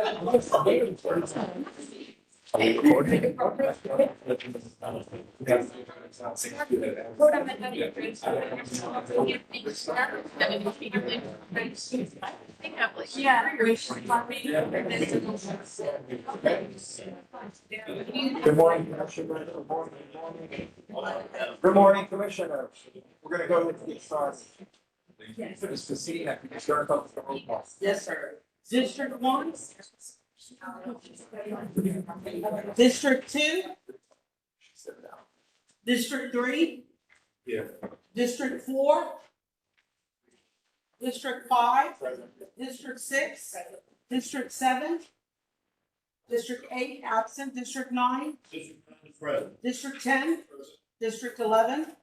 Good morning, Commissioner. Good morning, Commissioner. We're gonna go with the start. Just to see, I can start off the roll call. Yes, sir. District one. District two. District three. Yeah. District four. District five. District six. District seven. District eight, absent. District nine. District 10. District 11.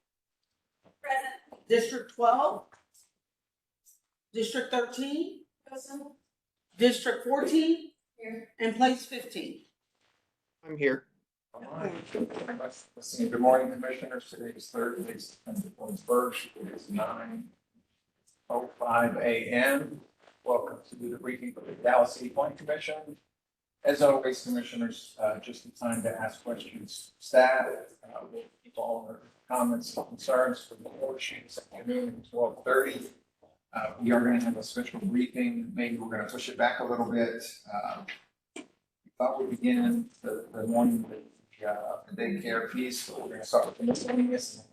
Present. District 12. District 13. District 14. Here. And place 15. I'm here. All right. Let's see. Good morning, Commissioners. Today is Thursday, September 21st. It is 9:05 a.m. Welcome to the briefing for the Dallas City Planning Commission. As always, Commissioners, just the time to ask questions. Staff, we'll keep all our comments and concerns for the board sheet this afternoon at 12:30. We are going to have a special briefing. Maybe we're going to push it back a little bit. We thought we'd begin the one with the daycare piece, but we're going to start with the miscellaneous.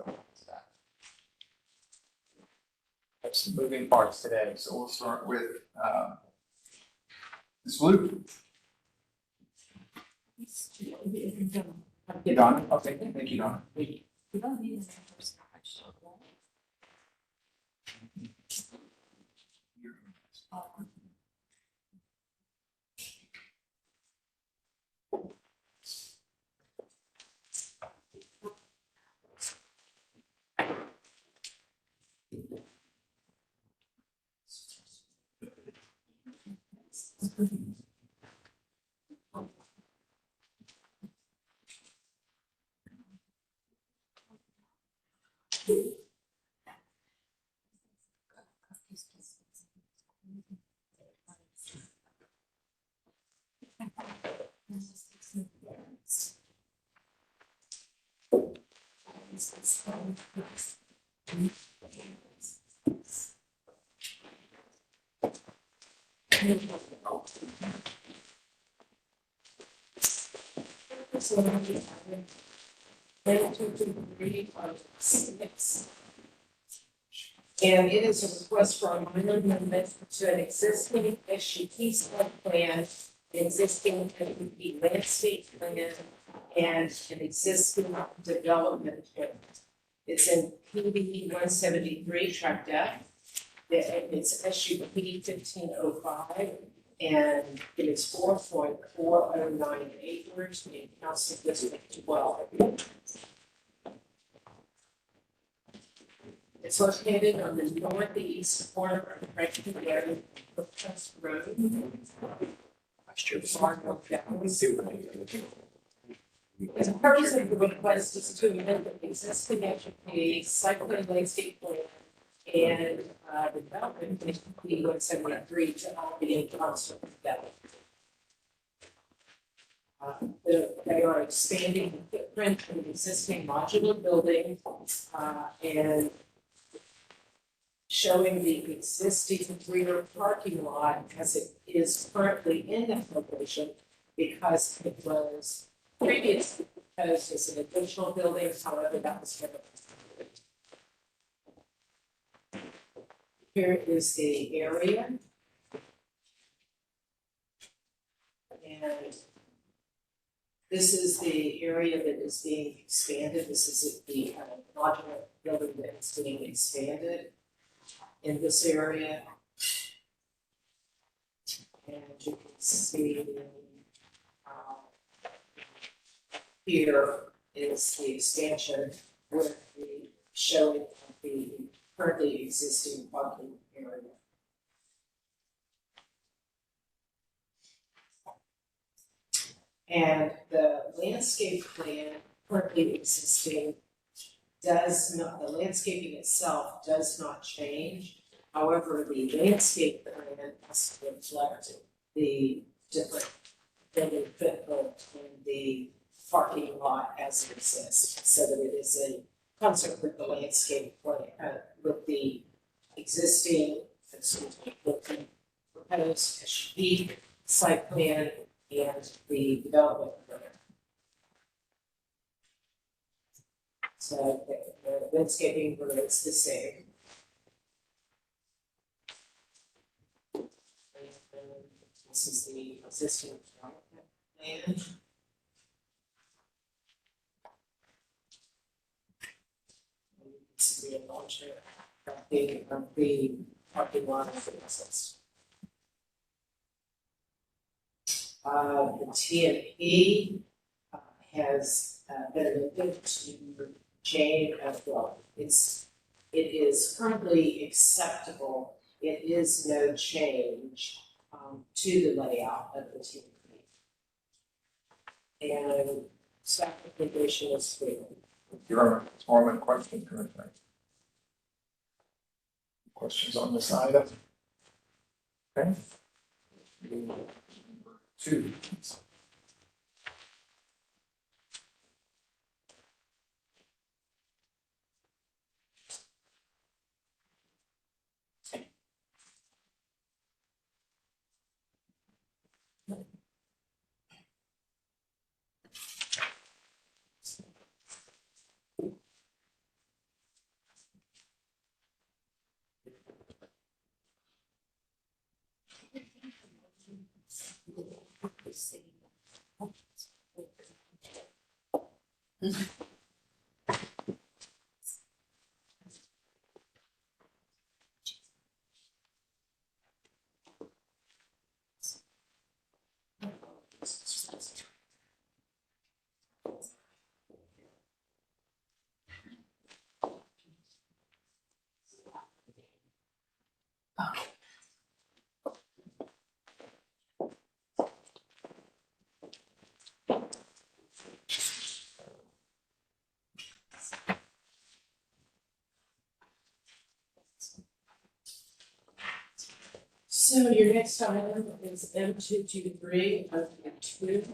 Have some moving parts today, so we'll start with Ms. Blue. Donna, okay, thank you, Donna. And it is a request for a minor amendment to an existing SUP site plan, existing MUP landscape plan, and an existing development plan. It's in PB 173, tract F. It's SUP 1505, and it is 4.409 acres in Council District 12. It's located on the northeast corner of Franklin Road, Crest Road. The purpose of the request is to amend the existing HUP site plan landscape plan and development plan P 173 to all be in concert together. They are expanding the footprint of the existing modular building and showing the existing rear parking lot as it is currently in that location because it was previously proposed as an additional building, however, that was never. Here is the area. And this is the area that is being expanded. This is the modular building that is being expanded in this area. And you can see here is the expansion with the showing of the currently existing parking area. And the landscape plan currently existing does not, the landscaping itself does not change. However, the landscape plan has to reflect the different building footprint in the parking lot as it exists, so that it is in concert with the landscape plan, with the existing, with the proposed SUV site plan and the development plan. So the landscaping remains the same. This is the existing development plan. See a larger of the parking lot as it exists. The TNP has been amended to change as well. It is currently acceptable. It is no change to the layout of the TNP. And staff recommendation is favorable. Your Norman question, correct? Questions on this item? Okay. Number 2. So your next item is M223 of M2.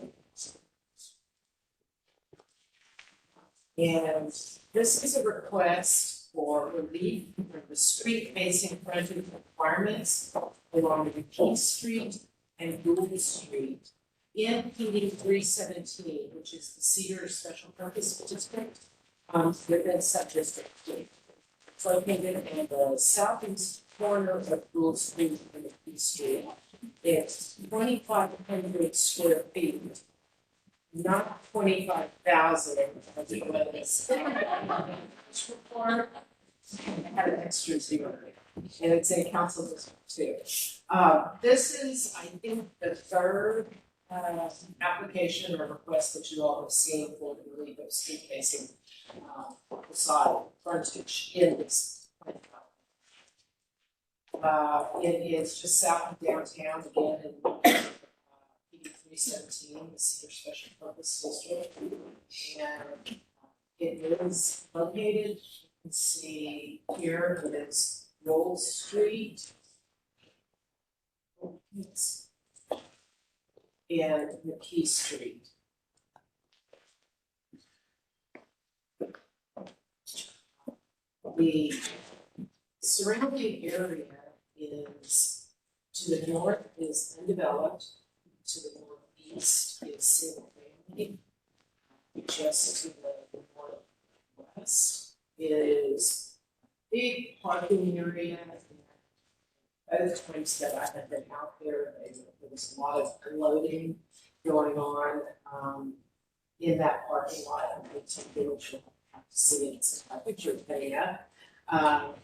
And this is a request for relief from the street facing frontage requirements along McKee Street and Gould Street in PD 317, which is the Cedar Special Purpose District, within sub-district 3. It's located in the southeast corner of Gould Street and McKee Street. It's 2,500 square feet, not 25,000, as it was. I had an extra zero, and it's in council district 2. This is, I think, the third application or request that you all have seen for the relief of street facing facade frontage in this. It is just south of downtown, again, in PD 317, the Cedar Special Purpose District. And it is located, you can see here, it is Gould Street. And McKee Street. The surrounding area is, to the north is undeveloped, to the northeast is single family, just to the northwest is big parking area. Both times that I have been out there, there was a lot of unloading going on in that parking lot. I think you'll have to see it, it's a picture of data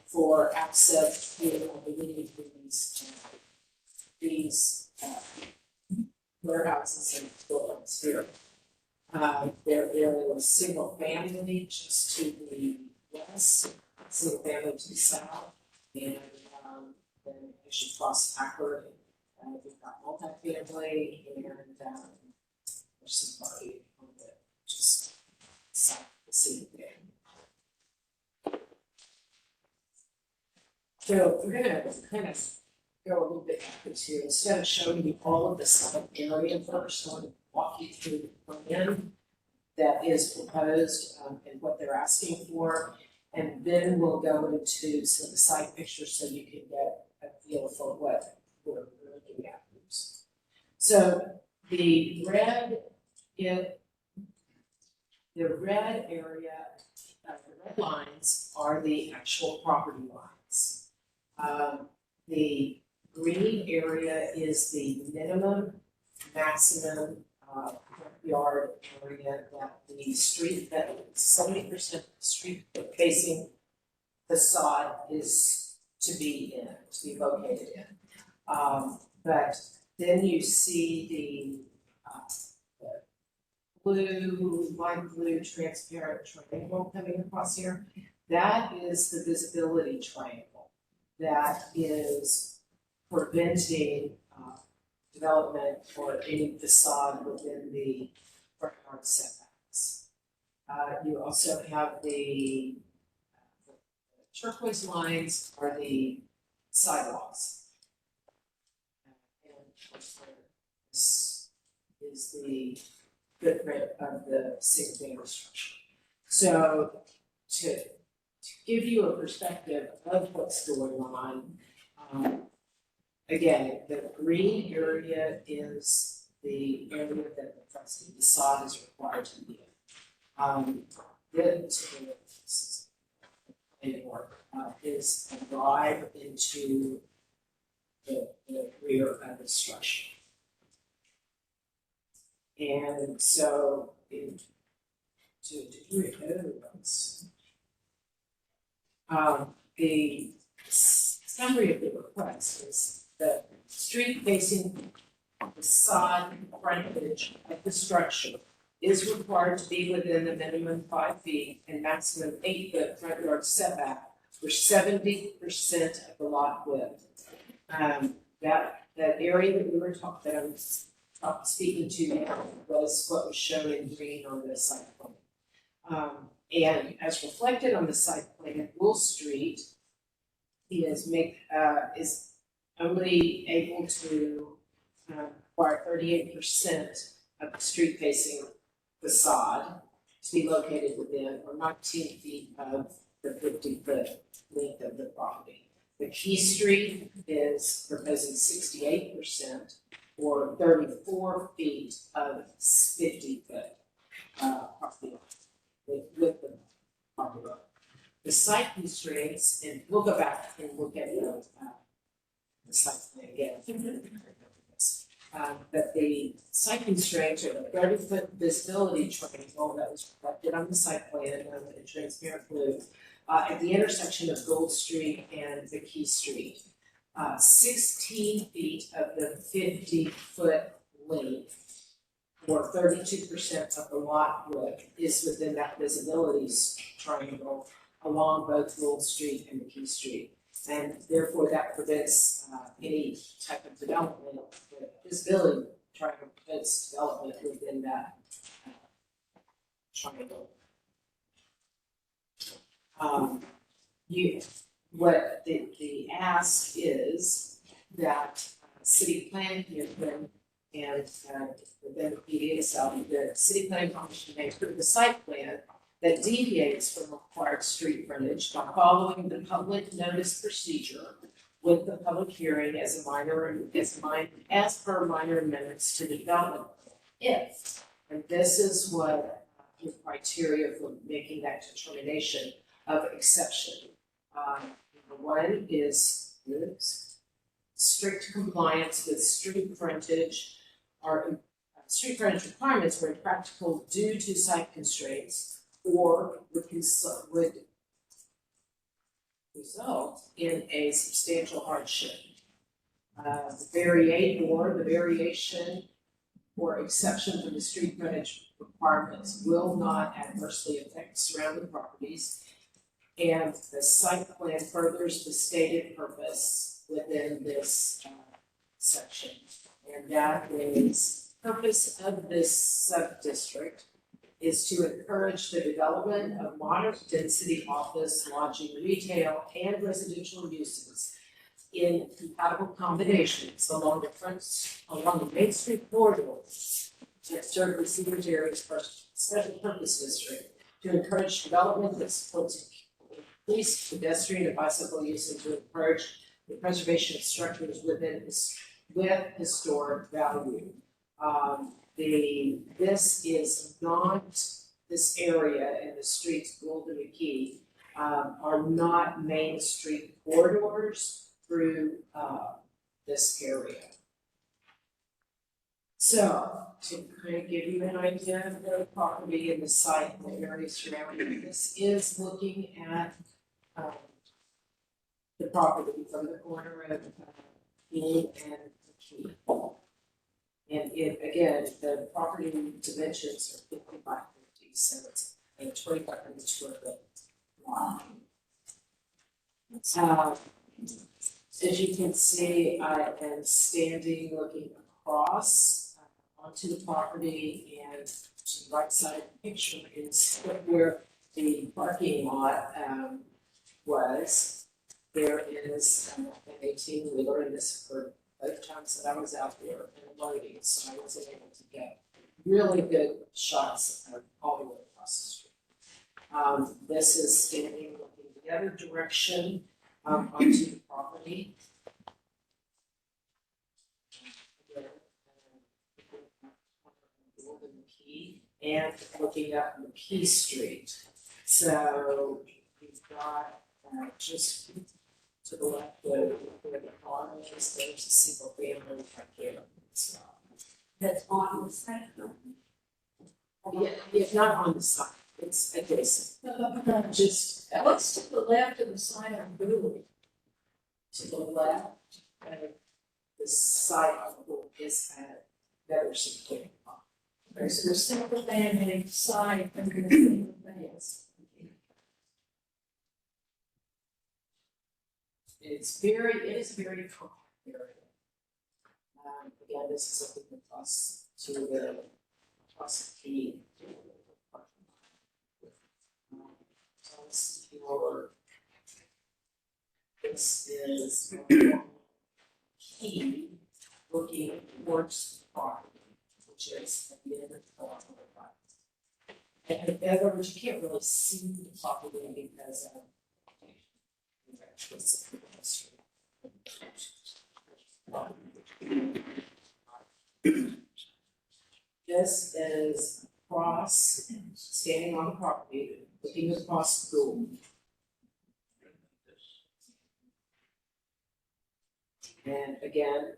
for access to these warehouses and buildings here. There is single family just to the west, single family to the south, and then as you cross backward, we've got multifamily and there's some parking on the just south of the city there. So we're gonna kind of go a little bit backwards here. Instead of showing you all of the site area first, I want to walk you through the plan that is proposed, and what they're asking for. And then we'll go into some of the site pictures so you can get a feel for what we're looking at. So the red area, the red lines are the actual property lines. The green area is the minimum, maximum, yard area that the street, that 70% of the street facing facade is to be located in. But then you see the blue, light blue transparent triangle coming across here. That is the visibility triangle that is preventing development or any facade within the front yard setbacks. You also have the turquoise lines are the sidewalks. And of course, this is the footprint of the single-family structure. So to give you a perspective of what's going on, again, the green area is the area that the facade is required to be in. Is a drive into the rear of the structure. And so to do the summary of the request is the street facing facade frontage of the structure is required to be within the minimum 5 feet and maximum 8 foot front yard setback for 70% of the lot width. That area that we were talking, that I was speaking to now was what was shown in green on the site plan. And as reflected on the site plan, Wool Street is only able to acquire 38% of the street facing facade to be located within or 19 feet of the 50-foot length of the property. The Key Street is proposing 68% or 34 feet of 50-foot property line with the property line. The site constraints, and we'll go back and look at the site plan again. But the site constraints are the 30-foot visibility triangle that was reflected on the site plan in transparent blue at the intersection of Gold Street and the Key Street. 16 feet of the 50-foot length, or 32% of the lot width, is within that visibility triangle along both Gold Street and the Key Street. And therefore that prevents any type of development. The visibility triangle prevents development within that triangle. What the ask is that city plan commission and within the PD itself, the city planning commission may approve the site plan that deviates from required street frontage by following the public notice procedure with the public hearing as per minor amendments to the development plan. And this is what the criteria for making that determination of exception. Number one is strict compliance with street frontage or street frontage requirements were impractical due to site constraints or would result in a substantial hardship. The variation or exception from the street frontage requirements will not adversely affect surrounding properties. And the site plan furthers the stated purpose within this section. And that is, purpose of this sub-district is to encourage the development of moderate density office, lodging, retail, and residential uses in compatible combinations along the Main Street corridor that serve the Cedar Terrace Special Purpose District to encourage development that supports increased pedestrian and bicycle use and to encourage the preservation of structures with historic value. This is not, this area and the streets Gould and McKee are not Main Street corridors through this area. So, to kind of give you an idea of the property and the site and the area surrounding, this is looking at the property from the corner of King and McKee. And it, again, the property dimensions are 50 by 50, so it's a 2,500 square foot lot. As you can see, I am standing looking across onto the property, and to the right side of the picture is where the parking lot was. There is an 18-wheeler, and this occurred both times that I was out there and loading, so I was able to get really good shots of all the way across the street. This is standing looking the other direction onto the property. And looking up McKee Street. So we've got just to the left where the farm is, there's a single family right here. So That's on the site. yeah, not on the side, it's adjacent. Just What's to the left of the sign on Bowie? to the left, the side of the pool is at Beverson Camp. There's a single family sign under the single family. It is very cool area. Again, this is looking across to the key. This is key looking towards the park, which is at the end of the park. And in other words, you can't really see the property because of this is Cross standing on the property, looking across school. And again,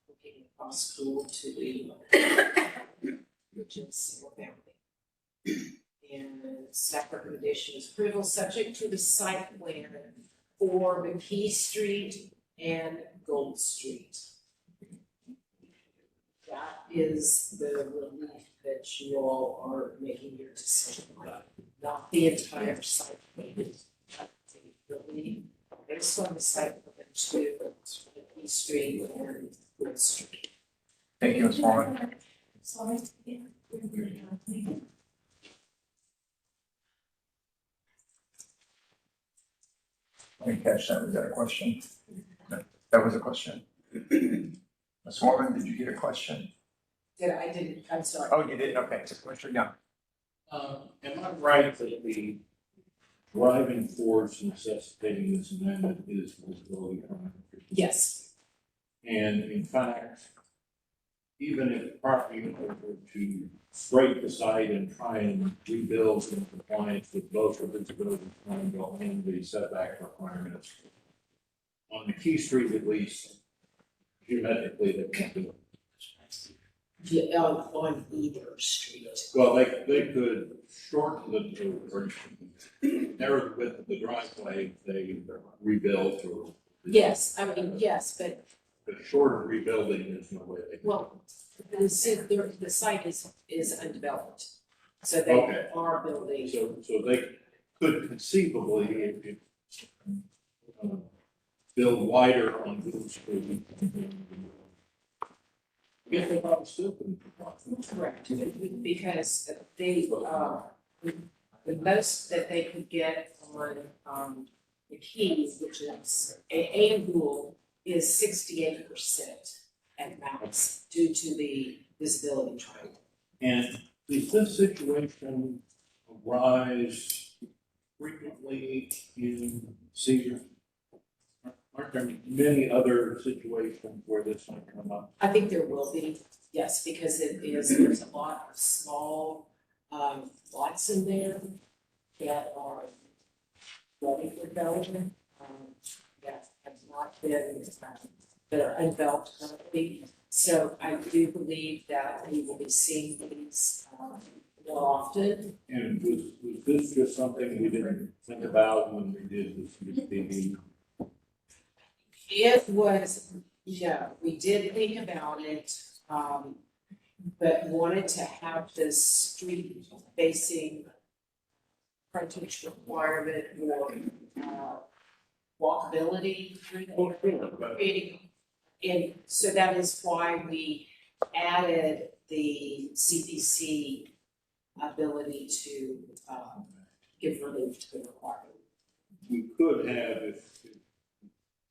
looking across school to the which is single family. And staff recommendation is approval subject to the site plan for McKee Street and Gold Street. That is the relief that you all are making your decision on, not the entire site plan. The relief based on the site plan to McKee Street and Gold Street. Thank you, Ms. Warren. Sorry. Let me catch that. Was that a question? No, that was a question. Ms. Warren, did you get a question? I'm sorry. Oh, you did? Okay, Commissioner Young. Am I right that the driving force necessitating this amendment is visibility crime? Yes. And in fact, even if the property owner were to break the site and try and rebuild in compliance with both the visibility triangle and the setback requirements, on the Key Street at least, geometrically, they can't do it. Yeah, on either street. Well, they could shorten the, or narrow the width of the driveway, if they rebuilt or. Yes, I mean, yes, but, But shorter rebuilding is no way they can. well, the site is undeveloped. So they Okay. are building. So they could conceivably, if build wider on Gould Street. If they probably still couldn't comply. Correct, because the most that they could get on, the Keys, which is Angle, is 68% at max due to the visibility triangle. And does this situation arise frequently in Cedar? Aren't there many other situations where this might come up? I think there will be, yes, because there's a lot of small, lots in there that are ready for development, that have not been, that are undeveloped currently. So I do believe that we will be seeing these, more often. And was this just something we didn't think about when we did this UPD? It was, yeah, we did think about it, but wanted to have this street facing frontage requirement or, walkability through the creating. And so that is why we added the CPC ability to, give relief to the requirement. We could have, if you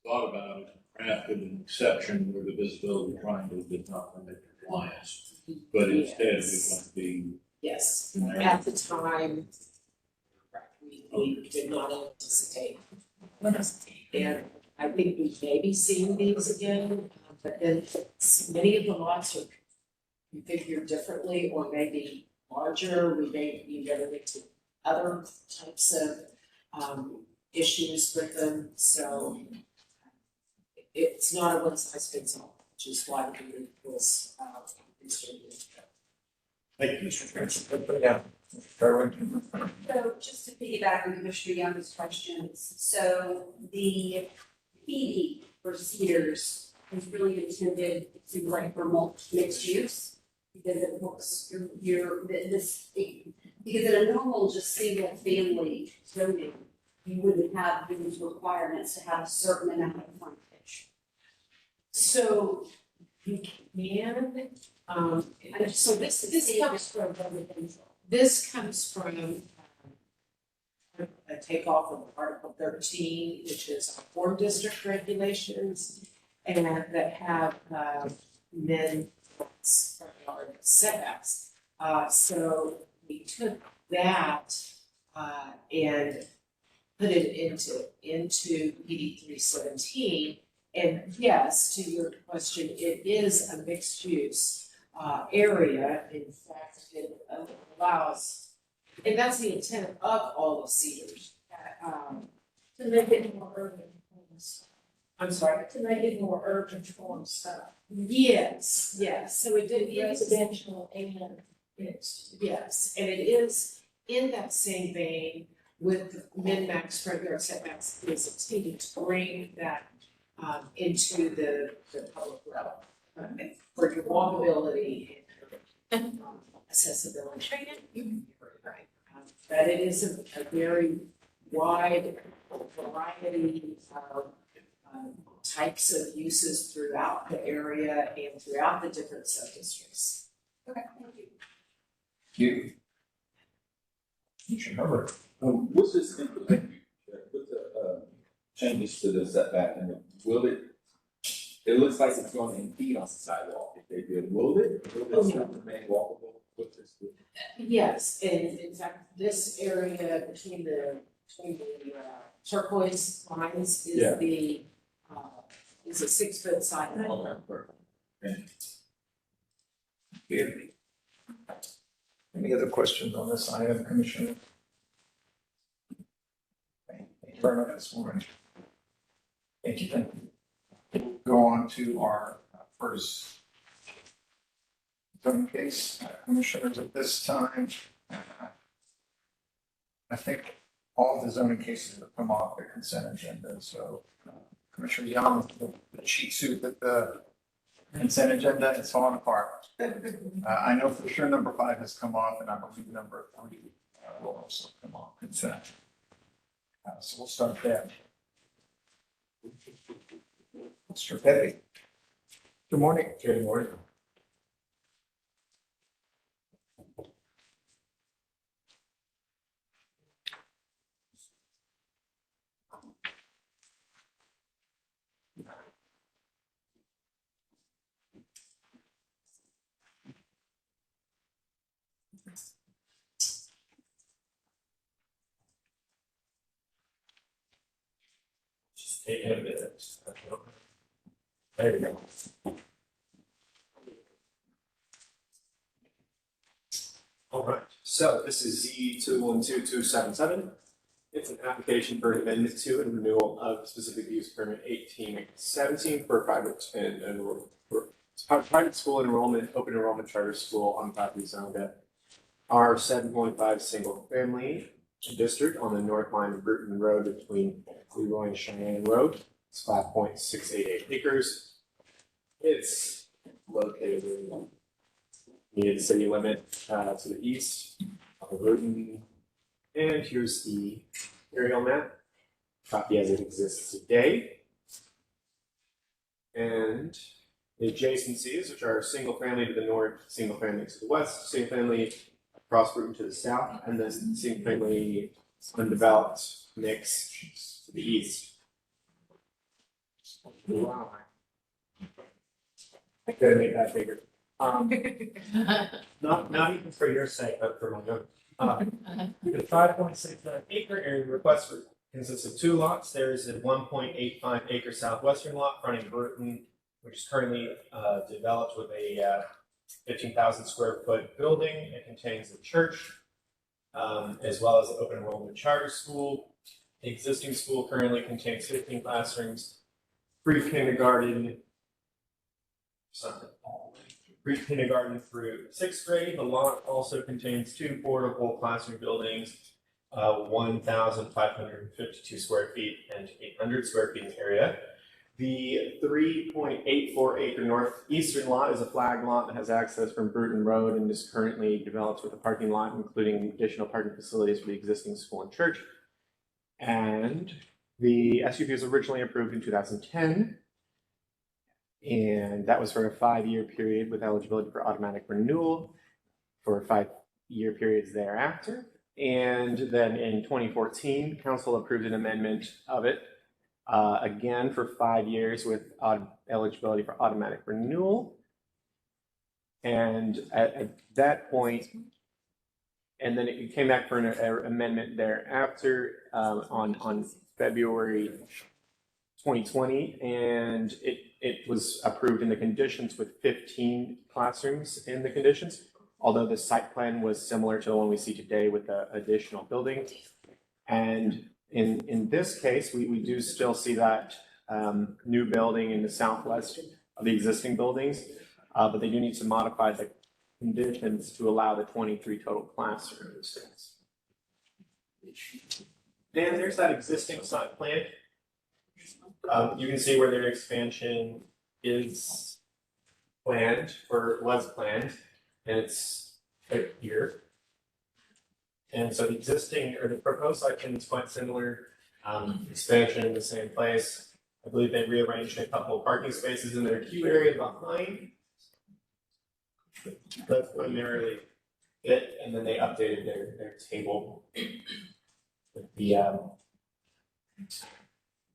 thought about it, crafted an exception where the visibility triangle did not permit compliance. But instead, we want to be, Yes, at the time, we did not anticipate. And I think we may be seeing these again, but then many of the lots are configured differently or maybe larger, we may be getting into other types of issues with them, so it's not a one size fits all, which is why we was distributed. Thank you, Mr. Chairman. Yeah. Fairway. So just to piggyback on Commissioner Young's questions, so the PD for Cedars is really intended, it seems like for mixed use. Because it looks, because in a normal just single family zoning, you wouldn't have these requirements to have a certain amount of frontage. So you can, And so this comes from residential. this comes from a takeoff of Article 13, which is our form district regulations, and that have min front yard setbacks. So we took that and put it into PD 317. And yes, to your question, it is a mixed use area. In fact, it allows, and that's the intent of all of Cedars. To make it more urban homes. I'm sorry. To make it more urban home stuff. Yes, so it did, Residential and it's. yes, and it is in that same vein with the min-max front yard setbacks is intended to bring that into the public realm. For your walkability and accessibility. Right. That it is a very wide variety of types of uses throughout the area and throughout the different sub-districts. Okay, thank you. You. Commissioner Herbert. What's this implement, with the, changes to the setback, and will it looks like it's going to impede on the sidewalk if they did, will it still remain walkable with this? Yes, and in fact, this area between the turquoise lines Yeah. is a 6-foot sidewalk. Okay, perfect. Any other questions on this item, Commissioner? Thank you very much this morning. Thank you. We'll go on to our first zoning case. Commissioners, at this time, I think all the zoning cases have come off the consent agenda, so Commissioner Young, the cheat suit that the consent agenda is falling apart. I know for sure number 5 has come off, and I believe number 3 will also come off consent. So we'll start there. Mr. Pepe. Good morning. Good morning. 8 minutes. There you go. All right, so this is Z 212-277. It's an application for an amendment to and renewal of specific use permit 1817 for private school enrollment, open enrollment charter school on property zoned at R 7.5 single family district on the north line of Bruton Road between Leroy and Cheyenne Road. It's 5.688 acres. It's located near the city limit to the east of Bruton. And here's the aerial map, copy as it exists today. And the adjacencies, which are single family to the north, single family to the west, single family across Bruton to the south, and then single family undeveloped mix to the east. Wow. I could make that bigger. Not even for your sake, but for my own. The 5.69 acre area request consists of 2 lots. There is a 1.85 acre southwestern lot fronting Bruton, which is currently developed with a 15,000 square foot building. It contains the church, as well as the open enrollment charter school. The existing school currently contains 15 classrooms, pre-kindergarten, pre-kindergarten through 6th grade. The lot also contains 2 portable classroom buildings, 1,552 square feet and 800 square feet in area. The 3.84 acre northeastern lot is a flag lot that has access from Bruton Road and is currently developed with a parking lot, including additional parking facilities for the existing school and church. And the SUP was originally approved in 2010. And that was for a 5-year period with eligibility for automatic renewal for 5-year periods thereafter. And then in 2014, council approved an amendment of it, again for 5 years with eligibility for automatic renewal. And at that point, and then it came back for an amendment thereafter on February 2020, and it was approved in the conditions with 15 classrooms in the conditions, although the site plan was similar to the one we see today with the additional building. And in this case, we do still see that new building in the southwest of the existing buildings, but they do need to modify the conditions to allow the 23 total classrooms. And there's that existing site plan. You can see where their expansion is planned or was planned, and it's right here. And so the existing or the proposed site plan is quite similar. Expansion in the same place. I believe they rearranged a couple of parking spaces in their queue area behind. That's primarily it, and then they updated their table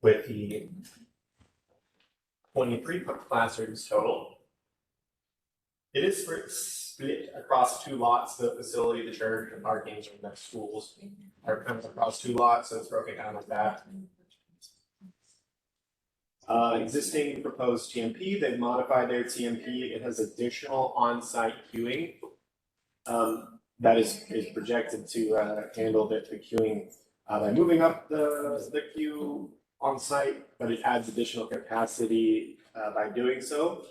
with the 23 classrooms total. It is split across 2 lots. The facility, the church, and parking and the schools are kind of across 2 lots, so it's broken down like that. Existing proposed TMP, they've modified their TMP. It has additional on-site queuing that is projected to handle the queuing by moving up the queue on site, but it adds additional capacity by doing so.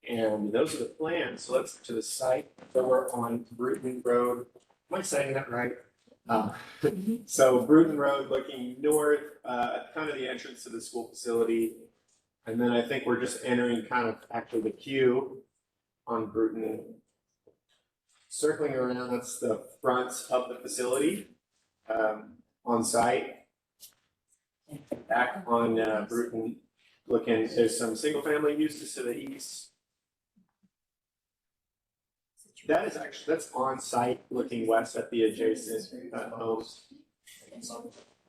And those are the plans. So let's to the site. So we're on Bruton Road. Am I saying that right? So Bruton Road looking north, kind of the entrance to the school facility. And then I think we're just entering kind of actually the queue on Bruton. Circling around, that's the front of the facility on site. Back on Bruton, looking, there's some single family uses to the east. That is actually, that's on site looking west at the adjacent homes.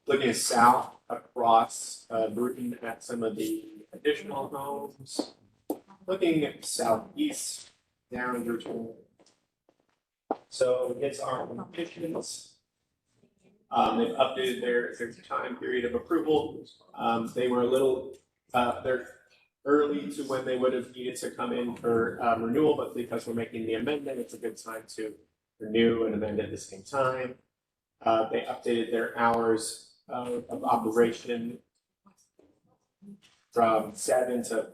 Looking south across Bruton at some of the additional homes. Looking southeast down Bruton. So it's our conditions. They've updated their time period of approval. They were a little, they're early to when they would have needed to come in for renewal, but because we're making the amendment, it's a good time to renew and amend at the same time. They updated their hours of operation from 7 to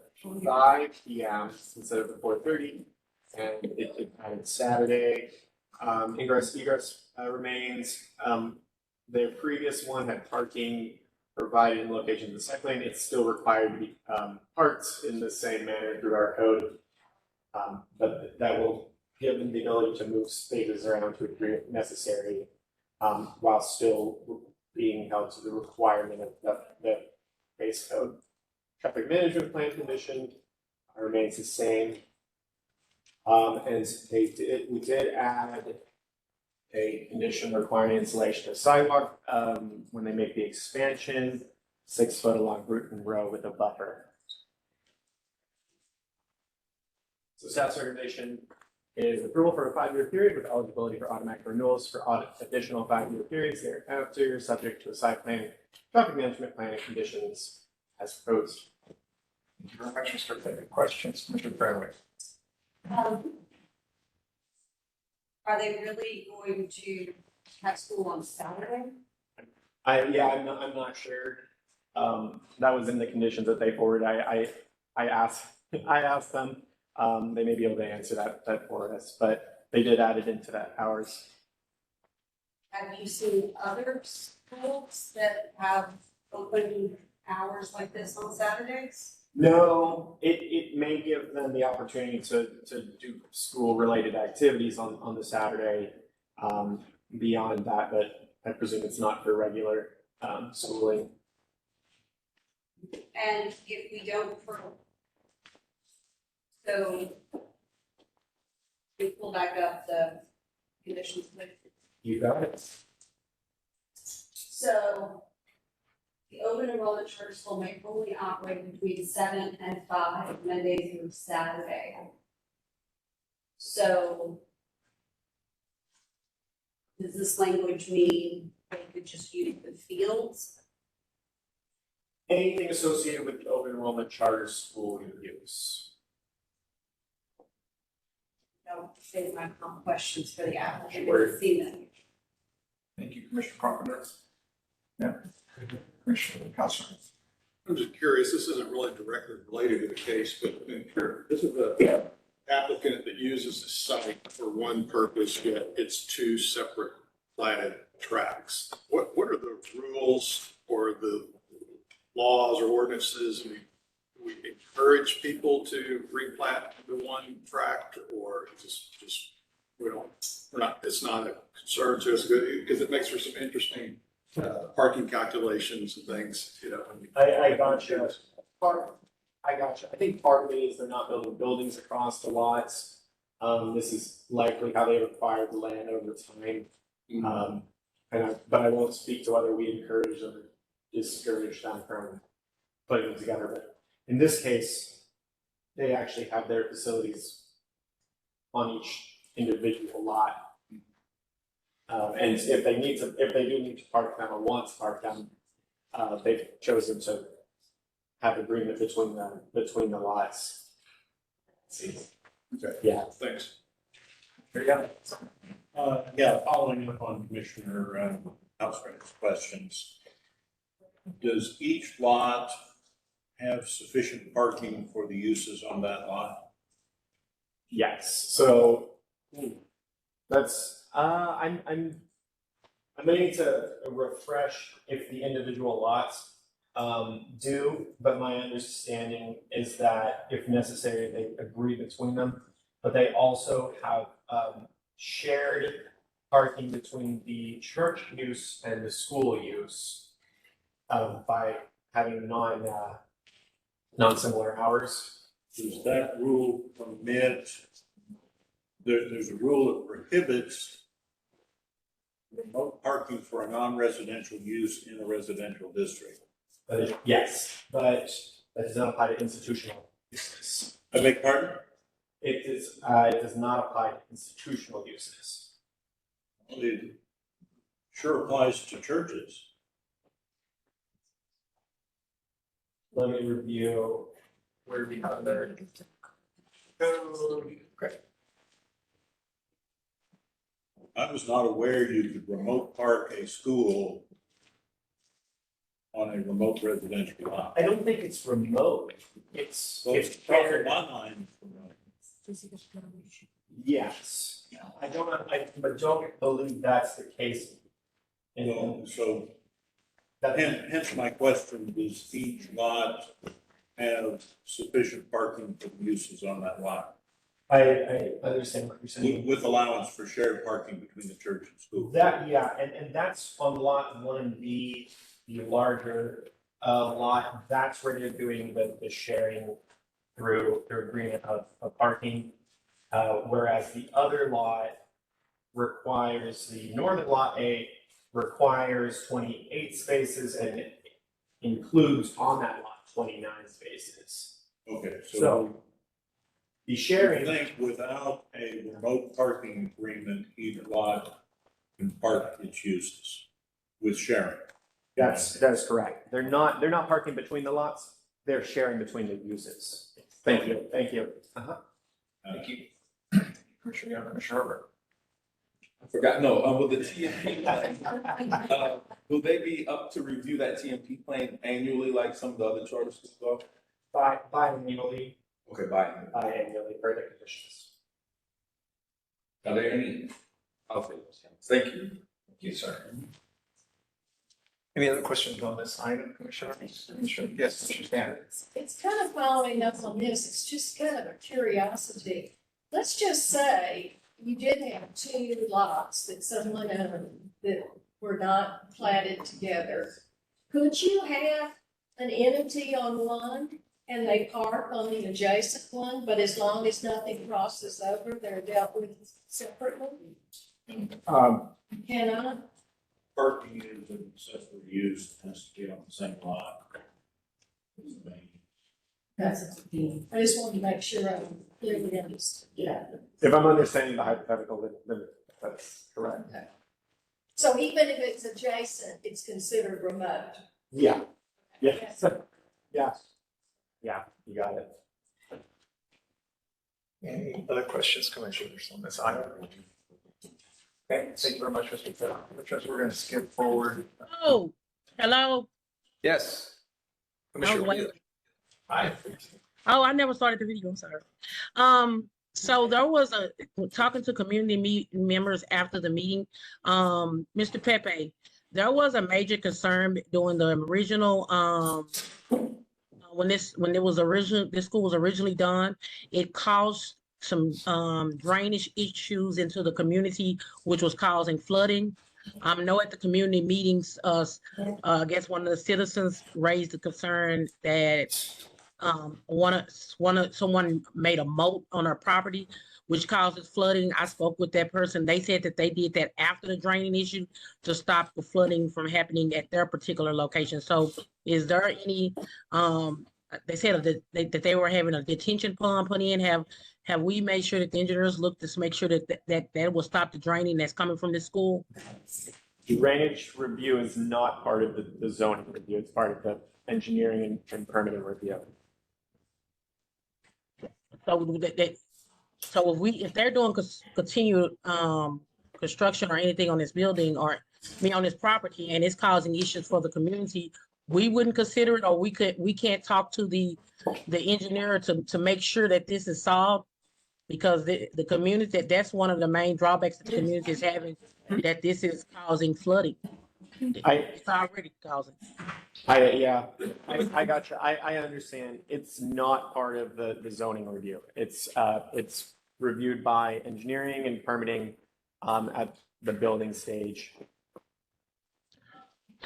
5 p.m. instead of the 4:30, and it added Saturday. Ingress egress remains. Their previous one had parking provided in locations of the site plan. It's still required to be parked in the same manner through our code, but that will give them the ability to move spaces around to a degree if necessary, while still being held to the requirement of the base code. Traffic management plan condition remains the same. And we did add a condition requiring installation of sidewalk when they make the expansion, 6 foot along Bruton Row with a buffer. So staff's recommendation is approval for a 5-year period with eligibility for automatic renewals for additional 5-year periods thereafter, subject to a site plan, traffic management plan and conditions as proposed. Thank you very much, Mr. Fenwick. Questions, Mr. Fenwick? Are they really going to have school on Saturday? I'm not sure. That was in the conditions that they forwarded. I asked them. They may be able to answer that for us, but they did add it into that hours. Have you seen other schools that have open hours like this on Saturdays? No, it may give them the opportunity to do school-related activities on the Saturday, beyond that, but I presume it's not for regular, schooling. And if we don't, so we pull back up the conditions. You got it. So the open enrollment charter school may only operate between 7 and 5, Monday through Saturday. So does this language mean they could just use the fields? Anything associated with the open enrollment charter school use. Don't save my questions for the applicant. Sure. See them. Thank you, Commissioner Carpenter. Yeah. Commissioner Cosner. I'm just curious, this isn't really directly related to the case, but this is a applicant that uses the site for one purpose, yet it's 2 separate platted tracks. What are the rules or the laws or ordinances? Do we encourage people to replat the one tract, or just it's not a concern to us, because it makes for some interesting parking calculations and things, you know. I got you. I got you. I think partly is they're not building buildings across the lots. This is likely how they acquired the land over time. But I won't speak to whether we encourage or discourage them from putting them together. But in this case, they actually have their facilities on each individual lot. And if they do need to park them or want to park them, they've chosen to have agreement between the lots. Okay. Yeah. Thanks. Yeah, following up on Commissioner Housegrave's questions. Does each lot have sufficient parking for the uses on that lot? Yes. So that's I'm gonna need to refresh if the individual lots do, but my understanding is that if necessary, they agree between them. But they also have shared parking between the church use and the school use by having non-similar hours. Does that rule permit, there's a rule that prohibits remote parking for a non-residential use in a residential district? Yes, but that does not apply to institutional uses. I beg pardon? It does not apply to institutional uses. It Sure applies to churches. Let me review where we have there. Great. I was not aware you could remote park a school on a remote residential lot. I don't think it's remote. It's Crossing shared. my line. is remote. Yes. I don't believe that's the case. And So that, hence my question, does each lot have sufficient parking for the uses on that lot? I understand what you're saying. With allowance for shared parking between the church and school? That, yeah, and that's on lot 1B, the larger lot, that's where they're doing the sharing through agreement of parking. Whereas the other lot requires, the northern lot A requires 28 spaces and it includes on that lot 29 spaces. Okay, so So the I sharing, think without a remote parking agreement, each lot can park its uses with sharing. that is correct. They're not parking between the lots, they're sharing between the uses. Thank you. Thank you. Commissioner Young, Commissioner Herbert. I forgot, no, will the TMP, will they be up to review that TMP plan annually like some of the other charter schools are? Biannually, Okay, bye. biannually per the conditions. Are there any? Okay, thank you. Thank you, sir. Any other questions on this item, Commissioner? Commissioner? Yes, Mr. Stanton. It's kind of following up on this, it's just kind of a curiosity. Let's just say you did have two lots that someone owned that were not platted together. Could you have an entity on one and they park on the adjacent one, but as long as nothing crosses over, they're dealt with separately? Cannot? Parking is an accessory use, has to be on the same lot. That's, I just wanted to make sure I clearly understood. Yeah. If I'm understanding the hypothetical, then that's correct. So even if it's adjacent, it's considered remote? Yeah. Yes. Yeah. Yeah, you got it. Any other questions, Commissioners, on this item? Okay, thank you very much, Mr. Fitzgerald. We're going to skip forward. Oh, hello. Yes. Commissioner waiting. Wheeler. Hi. Oh, I never started the video, sorry. So there was talking to community members after the meeting. Mr. Pepe, there was a major concern during the original, when this school was originally done, it caused some drainage issues into the community, which was causing flooding. I know at the community meetings, I guess one of the citizens raised the concern that someone made a moat on our property, which causes flooding. I spoke with that person. They said that they did that after the draining issue to stop the flooding from happening at their particular location. So is there any, they said that they were having a detention pond put in. Have we made sure that the engineers looked to make sure that will stop the draining that's coming from the school? Drainage review is not part of the zoning review. It's part of the engineering and permitting review. So if they're doing continued construction or anything on this building or on this property and it's causing issues for the community, we wouldn't consider it, or we can't talk to the engineer to make sure that this is solved, because the community, that's one of the main drawbacks that the community is having, that this is causing flooding. It's already causing. I got you. I understand. It's not part of the zoning review. It's reviewed by engineering and permitting at the building stage.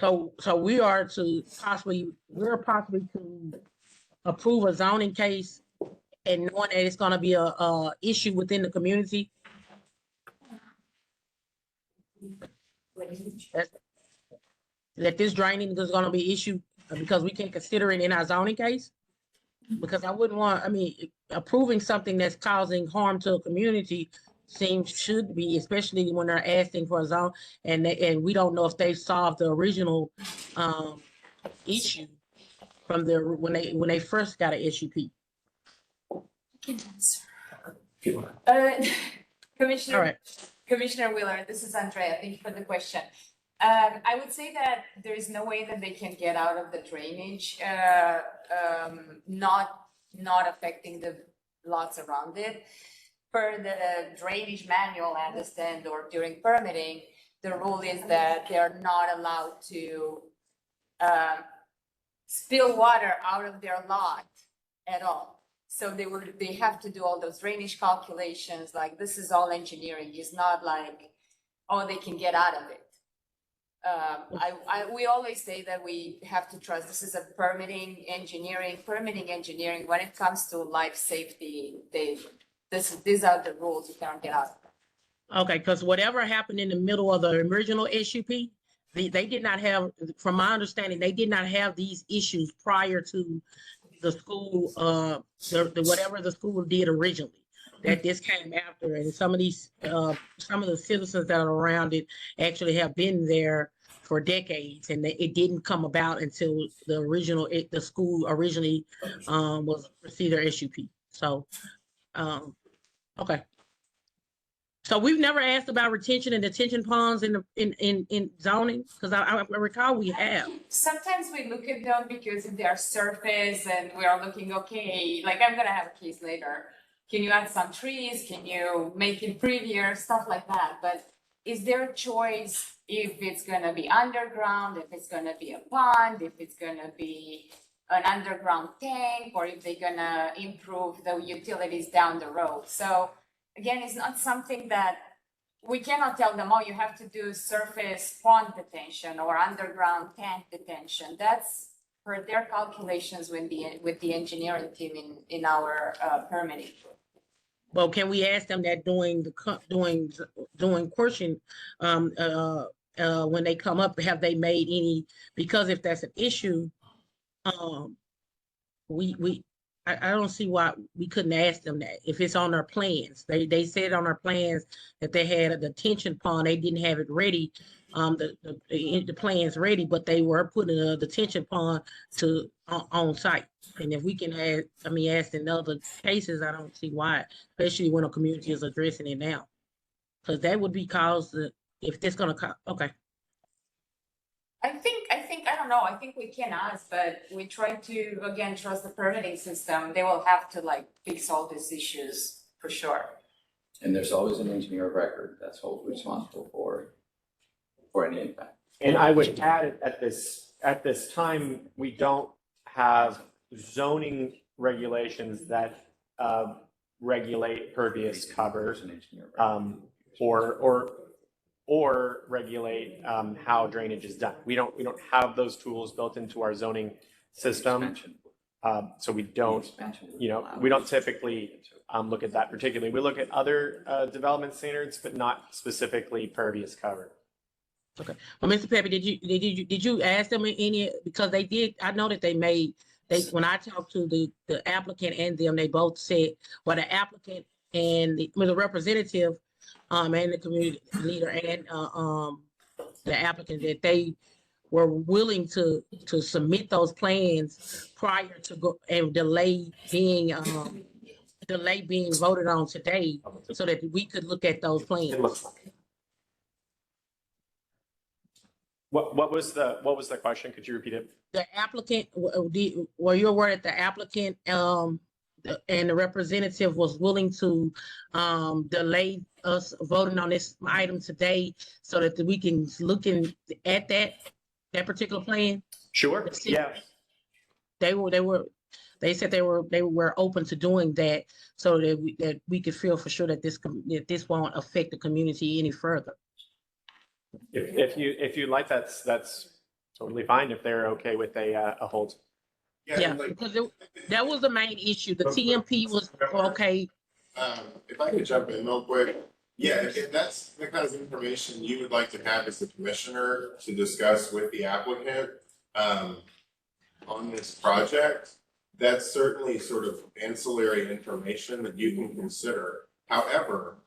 So we're possibly to approve a zoning case and knowing that it's gonna be a issue within the community. That this draining is gonna be issue because we can't consider it in our zoning case? Because I wouldn't want, approving something that's causing harm to a community should be, especially when they're asking for a zone, and we don't know if they solved the original, issue from when they first got an SUP. Commissioner, All right. Commissioner Wheeler, this is Andrea. Thank you for the question. I would say that there is no way that they can get out of the drainage, not affecting the lots around it. Per the drainage manual, I understand, or during permitting, the rule is that they are not allowed to spill water out of their lot at all. So they have to do all those drainage calculations, like this is all engineering. It's not like, oh, they can get out of it. We always say that we have to trust, this is a permitting engineering, when it comes to life safety, these are the rules, you can't get out of it. Okay, because whatever happened in the middle of the original SUP, they did not have, from my understanding, they did not have these issues prior to the school, whatever the school did originally. That this came after, and some of the citizens that are around it actually have been there for decades, and it didn't come about until the school originally was received their SUP. So, okay. So we've never asked about retention and detention ponds in zoning, because I recall we have. Sometimes we look at them because they are surface and we are looking, okay, like I'm gonna have a case later. Can you add some trees? Can you make it prettier? Stuff like that. But is there a choice if it's gonna be underground, if it's gonna be a pond, if it's gonna be an underground tank, or if they're gonna improve the utilities down the road? So again, it's not something that we cannot tell them, oh, you have to do surface pond detention or underground tank detention. That's for their calculations with the engineering team in our permitting. Well, can we ask them that during portion, when they come up, have they made any, because if that's an issue, I don't see why we couldn't ask them that if it's on their plans. They said on their plans that they had a detention pond. They didn't have it ready, the plans ready, but they were putting a detention pond on site. And if we can ask in other cases, I don't see why, especially when a community is addressing it now, because that would be caused if this gonna okay. I don't know, I think we can ask, but we try to, again, trust the permitting system. They will have to like fix all these issues for sure. And there's always an engineer of record that's wholly responsible for any impact. And I would add at this time, we don't have zoning regulations that regulate pervious cover, or regulate how drainage is done. We don't have those tools built into our zoning system. So we don't, we don't typically look at that particularly. We look at other development standards, but not specifically pervious cover. Okay. Well, Mr. Pepe, did you ask them any, because they did, I know that when I talked to the applicant and them, they both said, well, the applicant and the representative and the community leader and the applicant, that they were willing to submit those plans prior to go and delay being voted on today, so that we could look at those plans. What was the question? Could you repeat it? The applicant, were you aware that the applicant and the representative was willing to delay us voting on this item today so that we can look at that particular plan? Sure. Yeah. They said they were open to doing that so that we could feel for sure that this won't affect the community any further. If you'd like, that's totally fine if they're okay with a hold. Yeah, because that was the main issue. The TMP was okay. If I could jump in real quick, yeah, if that's the kind of information you would like to have as a commissioner to discuss with the applicant on this project, that's certainly sort of ancillary information that you can consider. However,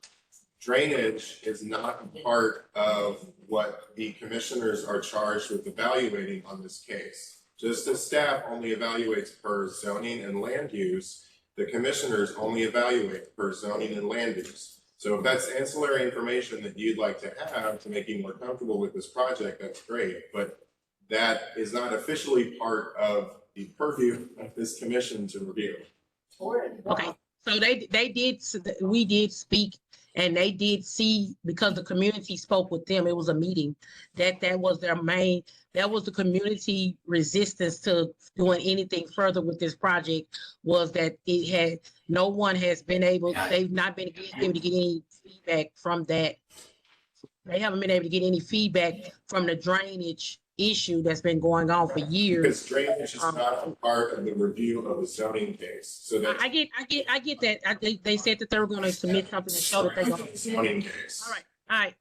drainage is not a part of what the commissioners are charged with evaluating on this case. Just as staff only evaluates per zoning and land use, the commissioners only evaluate per zoning and land use. So if that's ancillary information that you'd like to have to make you more comfortable with this project, that's great. But that is not officially part of the purview of this commission to review. Okay, so we did speak and they did see, because the community spoke with them, it was a meeting, that was their main, that was the community resistance to doing anything further with this project, was that it had, no one has been able, they've not been able to get any feedback from that. They haven't been able to get any feedback from the drainage issue that's been going on for years. Because drainage is not a part of the review of the zoning case, so that. I get that. They said that they were gonna submit something to show that they're gonna. Zoning case. All right.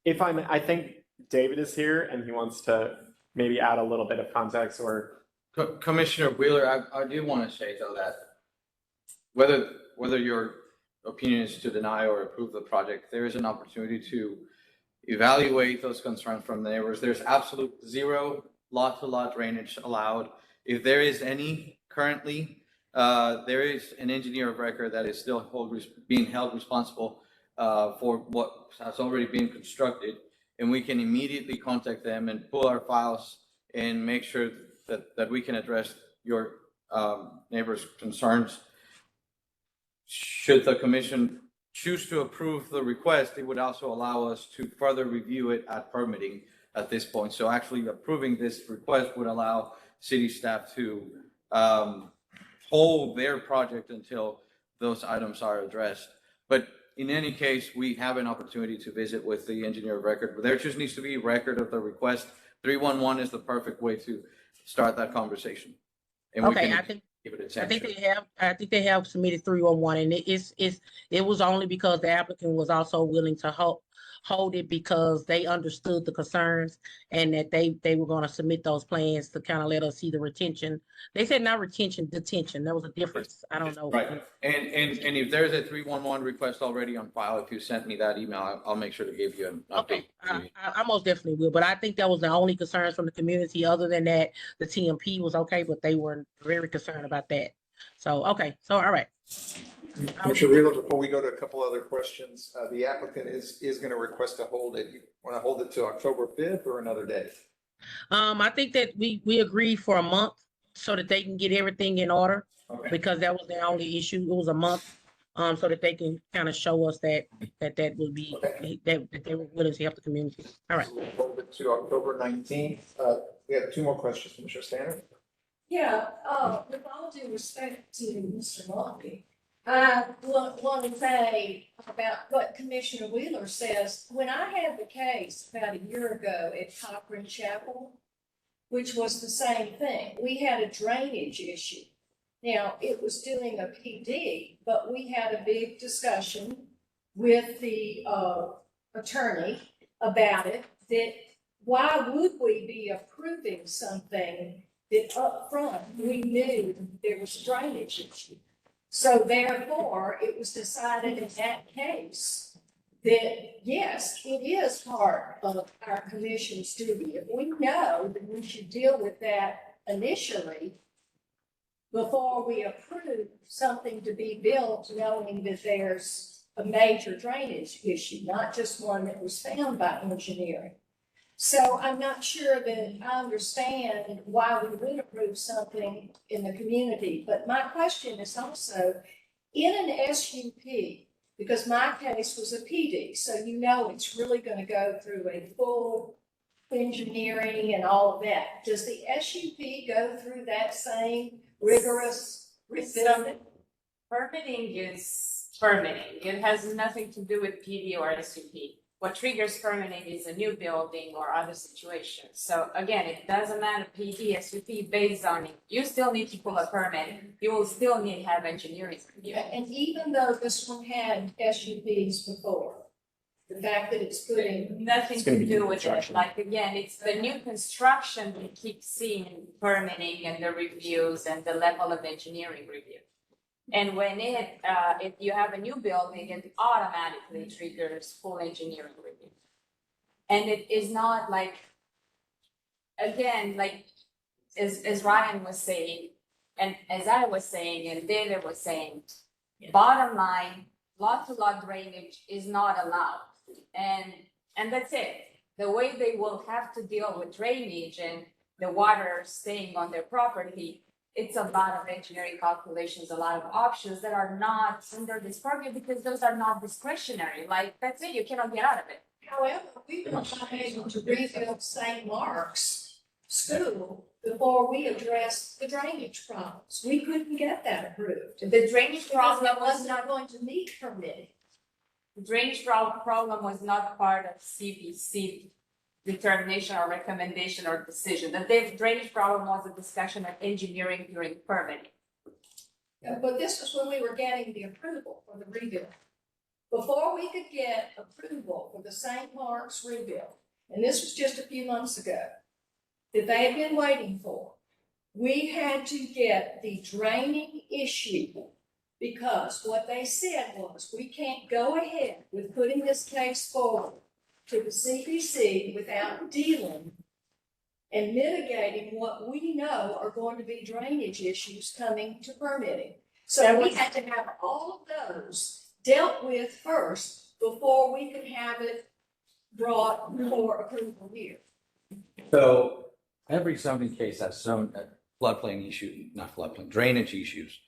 If I think David is here and he wants to maybe add a little bit of context or. Commissioner Wheeler, I do want to say though that whether your opinion is to deny or approve the project, there is an opportunity to evaluate those concerns from the neighbors. There's absolute zero lot-to-lot drainage allowed. If there is any currently, there is an engineer of record that is still being held responsible for what has already been constructed, and we can immediately contact them and pull our files and make sure that we can address your neighbors' concerns. Should the commission choose to approve the request, it would also allow us to further review it at permitting at this point. So actually approving this request would allow city staff to hold their project until those items are addressed. But in any case, we have an opportunity to visit with the engineer of record. There just needs to be record of the request. 311 is the perfect way to start that conversation. And Okay, we can I think give it attention. I think they have submitted 301, and it was only because the applicant was also willing to hold it because they understood the concerns and that they were gonna submit those plans to kind of let us see the retention. They said not retention, detention. There was a difference. I don't know. Right. And if there's a 311 request already on file, if you sent me that email, I'll make sure to give you an update. Okay, I most definitely will, but I think that was the only concerns from the community. Other than that, the TMP was okay, but they were very concerned about that. So, okay, so, all right. Commissioner Wheeler, before we go to a couple other questions, the applicant is going to request to hold it. You want to hold it to October 5th or another day? I think that we agreed for a month so that they can get everything in order, because that was their only issue. It was a month, so that they can kind of show us that would be, that they were willing to help the community. All right. So we'll hold it to October 19th. We have two more questions, Commissioner Stanner. Yeah, with all due respect to Mr. Lumpy, I want to say about what Commissioner Wheeler says. When I had the case about a year ago at Cochran Chapel, which was the same thing, we had a drainage issue. Now, it was doing a PD, but we had a big discussion with the attorney about it, that why would we be approving something that up front we knew there was a drainage issue? So therefore, it was decided in that case that, yes, it is part of our commission's duty. If we know that we should deal with that initially before we approve something to be built, knowing that there's a major drainage issue, not just one that was found by engineering. So I'm not sure that I understand why we would approve something in the community. But my question is also, in an SUP, because my case was a PD, so you know it's really going to go through a full engineering and all of that. Does the SUP go through that same rigorous revision? Permitting is permitting. It has nothing to do with PD or SUP. What triggers permitting is a new building or other situations. So again, it doesn't matter PD, SUP, based zoning. You still need to pull a permit. You will still need to have engineering review. And even though this one had SUPs before, the fact that it's putting Nothing to do with it. Like again, it's the new construction we keep seeing permitting and the reviews and the level of engineering review. And when if you have a new building, it automatically triggers full engineering review. And it is not like, again, like, as Ryan was saying, and as I was saying, and David was saying, bottom line, lot-to-lot drainage is not allowed. And that's it. The way they will have to deal with drainage and the water staying on their property, it's a lot of engineering calculations, a lot of options that are not under this purview because those are not discretionary. Like, that's it, you cannot get out of it. However, we were not able to rebuild St. Mark's School before we addressed the drainage problems. We couldn't get that approved. The drainage Because problem it was was not, not going to meet permitting. the drainage problem was not part of CPC determination or recommendation or decision. The drainage problem was a discussion of engineering during permitting. But this was when we were getting the approval for the rebuild. Before we could get approval for the St. Mark's rebuild, and this was just a few months ago, that they had been waiting for, we had to get the draining issue, because what they said was, we can't go ahead with putting this case forward to the CPC without dealing and mitigating what we know are going to be drainage issues coming to permitting. So we had to have all of those dealt with first before we could have it brought for approval here. So every zoning case has some floodplain issue, not floodplain, drainage issues.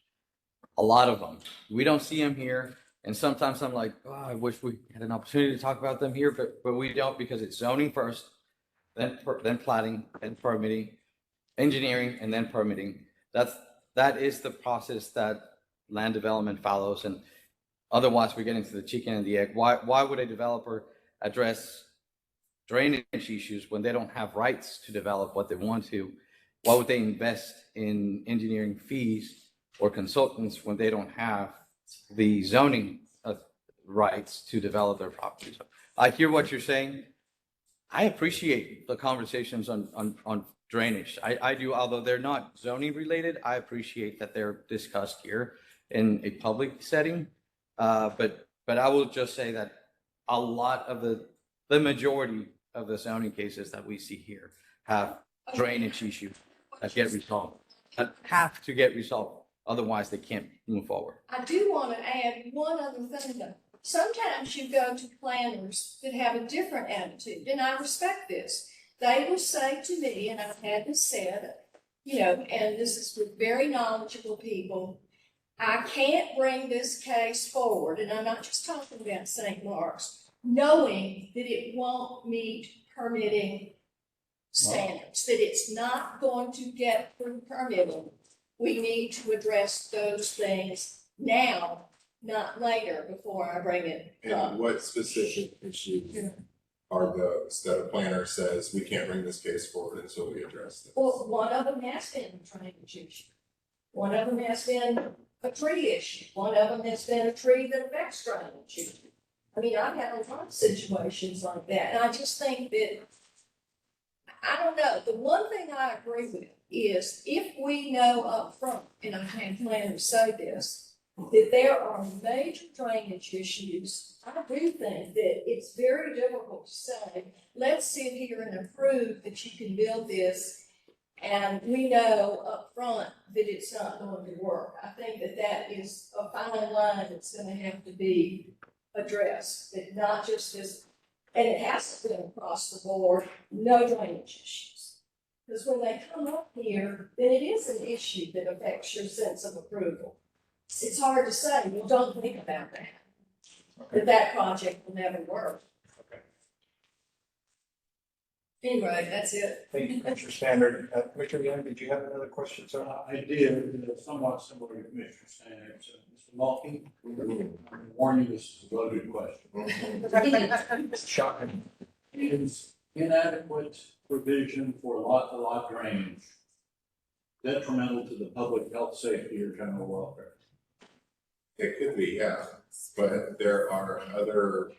A lot of them. We don't see them here. And sometimes I'm like, oh, I wish we had an opportunity to talk about them here, but we don't because it's zoning first, then plating, then permitting, engineering, and then permitting. That is the process that land development follows. And otherwise we get into the chicken and the egg. Why would a developer address drainage issues when they don't have rights to develop what they want to? Why would they invest in engineering fees or consultants when they don't have the zoning rights to develop their properties? I hear what you're saying. I appreciate the conversations on drainage. I do, although they're not zoning related, I appreciate that they're discussed here in a public setting. But I will just say that a lot of the majority of the zoning cases that we see here have drainage issues that get resolved, that have to get resolved. Otherwise, they can't move forward. I do want to add one other thing though. Sometimes you go to planners that have a different attitude, and I respect this. They will say to me, and I've had this said, and this is with very knowledgeable people, I can't bring this case forward, and I'm not just talking about St. Mark's, knowing that it won't meet permitting standards, that it's not going to get through permitting. We need to address those things now, not later, before I bring it up. And what specific issues are those that a planner says we can't bring this case forward until we address this? Well, one of them has been a drainage issue. One of them has been a tree issue. One of them has been a tree that affects drainage. I mean, I've had a lot of situations like that, and I just think that, I don't know, the one thing I agree with is if we know up front, and I've had planners say this, that there are major drainage issues, I do think that it's very difficult to say, let's sit here and approve that you can build this, and we know up front that it's not going to work. I think that that is a fine line that's going to have to be addressed, that not just this, and it has to be across the board, no drainage issues. Because when they come up here, then it is an issue that affects your sense of approval. It's hard to say, well, don't think about that, that project will never work. Okay. Anyway, that's it. Thank you, Commissioner Standard. Commissioner Young, did you have another question, sir? I did, somewhat similar to Commissioner Standard. So, Mr. Mulkey, I warn you, this is a loaded question. Shocking. Is inadequate provision for lot-to-lot drainage detrimental to the public health, safety, or general welfare? It could be, yeah, but there are other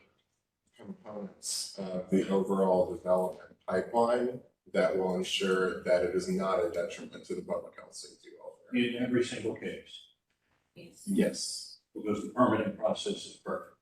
components of the overall development pipeline that will ensure that it is not a detriment to the public health, safety, welfare. In every single case. Yes. Because the permitting process is perfect.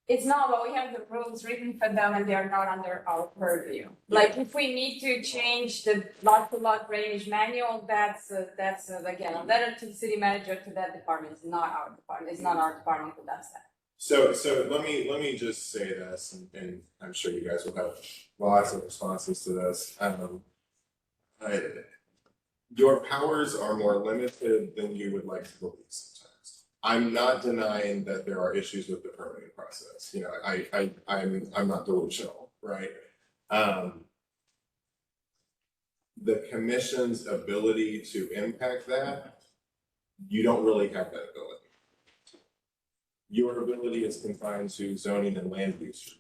It's not, but we have the rules written for them and they are not under our purview. Like if we need to change the lot to lot drainage manual, that's again, a letter to the city manager to that department. It's not our department. It's not our department who does that. So let me just say this, and I'm sure you guys will have lots of responses to this. Your powers are more limited than you would like to believe sometimes. I'm not denying that there are issues with the permitting process. You know, I'm not delusional, right? The commission's ability to impact that, you don't really have that ability. Your ability is confined to zoning and land use.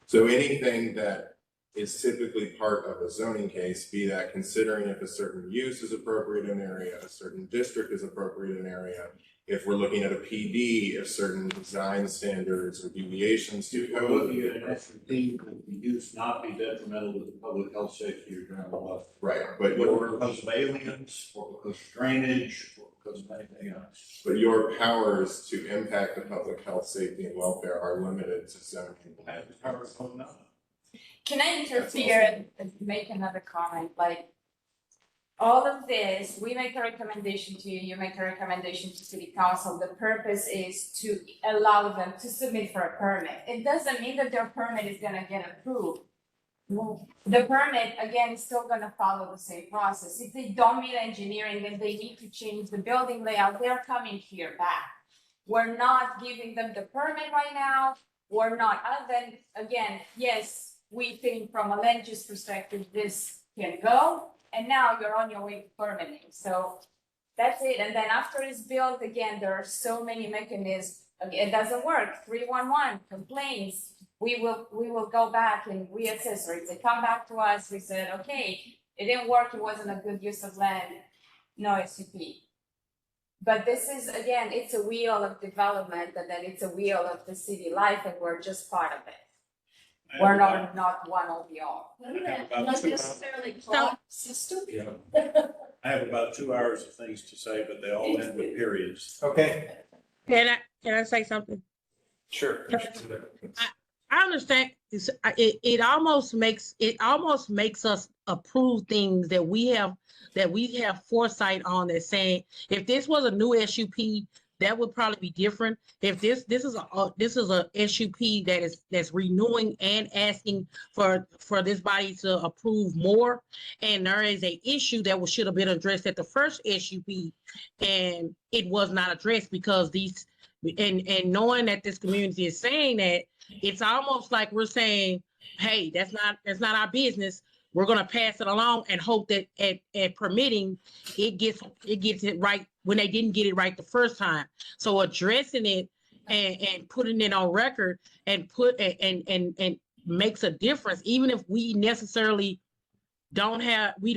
So anything that is typically part of a zoning case, be that considering if a certain use is appropriate in an area, a certain district is appropriate in an area, if we're looking at a PD, if certain design standards or deviations to We're code. looking at an SUP, that the use not be detrimental to the public health, safety, or general welfare. Right, but Whether because of aliens, or because of drainage, or because of anything else. But your powers to impact the public health, safety, and welfare are limited to zoning. I have the power of going up. Can I interfere and make another comment? Like, all of this, we make a recommendation to you, you make a recommendation to city council. The purpose is to allow them to submit for a permit. It doesn't mean that their permit is gonna get approved. The permit, again, is still gonna follow the same process. If they don't meet engineering and they need to change the building layout, they're coming here back. We're not giving them the permit right now. We're not, other than, again, yes, we think from a land use perspective, this can go. And now you're on your way to permitting. So that's it. And then after it's built, again, there are so many mechanisms. It doesn't work. 311 complaints. We will go back and reassess, or if they come back to us, we said, okay, it didn't work. It wasn't a good use of land. No SUP. But this is, again, it's a wheel of development, and then it's a wheel of the city life, and we're just part of it. We're not one or the other. Not necessarily clock system. Yeah. I have about 2 hours of things to say, but they all end with periods. Okay, Can I say something? sure. I understand. It almost makes us approve things that we have foresight on, that saying, if this was a new SUP, that would probably be different. If this is a SUP that's renewing and asking for this body to approve more, and there is a issue that should have been addressed at the first SUP, and it was not addressed because these, and knowing that this community is saying that, it's almost like we're saying, hey, that's not our business. We're gonna pass it along and hope that at permitting, it gets it right when they didn't get it right the first time. So addressing it and putting it on record and makes a difference, even if we necessarily don't have the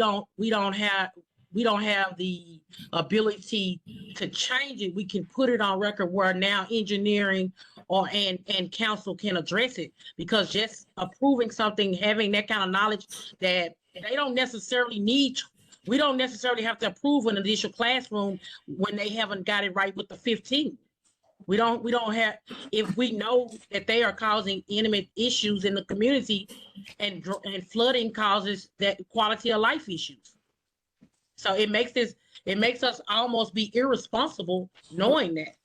ability to change it. We can put it on record where now engineering and council can address it, because just approving something, having that kind of knowledge that they don't necessarily need. We don't necessarily have to approve an additional classroom when they haven't got it right with the 15. We don't have, if we know that they are causing intimate issues in the community, and flooding causes that quality of life issues. So it makes us almost be irresponsible knowing that.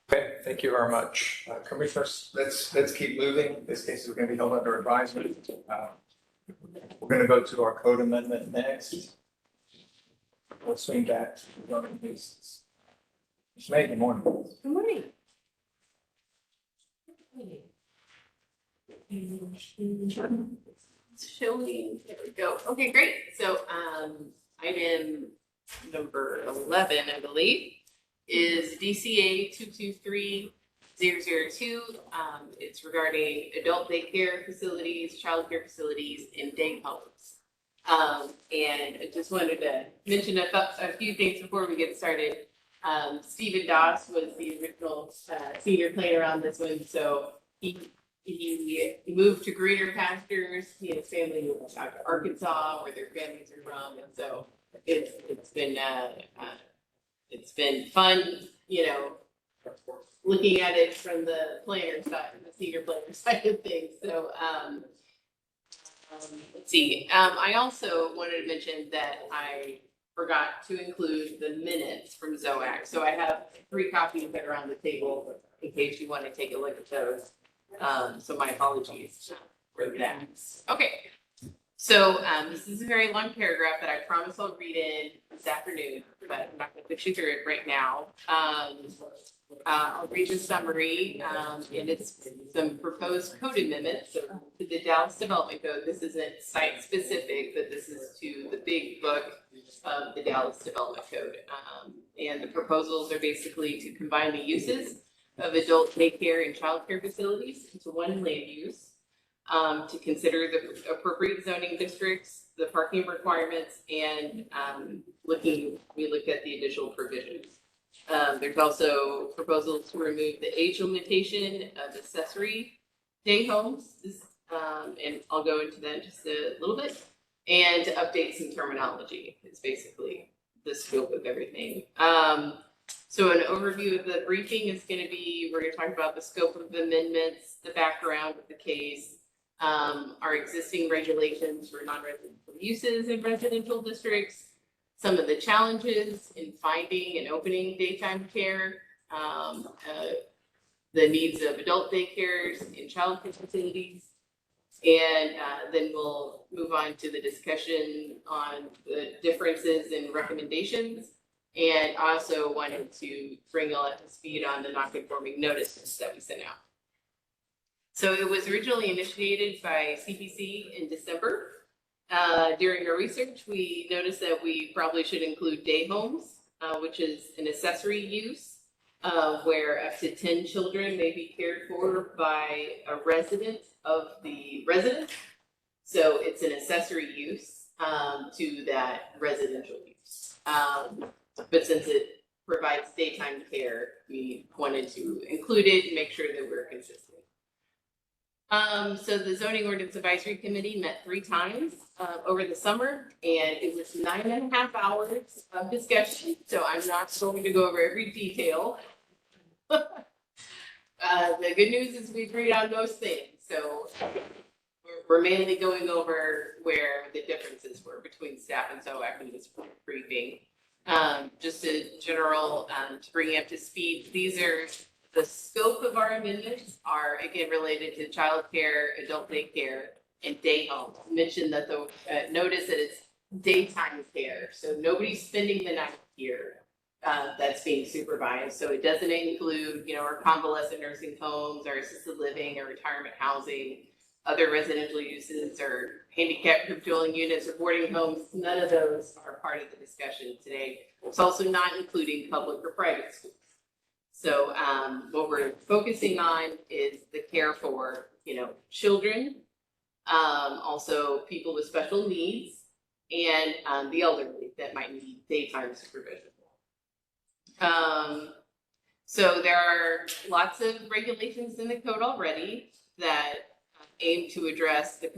Okay, thank you very much. Commissioners, let's keep moving. This case is going to be held under advisement. We're going to go to our code amendment next. We'll swing back to the other cases. Ms. May, good morning. Good morning. Showing, there we go. Okay, great. So, item number 11, I believe, is DCA 223002. It's regarding adult daycare facilities, childcare facilities, and day homes. And I just wanted to mention a few things before we get started. Stephen Doss was the original senior planner on this one, so he moved to greener pastures. He and his family moved out to Arkansas, where their families are from, and so it's been fun, you know, looking at it from the planner side, the senior planner side of things. So, let's see. I also wanted to mention that I forgot to include the minutes from ZOAC. So I have 3 copies that are on the table in case you want to take a look at those. So my apologies for that. Okay. So this is a very long paragraph that I promise I'll read in this afternoon, but I'm not going to put you through it right now. I'll read the summary, and it's some proposed code amendments to the Dallas Development Code. This isn't site specific, but this is to the big book of the Dallas Development Code. And the proposals are basically to combine the uses of adult daycare and childcare facilities into one land use, to consider the appropriate zoning districts, the parking requirements, and we looked at the additional provisions. There's also proposals to remove the age limitation of accessory day homes, and I'll go into that in just a little bit, and to update some terminology. It's basically the scope of everything. So an overview of the briefing is going to be, we're going to talk about the scope of the amendments, the background of the case, our existing regulations for non-residential uses in residential districts, some of the challenges in finding and opening daytime care, the needs of adult daycares and childcare facilities, and then we'll move on to the discussion on the differences in recommendations. And I also wanted to bring you up to speed on the non-conforming notices that we sent out. So it was originally initiated by CPC in December. During our research, we noticed that we probably should include day homes, which is an accessory use where up to 10 children may be cared for by a resident of the residence. So it's an accessory use to that residential use. But since it provides daytime care, we wanted to include it and make sure that we're consistent. So the Zoning Ordinance Advisory Committee met 3 times over the summer, and it was 9.5 hours of discussion. So I'm not going to go over every detail. The good news is we agreed on most things. So we're mainly going over where the differences were between staff and ZOAC in this briefing. Just a general, to bring you up to speed, these are the scope of our amendments are again related to childcare, adult daycare, and day homes. Mention that the notice that it's daytime care, so nobody's spending the night here. That's being supervised, so it doesn't include, you know, our convalescent nursing homes, our assisted living, or retirement housing, other residential uses, or handicapped group dwelling units, or boarding homes. None of those are part of the discussion today. It's also not including public or private schools. So what we're focusing on is the care for, you know, children, also people with special needs, and the elderly that might need daytime supervision. So there are lots of regulations in the code already that aim to address the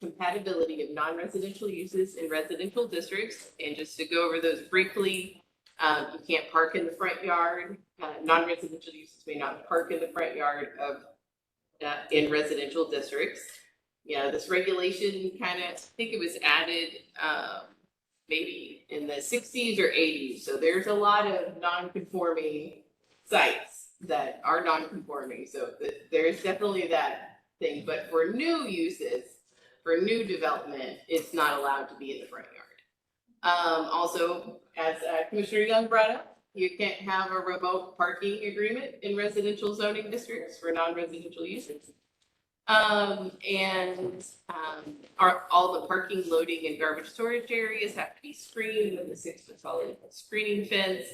compatibility of non-residential uses in residential districts. And just to go over those briefly, you can't park in the front yard. Non-residential uses may not park in the front yard of in residential districts. You know, this regulation kind of, I think it was added maybe in the 60s or 80s. So there's a lot of non-conforming sites that are non-conforming. So there's definitely that thing. But for new uses, for new development, it's not allowed to be in the front yard. Also, as Commissioner Young brought up, you can't have a remote parking agreement in residential zoning districts for non-residential uses. All the parking, loading, and garbage storage areas have to be screened with a 6-foot solid screening fence.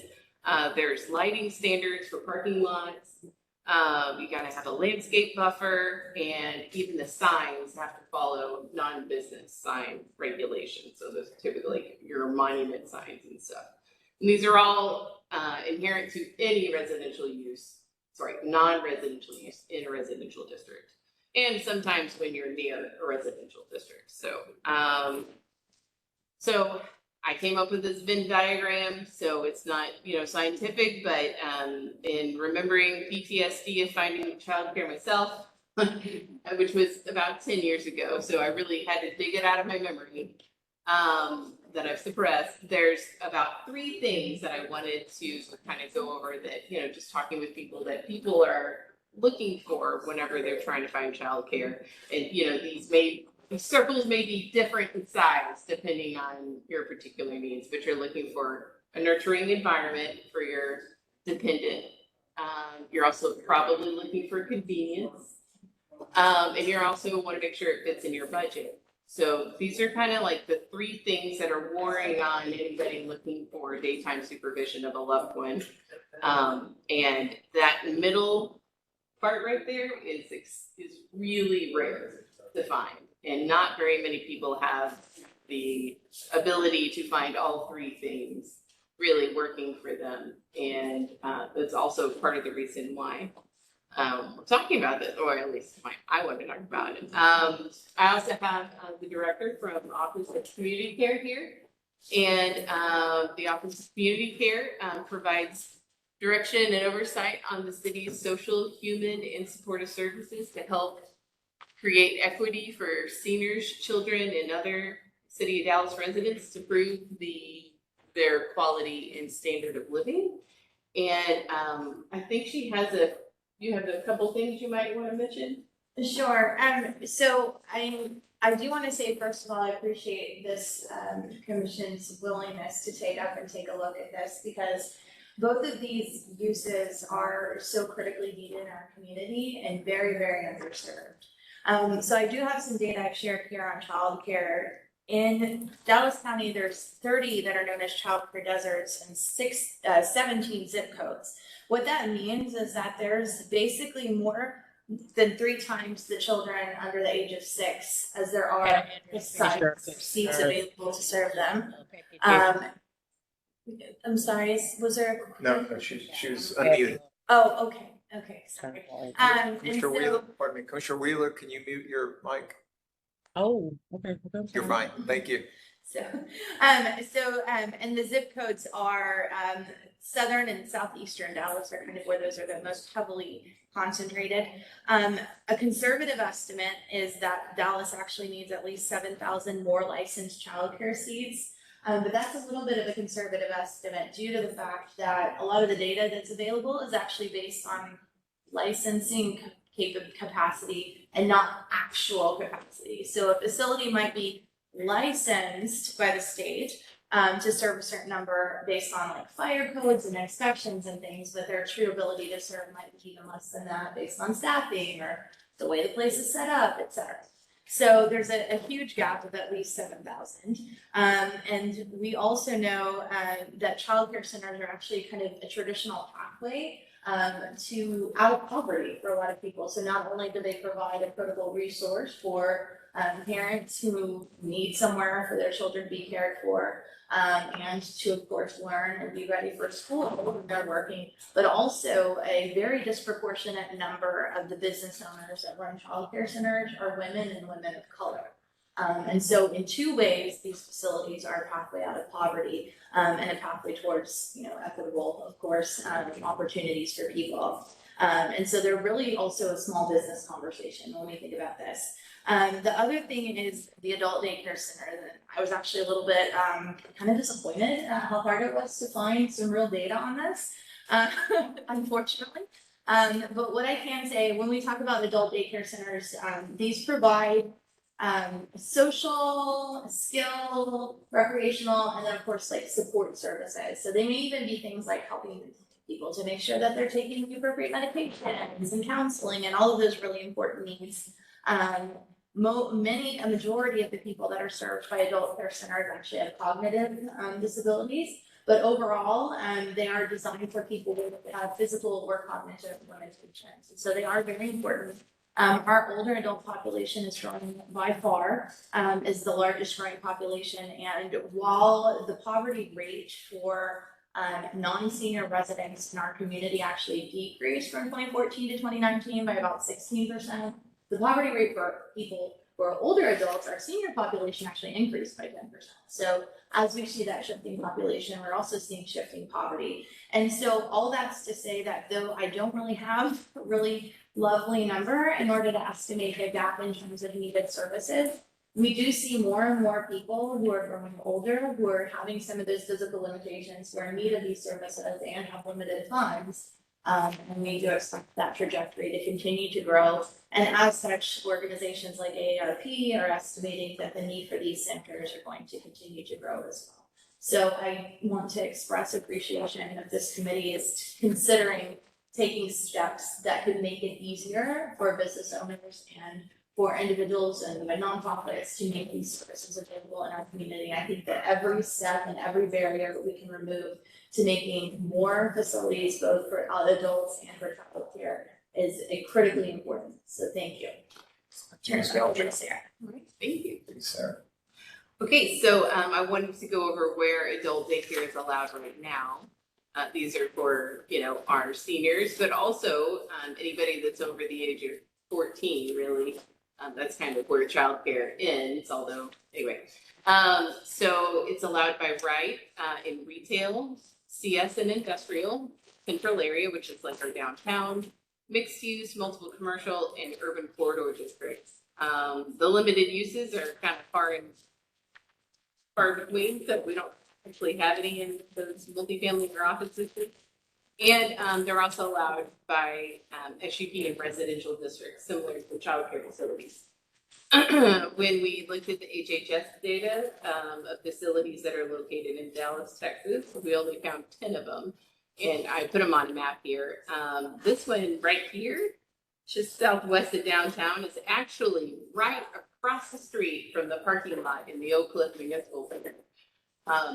There's lighting standards for parking lots. You gotta have a landscape buffer, and even the signs have to follow non-business sign regulations. So those are typically your monument signs and stuff. And these are all inherent to any residential use, non-residential use in a residential district. And sometimes when you're near a residential district. So, I came up with this Venn diagram, so it's not, scientific, but in remembering PTSD of finding childcare myself, which was about 10 years ago, so I really had to dig it out of my memory that I've suppressed. There's about 3 things that I wanted to kind of go over that, just talking with people that people are looking for whenever they're trying to find childcare. And, these circles may be different in size depending on your particular needs, but you're looking for a nurturing environment for your dependent. You're also probably looking for convenience. And you're also want to make sure it fits in your budget. So these are kind of like the 3 things that are warring on anybody looking for daytime supervision of a loved one. And that middle part right there is really rare to find. And not very many people have the ability to find all 3 things really working for them. And that's also part of the reason why we're talking about this, or at least I want to talk about it. I also have the director from Office of Community Care here. And the Office of Community Care provides direction and oversight on the city's social, human, and supportive services to help create equity for seniors, children, and other City of Dallas residents to improve their quality and standard of living. And I think you have a couple things you might want to mention. Sure. So I do want to say, first of all, I appreciate this commission's willingness to take a look at this, because both of these uses are so critically needed in our community and very, very underserved. So I do have some data I've shared here on childcare. In Dallas County, there's 30 that are known as childcare deserts and 17 zip codes. What that means is that there's basically more than 3 times the children under the age of 6 as there are seats available to serve them. I'm sorry, was there? No, she was unmuted. Oh, okay, sorry. Commissioner Wheeler, pardon me, Commissioner Wheeler, can you mute your mic? Oh, okay. You're fine, thank you. And the zip codes are southern and southeastern Dallas are kind of where those are the most heavily concentrated. A conservative estimate is that Dallas actually needs at least 7,000 more licensed childcare seats. But that's a little bit of a conservative estimate due to the fact that a lot of the data that's available is actually based on licensing capacity and not actual capacity. So a facility might be licensed by the state to serve a certain number based on like fire codes and inspections and things, but their true ability to serve might be even less than that based on staffing or the way the place is set up, et cetera. So there's a huge gap of at least 7,000. And we also know that childcare centers are actually kind of a traditional pathway to out of poverty for a lot of people. So not only do they provide a critical resource for parents who need somewhere for their children to be cared for, and to, of course, learn and be ready for school when they're working, but also a very disproportionate number of the business owners that run childcare centers are women and women of color. And so in 2 ways, these facilities are a pathway out of poverty and a pathway towards, equitable, of course, opportunities for people. And so they're really also a small business conversation when we think about this. The other thing is the adult daycare center. I was actually a little bit kind of disappointed at how hard it was to find some real data on this, unfortunately. But what I can say, when we talk about adult daycare centers, these provide social, skill, recreational, and then of course like support services. So they may even be things like helping people to make sure that they're taking the appropriate medications and counseling and all of those really important needs. A majority of the people that are served by adult care centers actually have cognitive disabilities, but overall, they are designed for people with physical or cognitive limitations. So they are very important. Our older adult population is growing by far, is the largest growing population. And while the poverty rate for non-senior residents in our community actually decreased from 2014 to 2019 by about 16%, the poverty rate for people for older adults, our senior population actually increased by 10%. So as we see that shifting population, we're also seeing shifting poverty. And so all that's to say that though I don't really have a really lovely number in order to estimate the gap in terms of needed services, we do see more and more people who are growing older, who are having some of those physical limitations, who are in need of these services and have limited funds. And we do expect that trajectory to continue to grow. And as such, organizations like AARP are estimating that the need for these centers are going to continue to grow as well. So I want to express appreciation that this committee is considering taking steps that could make it easier for business owners and for individuals and nonprofits to make these services available in our community. I think that every step and every barrier we can remove to making more facilities, both for adults and for child care, is critically important. So thank you. Turn it over to Sarah. All right, thank you. Thanks, Sarah. Okay, so I wanted to go over where adult daycare is allowed right now. These are for, our seniors, but also anybody that's over the age of 14, really. That's kind of where childcare ends, although, anyway. So it's allowed by right in retail, CS and industrial, central area, which is like our downtown, mixed use, multiple commercial, and urban corridor districts. The limited uses are kind of far between, so we don't actually have any in those multifamily or office districts. And they're also allowed by SUP in residential districts, similar to childcare facilities. When we looked at the HHS data of facilities that are located in Dallas, Texas, we only found 10 of them. And I put them on a map here. This one right here, just southwest of downtown, is actually right across the street from the parking lot in the Oak Cliff Municipal Center.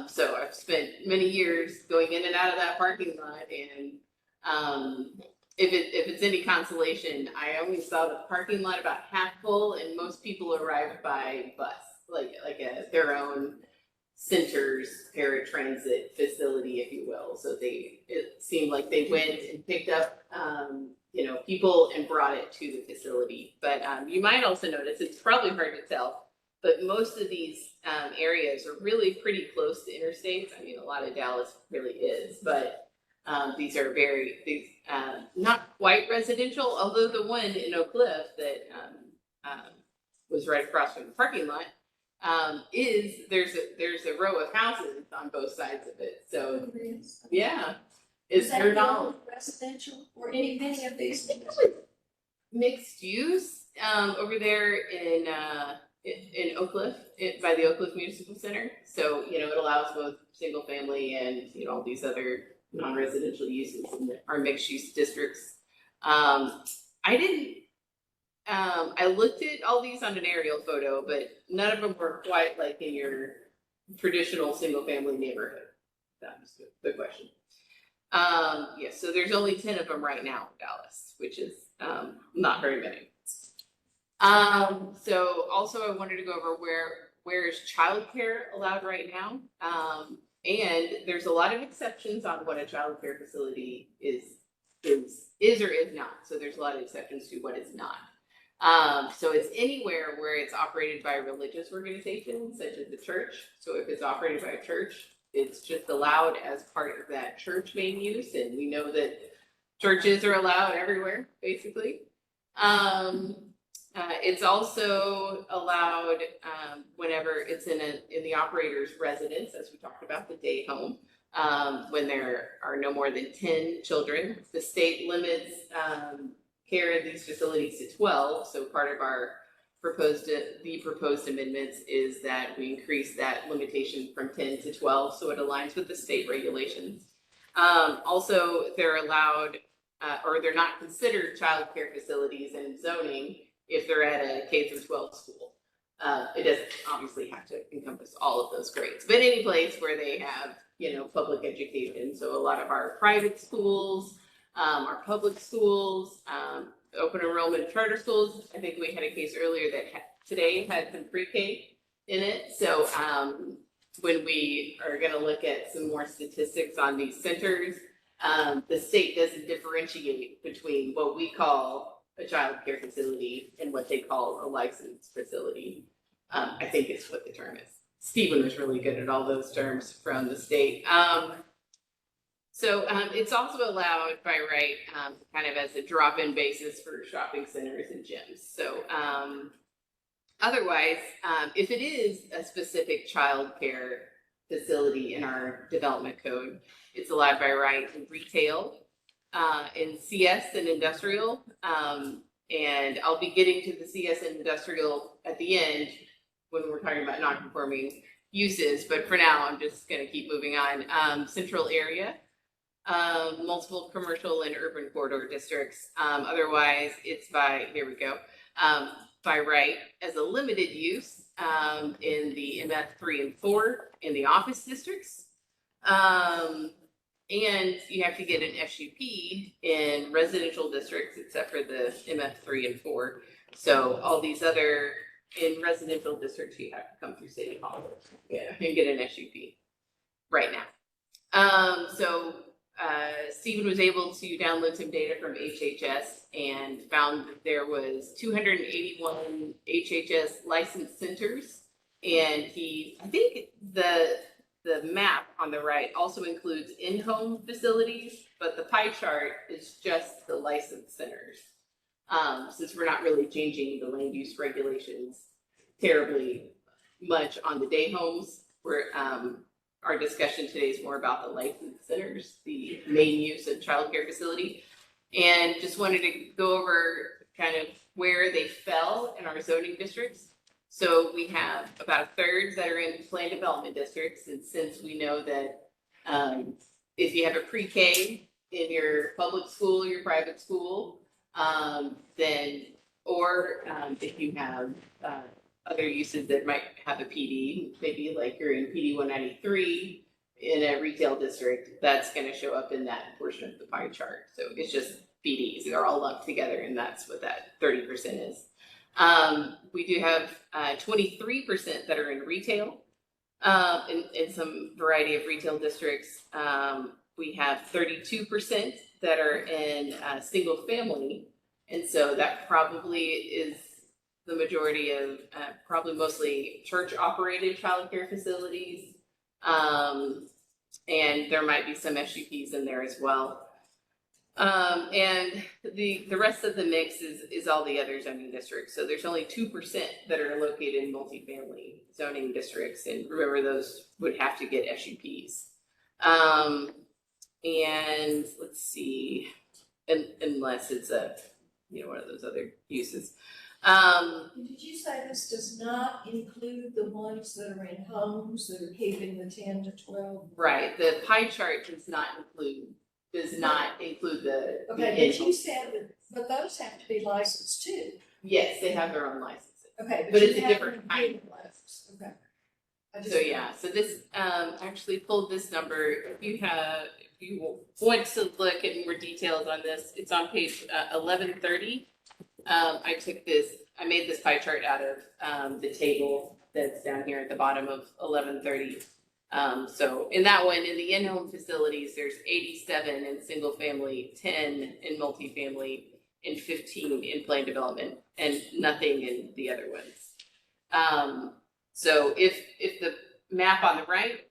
So I've spent many years going in and out of that parking lot, and if it's any consolation, I only saw the parking lot about half full, and most people arrived by bus, like their own center's paratransit facility, if you will. So it seemed like they went and picked up people and brought it to the facility. But you might also notice, it's probably hard to tell, but most of these areas are really pretty close to interstates. I mean, a lot of Dallas really is, but these are not quite residential, although the one in Oak Cliff that was right across from the parking lot there's a row of houses on both sides of it. So yeah. Is that all residential or any of these things? Mixed use over there in Oak Cliff, by the Oak Cliff Municipal Center. So, it allows both single family and, all these other non-residential uses in our mixed use districts. I looked at all these on an aerial photo, but none of them were quite like in your traditional single family neighborhood. That was the question. So there's only 10 of them right now in Dallas, which is not very many. So also I wanted to go over where is childcare allowed right now. And there's a lot of exceptions on what a childcare facility is or is not. So there's a lot of exceptions to what is not. So it's anywhere where it's operated by a religious organization, such as the church. So if it's operated by a church, it's just allowed as part of that church main use. And we know that churches are allowed everywhere, basically. It's also allowed whenever it's in the operator's residence, as we talked about, the day home, when there are no more than 10 children. The state limits care in these facilities to 12. So part of our proposed amendments is that we increase that limitation from 10 to 12, so it aligns with the state regulations. Also, they're allowed, or they're not considered childcare facilities in zoning if they're at a K through 12 school. It doesn't obviously have to encompass all of those grades, but any place where they have, public education. So a lot of our private schools, our public schools, open enrollment charter schools. I think we had a case earlier that today had some pre-K in it. So when we are going to look at some more statistics on these centers, the state doesn't differentiate between what we call a child care facility and what they call a licensed facility. I think is what the term is. Stephen was really good at all those terms from the state. So it's also allowed by right, kind of as a drop-in basis for shopping centers and gyms. So otherwise, if it is a specific child care facility in our development code, it's allowed by right in retail, in CS and industrial. And I'll be getting to the CS and industrial at the end when we're talking about non-conforming uses, but for now, I'm just gonna keep moving on. Central area, multiple commercial and urban corridor districts. Otherwise, it's by, here we go, by right as a limited use in the MF 3 and 4 in the office districts. And you have to get an SUP in residential districts except for the MF 3 and 4. So all these other, in residential districts, you have to come through City Hall and get an SUP right now. Stephen was able to download some data from HHS and found that there was 281 HHS licensed centers. And I think the map on the right also includes in-home facilities, but the pie chart is just the licensed centers. Since we're not really changing the land use regulations terribly much on the day homes, our discussion today is more about the licensed centers, the main use of childcare facility. And just wanted to go over kind of where they fell in our zoning districts. So we have about a third that are in planned development districts. And since we know that if you have a pre-K in your public school, your private school, then, or if you have other uses that might have a PD, maybe like you're in PD 193 in a retail district, that's going to show up in that portion of the pie chart. So it's just PDs, they're all lumped together, and that's what that 30% is. We do have 23% that are in retail in some variety of retail districts. We have 32% that are in single family. And so that probably is the majority of probably mostly church operated childcare facilities. And there might be some SUPs in there as well. And the rest of the mix is all the other zoning districts. So there's only 2% that are located in multifamily zoning districts. And remember, those would have to get SUPs. And let's see, unless it's one of those other uses. Did you say this does not include the ones that are in homes that are keeping the 10 to 12? Right, the pie chart does not include the. Okay, but you said but those have to be licensed too. Yes, they have their own licenses. Okay. But it's a different kind of license. Okay. So this actually pulled this number. If you want to look at more details on this, it's on page 1130. I made this pie chart out of the table that's down here at the bottom of 1130. So in that one, in the in-home facilities, there's 87 in single family, 10 in multifamily, and 15 in planned development, and nothing in the other ones. So if the map on the right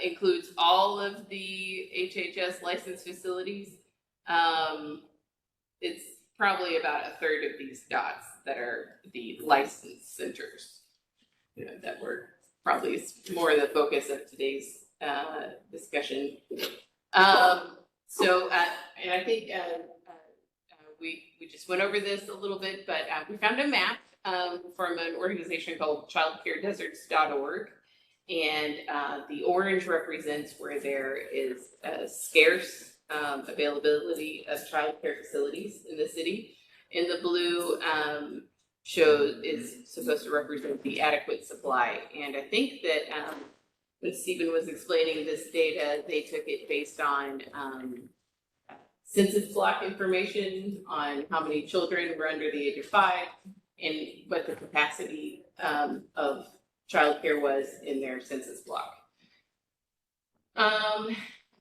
includes all of the HHS licensed facilities, it's probably about a third of these dots that are the licensed centers. That were probably more the focus of today's discussion. And I think we just went over this a little bit, but we found a map from an organization called childcaredeserts.org. And the orange represents where there is a scarce availability of childcare facilities in the city. And the blue is supposed to represent the adequate supply. And I think that when Stephen was explaining this data, they took it based on census block information on how many children were under the age of 5 and what the capacity of childcare was in their census block.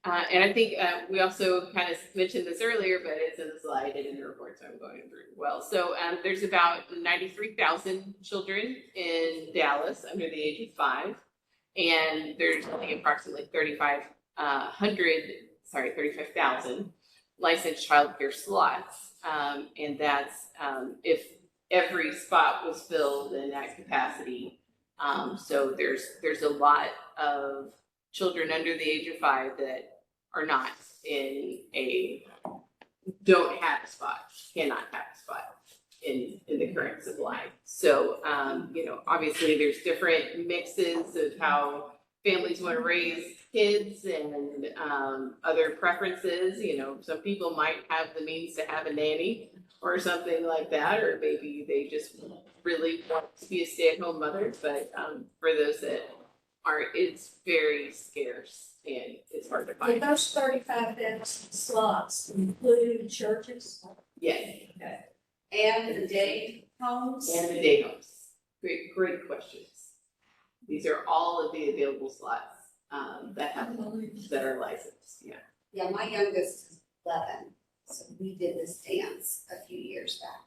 And I think we also kind of mentioned this earlier, but it's in the slide and in the report, so I'm going through it well. So there's about 93,000 children in Dallas under the age of 5, and there's only approximately 35,000 licensed childcare slots, and that's if every spot was filled in that capacity. So there's a lot of children under the age of 5 that are not don't have a spot, cannot have a spot in the current supply. So, obviously there's different mixes of how families want to raise kids and other preferences. Some people might have the means to have a nanny or something like that, or maybe they just really want to be a stay-at-home mother. But for those that aren't, it's very scarce and it's hard to Do find. those 35,000 slots include churches? Yes. And the day homes? And the day homes. Great questions. These are all of the available slots that are licensed. Yeah. Yeah, my youngest is 11, so we did this dance a few years back.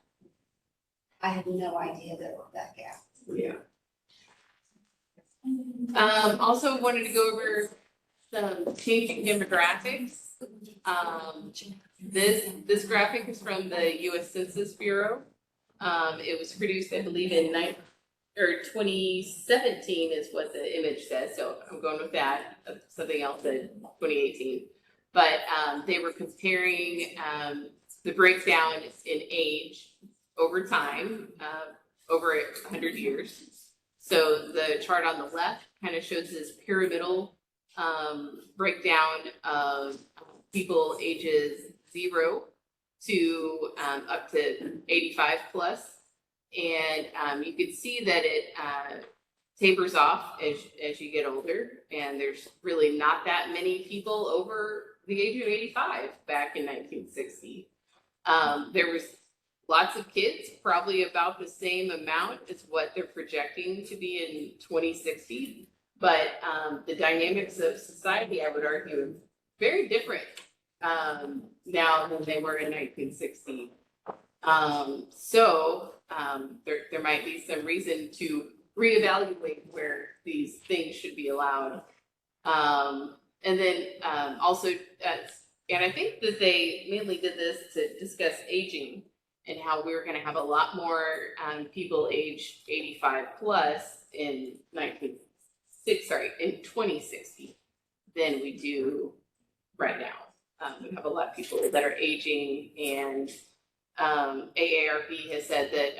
I had no idea there was that gap. Yeah. Also wanted to go over some changing demographics. This graphic is from the U.S. Census Bureau. It was produced, I believe, in 2017 is what the image says. So I'm going with that. Something else in 2018. But they were comparing the breakdown in age over time, over 100 years. So the chart on the left kind of shows this pyramidal breakdown of people ages 0 to up to 85 plus. And you can see that it tapers off as you get older. And there's really not that many people over the age of 85 back in 1960. There was lots of kids, probably about the same amount as what they're projecting to be in 2060. But the dynamics of society, I would argue, are very different now than they were in 1960. So there might be some reason to reevaluate where these things should be allowed. And then also, and I think that they mainly did this to discuss aging and how we were going to have a lot more people aged 85 plus in 2060 than we do right now. We have a lot of people that are aging, and AARP has said that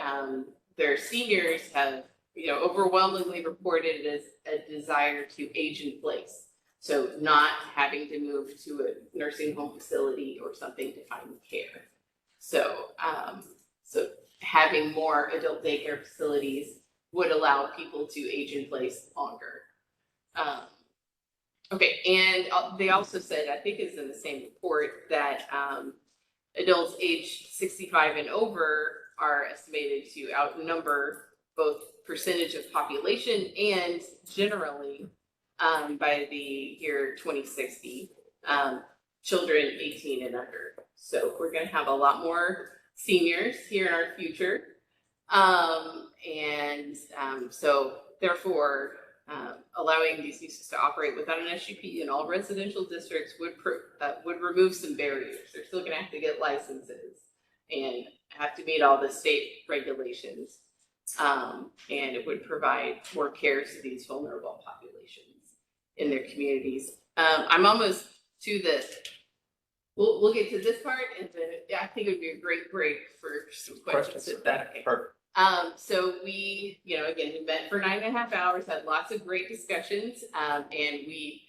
their seniors have, overwhelmingly reported as a desire to age in place. So not having to move to a nursing home facility or something to find care. So, so having more adult daycare facilities would allow people to age in place longer. Okay, and they also said, I think it's in the same report, that adults aged 65 and over are estimated to outnumber both percentage of population and generally by the year 2060, children 18 and under. So we're going to have a lot more seniors here in our future. So therefore, allowing these uses to operate without an SUP in all residential districts would remove some barriers. They're still going to have to get licenses and have to meet all the state regulations. And it would provide more care to these vulnerable populations in their communities. I'm almost to the, we'll get to this part, and then I think it would be a great break for some questions. Is that okay? Perfect. So we, again, we met for 9.5 hours, had lots of great discussions, and we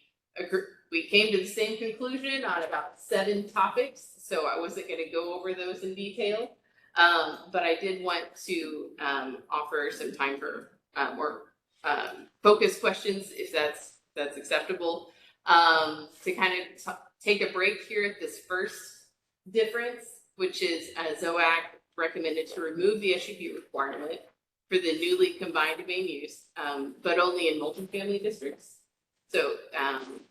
came to the same conclusion on about 7 topics. So I wasn't going to go over those in detail, but I did want to offer some time for more focused questions, if that's acceptable, to kind of take a break here at this first difference, which is ZOAC recommended to remove the SUP requirement for the newly combined main use, but only in multifamily districts. So,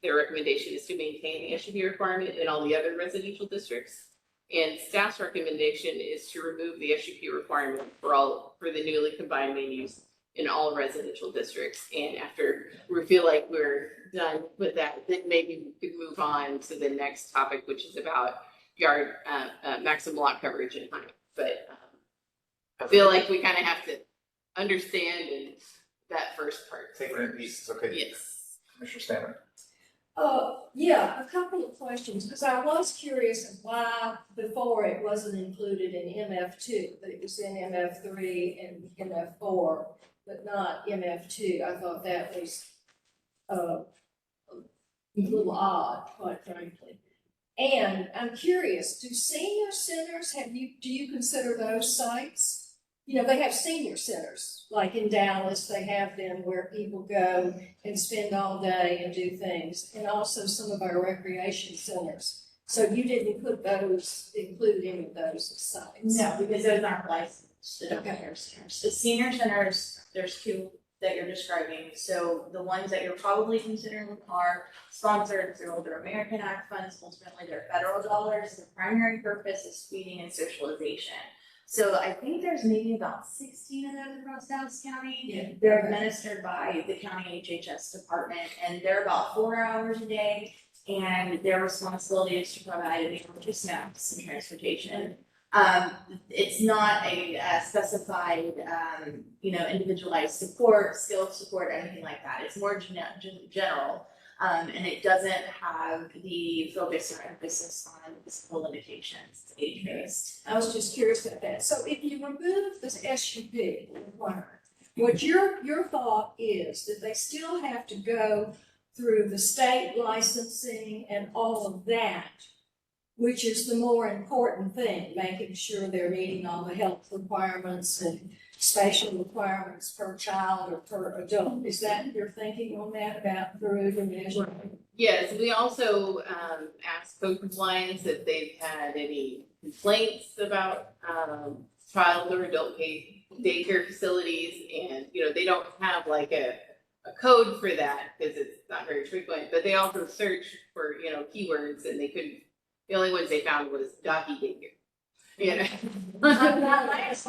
their recommendation is to maintain the SUP requirement in all the other residential districts. And staff's recommendation is to remove the SUP requirement for the newly combined main use in all residential districts. And after we feel like we're done with that, then maybe we could move on to the next topic, which is about yard, maximum lot coverage and height. But I feel like we kind of have to understand that first part. Take it in pieces, okay? Yes. Commissioner Stanton. Yeah, a couple of questions, because I was curious of why before it wasn't included in MF2, but it was in MF3 and MF4, but not MF2. I thought that was a little odd, quite frankly. And I'm curious, do senior centers, do you consider those sites? You know, they have senior centers, like in Dallas, they have them where people go and spend all day and do things, and also some of our recreation centers. So you didn't include any of those as sites? No, because those aren't licensed, the Okay. care centers. The senior centers, there's two that you're describing. So the ones that you're probably considering are sponsored through their American Act funds. Ultimately, they're federal dollars. The primary purpose is feeding and socialization. So I think there's maybe about 16 of those across Dallas County. Yeah. They're administered by the county HHS department, and they're about 4 hours a day. And their responsibility is to provide snacks and transportation. It's not a specified, individualized support, skilled support, anything like that. It's more general. And it doesn't have the focus or emphasis on physical limitations. It's age-based. I was just curious about that. So if you remove this SUP requirement, what your thought is that they still have to go through the state licensing and all of that, which is the more important thing, making sure they're meeting all the health requirements and spatial requirements per child or per adult. Is that your thinking on that about through the measurement? Yes, we also asked code compliance if they've had any complaints about child or adult daycare facilities, and they don't have like a code for that because it's not very frequent. But they also search for keywords, and they couldn't. The only ones they found was doggy daycare. My last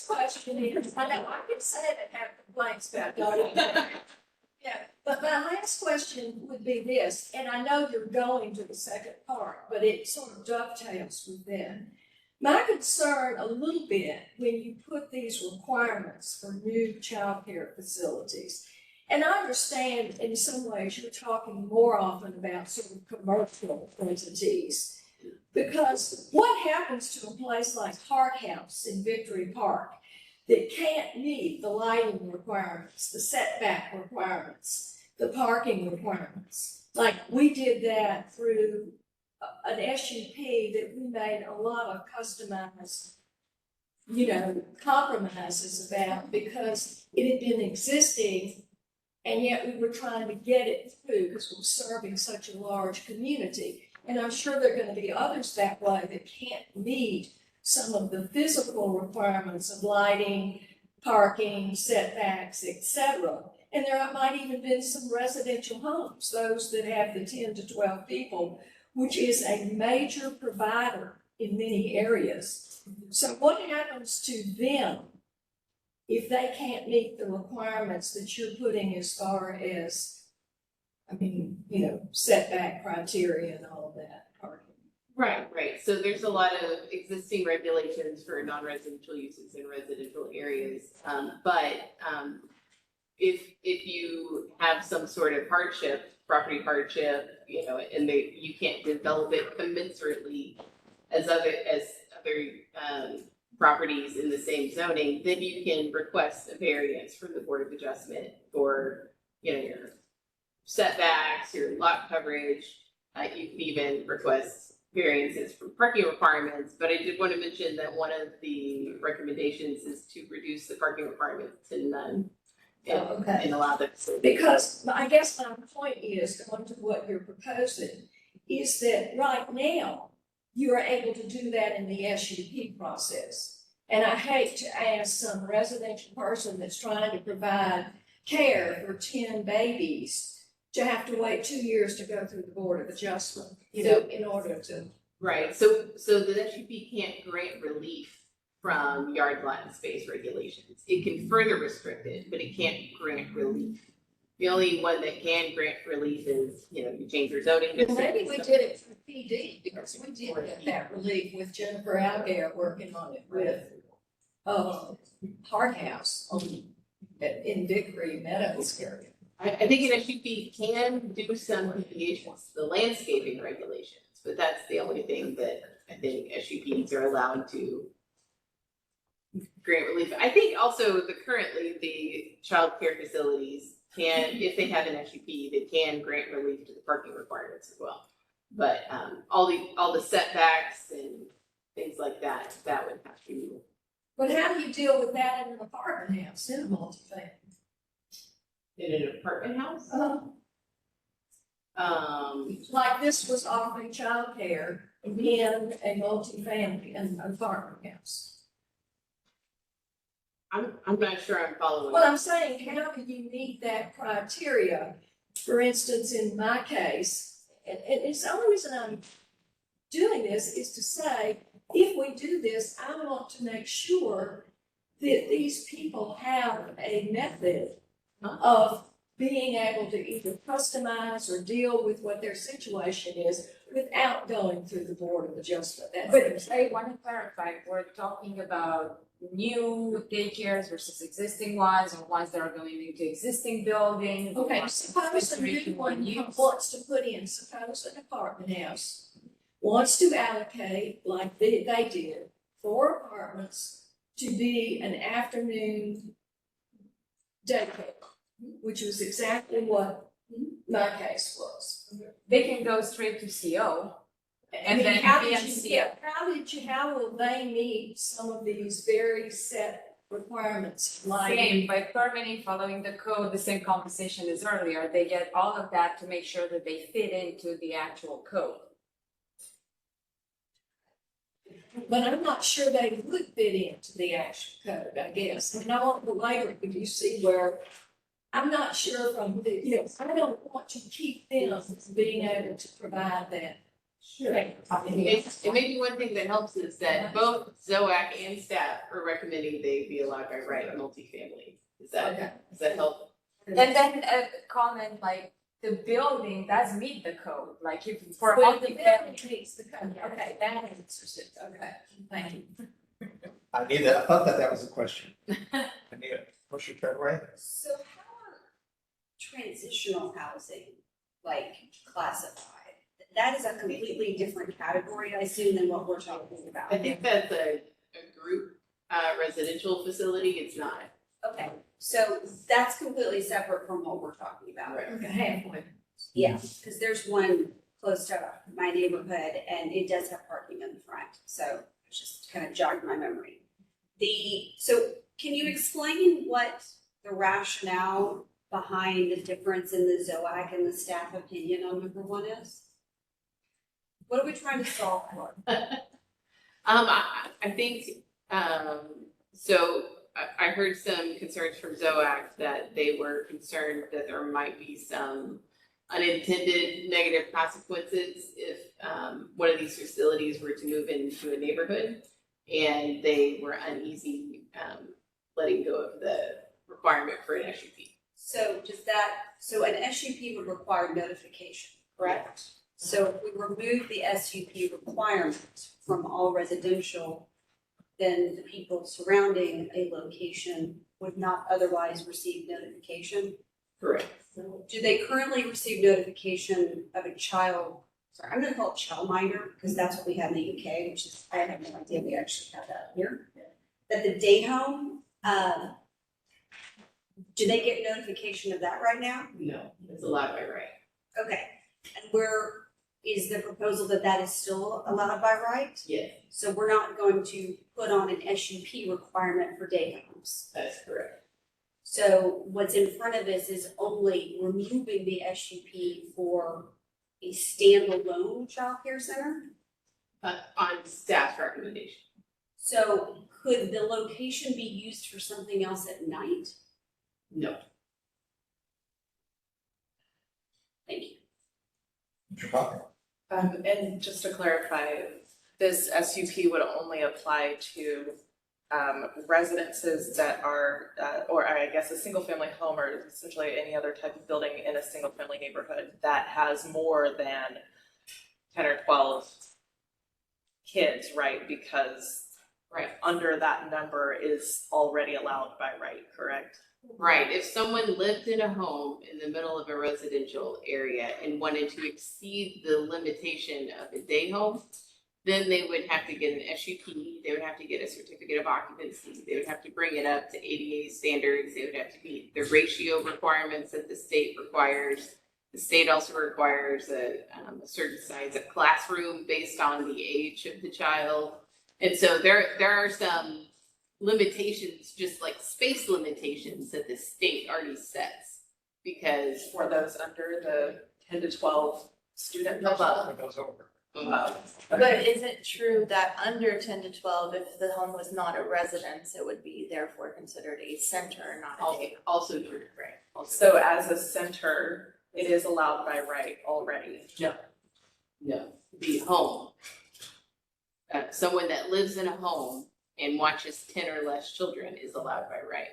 question is, I know I can say that have complaints about doggy. Yeah, but my last question would be this, and I know you're going to the second part, but it sort of dovetails with that. My concern a little bit when you put these requirements for new child care facilities, and I understand in some ways you're talking more often about sort of commercial entities, because what happens to a place like Hart House in Victory Park that can't meet the lighting requirements, the setback requirements, the parking requirements? Like we did that through an SUP that we made a lot of customized, compromises about because it had been existing and yet we were trying to get it through because we're serving such a large community. And I'm sure there are going to be others that way that can't meet some of the physical requirements of lighting, parking, setbacks, etc. And there might even be some residential homes, those that have the 10 to 12 people, which is a major provider in many areas. So what happens to them if they can't meet the requirements that you're putting as far as, setback criteria and all of that? Right. So there's a lot of existing regulations for non-residential uses in residential areas. But if you have some sort of hardship, property hardship, and you can't develop it commensurately as other properties in the same zoning, then you can request a variance from the Board of Adjustment for, your setbacks, your lot coverage. You can even request variances for parking requirements, but I did want to mention that one of the recommendations is to reduce the parking requirements to none. And allow them. Because I guess my point is, going to what you're proposing, is that right now, you are able to do that in the SUP process. And I hate to ask some residential person that's trying to provide care for 10 babies to have to wait 2 years to go through the Board of Adjustment, you know, in order to. Right, so the SUP can't grant relief from yard lot and space regulations. It can further restrict it, but it can't grant relief. The only one that can grant relief is, you know, you change your zoning Well, district. maybe we did it for PD, because we did get that relief with Jennifer Algare working on it with, Hard House in Vickery Meadows area. I think an SUP can do some deviations, the landscaping regulations, but that's the only thing that I think SUPs are allowed to grant relief. I think also currently the childcare facilities can, if they have an SUP, they can grant relief to the parking requirements as well. But all the setbacks and things like that, that would have to. But how do you deal with that in an apartment house, in a multifamily? In an apartment house? Like this was offering childcare in a multifamily, in an apartment house. I'm not sure I'm following. Well, I'm saying, how can you meet that criteria? For instance, in my case, and it's the only reason I'm doing this is to say, if we do this, I want to make sure that these people have a method of being able to either customize or deal with what their situation is without going through the Board of Adjustment. But I want to clarify, we're talking about new daycares versus existing ones, or ones that are going into existing buildings. Okay, suppose a new one wants to put in, suppose an apartment house wants to allocate, like they did, 4 apartments to be an afternoon daycare, which was exactly what my case was. They can go straight to CO. And then how will they meet some of these very set requirements, like? Same, by permitting, following the code, the same conversation as earlier, they get all of that to make sure that they fit into the actual code. But I'm not sure they would fit into the actual code, I guess. I mean, I want the later, if you see where, I'm not sure from the, yes, I don't want to keep them being able to provide that. Sure. And maybe one thing that helps is that both ZOAC and staff are recommending they be allowed by right multifamily. Does that help? And then a comment like, the building does meet the code, like if for Well, the multifamily. building meets the code, okay, that answers it, okay, thank you. Anita, I thought that was a question. Anita, push your turn away. So how are transitional housing, like, classified? That is a completely different category, I assume, than what we're talking about. I think that's a group residential facility. It's not. Okay, so that's completely separate from what we're talking about. Right. Okay, halfway. Yeah, because there's one close to my neighborhood and it does have parking in the front, so it just kind of jogged my memory. So can you explain what the rationale behind the difference in the ZOAC and the staff opinion on number 1 is? What are we trying to solve for? I think, so I heard some concerns from ZOAC that they were concerned that there might be some unintended negative consequences if one of these facilities were to move into a neighborhood, and they were uneasy letting go of the requirement for an SUP. So so an SUP would require notification, correct? So if we remove the SUP requirement from all residential, then the people surrounding a location would not otherwise receive notification? Correct. Do they currently receive notification of a child, I'm gonna call it childminder, because that's what we have in the UK, which is, I have no idea we actually have that here. That the day home, do they get notification of that right now? No, it's allowed by right. Okay, and where is the proposal that is still allowed by right? Yes, So we're not going to put on an SUP requirement for day homes. that's correct. So what's in front of us is only removing the SUP for a standalone childcare center? On staff's recommendation. So could the location be used for something else at night? No. Thank you. Mr. Cocker? And just to clarify, this SUP would only apply to residences that are, or I guess a single family home or essentially any other type of building in a single family neighborhood that has more than 10 or 12 kids, right? Because under that number is already allowed by right, correct? Right, if someone lived in a home in the middle of a residential area and wanted to exceed the limitation of a day home, then they would have to get an SUP, they would have to get a certificate of occupancy, they would have to bring it up to ADA standards, they would have to meet the ratio requirements that the state requires. The state also requires a certain size of classroom based on the age of the child. And so there are some limitations, just like space limitations that the state already sets. Because for those under the 10 to 12 student above. It goes over. But is it true that under 10 to 12, if the home was not a residence, it would be therefore considered a center, not a day? Also true, right? So as a center, it is allowed by right already. No, the home. Someone that lives in a home and watches 10 or less children is allowed by right.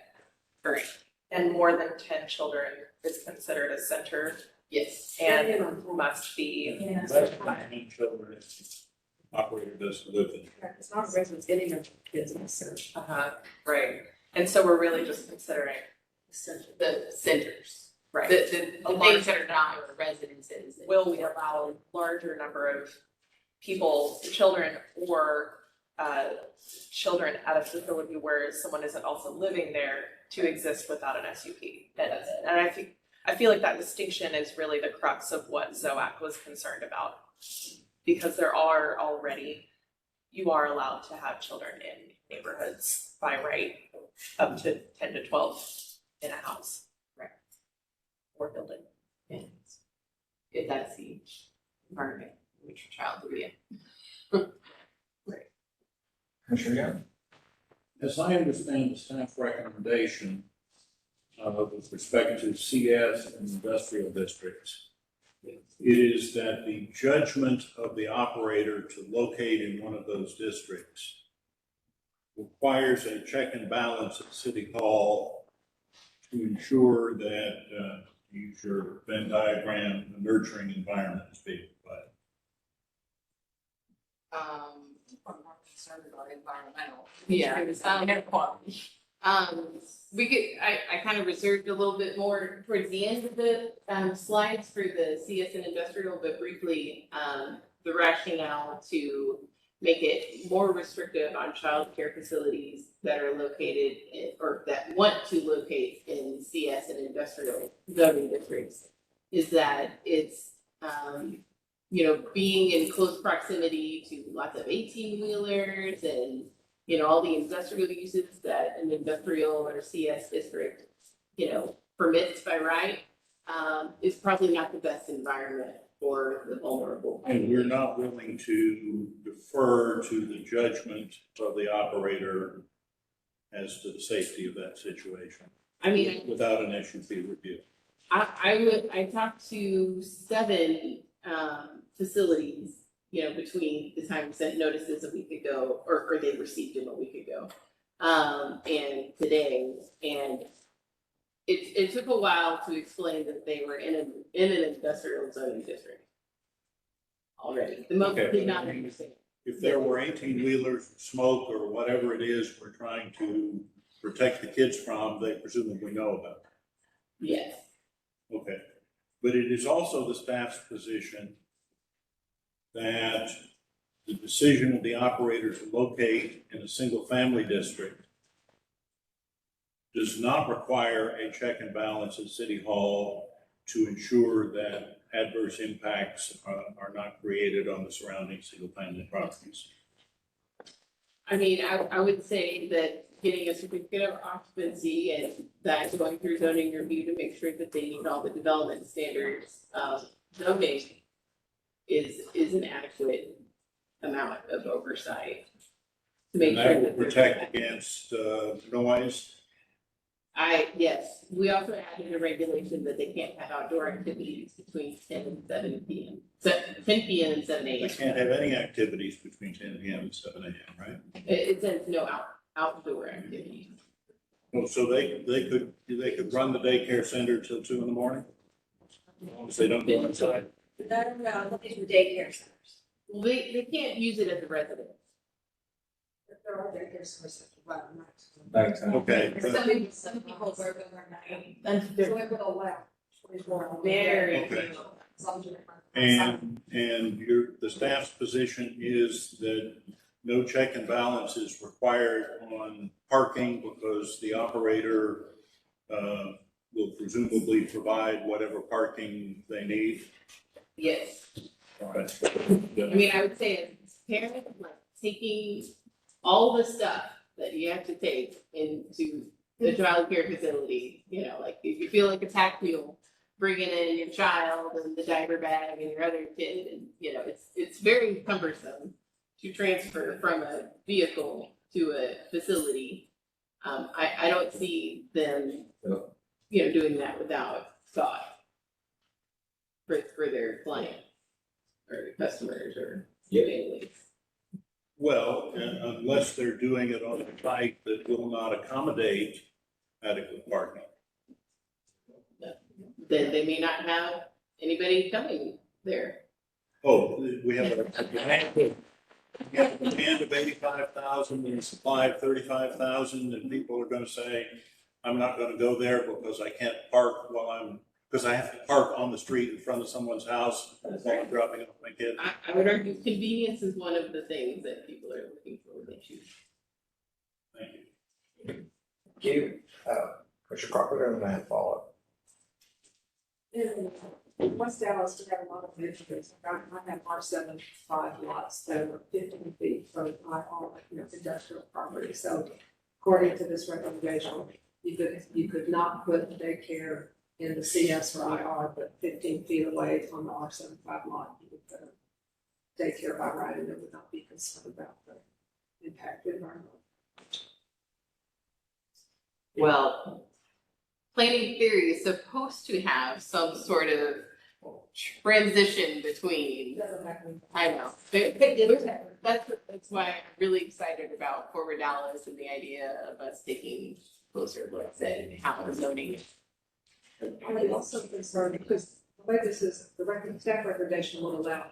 Correct. And more than 10 children is considered a center. Yes. And must be. Less than 10 children, operator doesn't live in. It's not residents, any of the kids in the center. Right. And so we're really just considering The centers. right. The A things that larger are not residences. will we allow a larger number of people, children or children at a facility where someone isn't also living there to exist without an SUP? And I feel like that distinction is really the crux of what ZOAC was concerned about. Because there are already, you are allowed to have children in neighborhoods by right, up to 10 to 12 in a house. Right. Or building. If that's the environment in which your child will be in. Commissioner Young? As I understand the staff recommendation, with respect to CS and industrial districts, it is that the judgment of the operator to locate in one of those districts requires a check and balance at City Hall to ensure that, use your Venn diagram, the nurturing environment is being provided. I'm more concerned about environmental. We could, I kind of reserved a little bit more towards the end of the slides for the CS and industrial, but briefly, the rationale to make it more restrictive on childcare facilities that are located in, or that want to locate in CS and industrial zoning districts is that it's, being in close proximity to lots of 18-wheelers and all the industrial uses that an industrial or CS district, permits by right, is probably not the best environment for the vulnerable. And we're not willing to defer to the judgment of the operator as to the safety of that situation. I mean, without an SUP review. I talked to 7 facilities, between the time we sent notices a week ago, or they received them a week ago, and today, and it took a while to explain that they were in an industrial zoning district already. The most did not understand. If there were 18-wheelers, smoke, or whatever it is we're trying to protect the kids from, they presumably know about. Yes. Okay, but it is also the staff's position that the decision of the operator to locate in a single-family district does not require a check and balance at City Hall to ensure that adverse impacts are not created on the surrounding single-family properties. I mean, I would say that getting a certificate of occupancy and that going through zoning review to make sure that they meet all the development standards of zoning is an adequate amount of oversight. To make And sure that will that there's- protect against noise. Yes, we also added a regulation that they can't have outdoor activities between 10 and 7 p.m. So 10 p.m. and 7 They a.m. can't have any activities between 10 p.m. and 7 a.m., right? It says no outdoor activities. Well, so they could run the daycare center till 2 in the morning? As long as they don't go inside? No, these are daycare centers. Well, they can't use it as a residence. There are daycare centers that provide nights. Nighttime. Okay. Some people work overnight. That's So it will allow 24 hours. very. Okay. Some different. And the staff's position is that no check and balance is required on parking because the operator will presumably provide whatever parking they need. Yes. Right. I mean, I would say as parents, like taking all the stuff that you have to take into the child care facility, you know, like if you feel like a tack mule, bringing in your child and the diaper bag and your other kid, and you know, it's very cumbersome to transfer from a vehicle to a facility. I don't see them, you know, doing that without thought for their client or customers or families. Well, unless they're doing it on a site that will not accommodate adequate parking. Then they may not have anybody coming there. Oh, we have a demand of 85,000 and a supply of 35,000, and people are gonna say, I'm not gonna go there because I can't park because I have to park on the street in front of someone's house while I'm dropping off my kid. I would argue convenience is one of the things that people are looking for when they choose. Thank you. You, Commissioner Crawford, and then I have follow-up. In West Dallas, we have a lot of neighborhoods. I have R75 lots that are 15 feet from my all, industrial property. So according to this recommendation, you could not put daycare in the CS or IR, but 15 feet away on the R75 lot, you would put a daycare by right, and it would not be concerned about the impact to the environment. Well, planning theory is supposed to have some sort of transition between, I know. That's why I'm really excited about Forward Dallas and the idea of us taking closer looks at how the zoning. I'm also concerned because the way this is, the staff recommendation will allow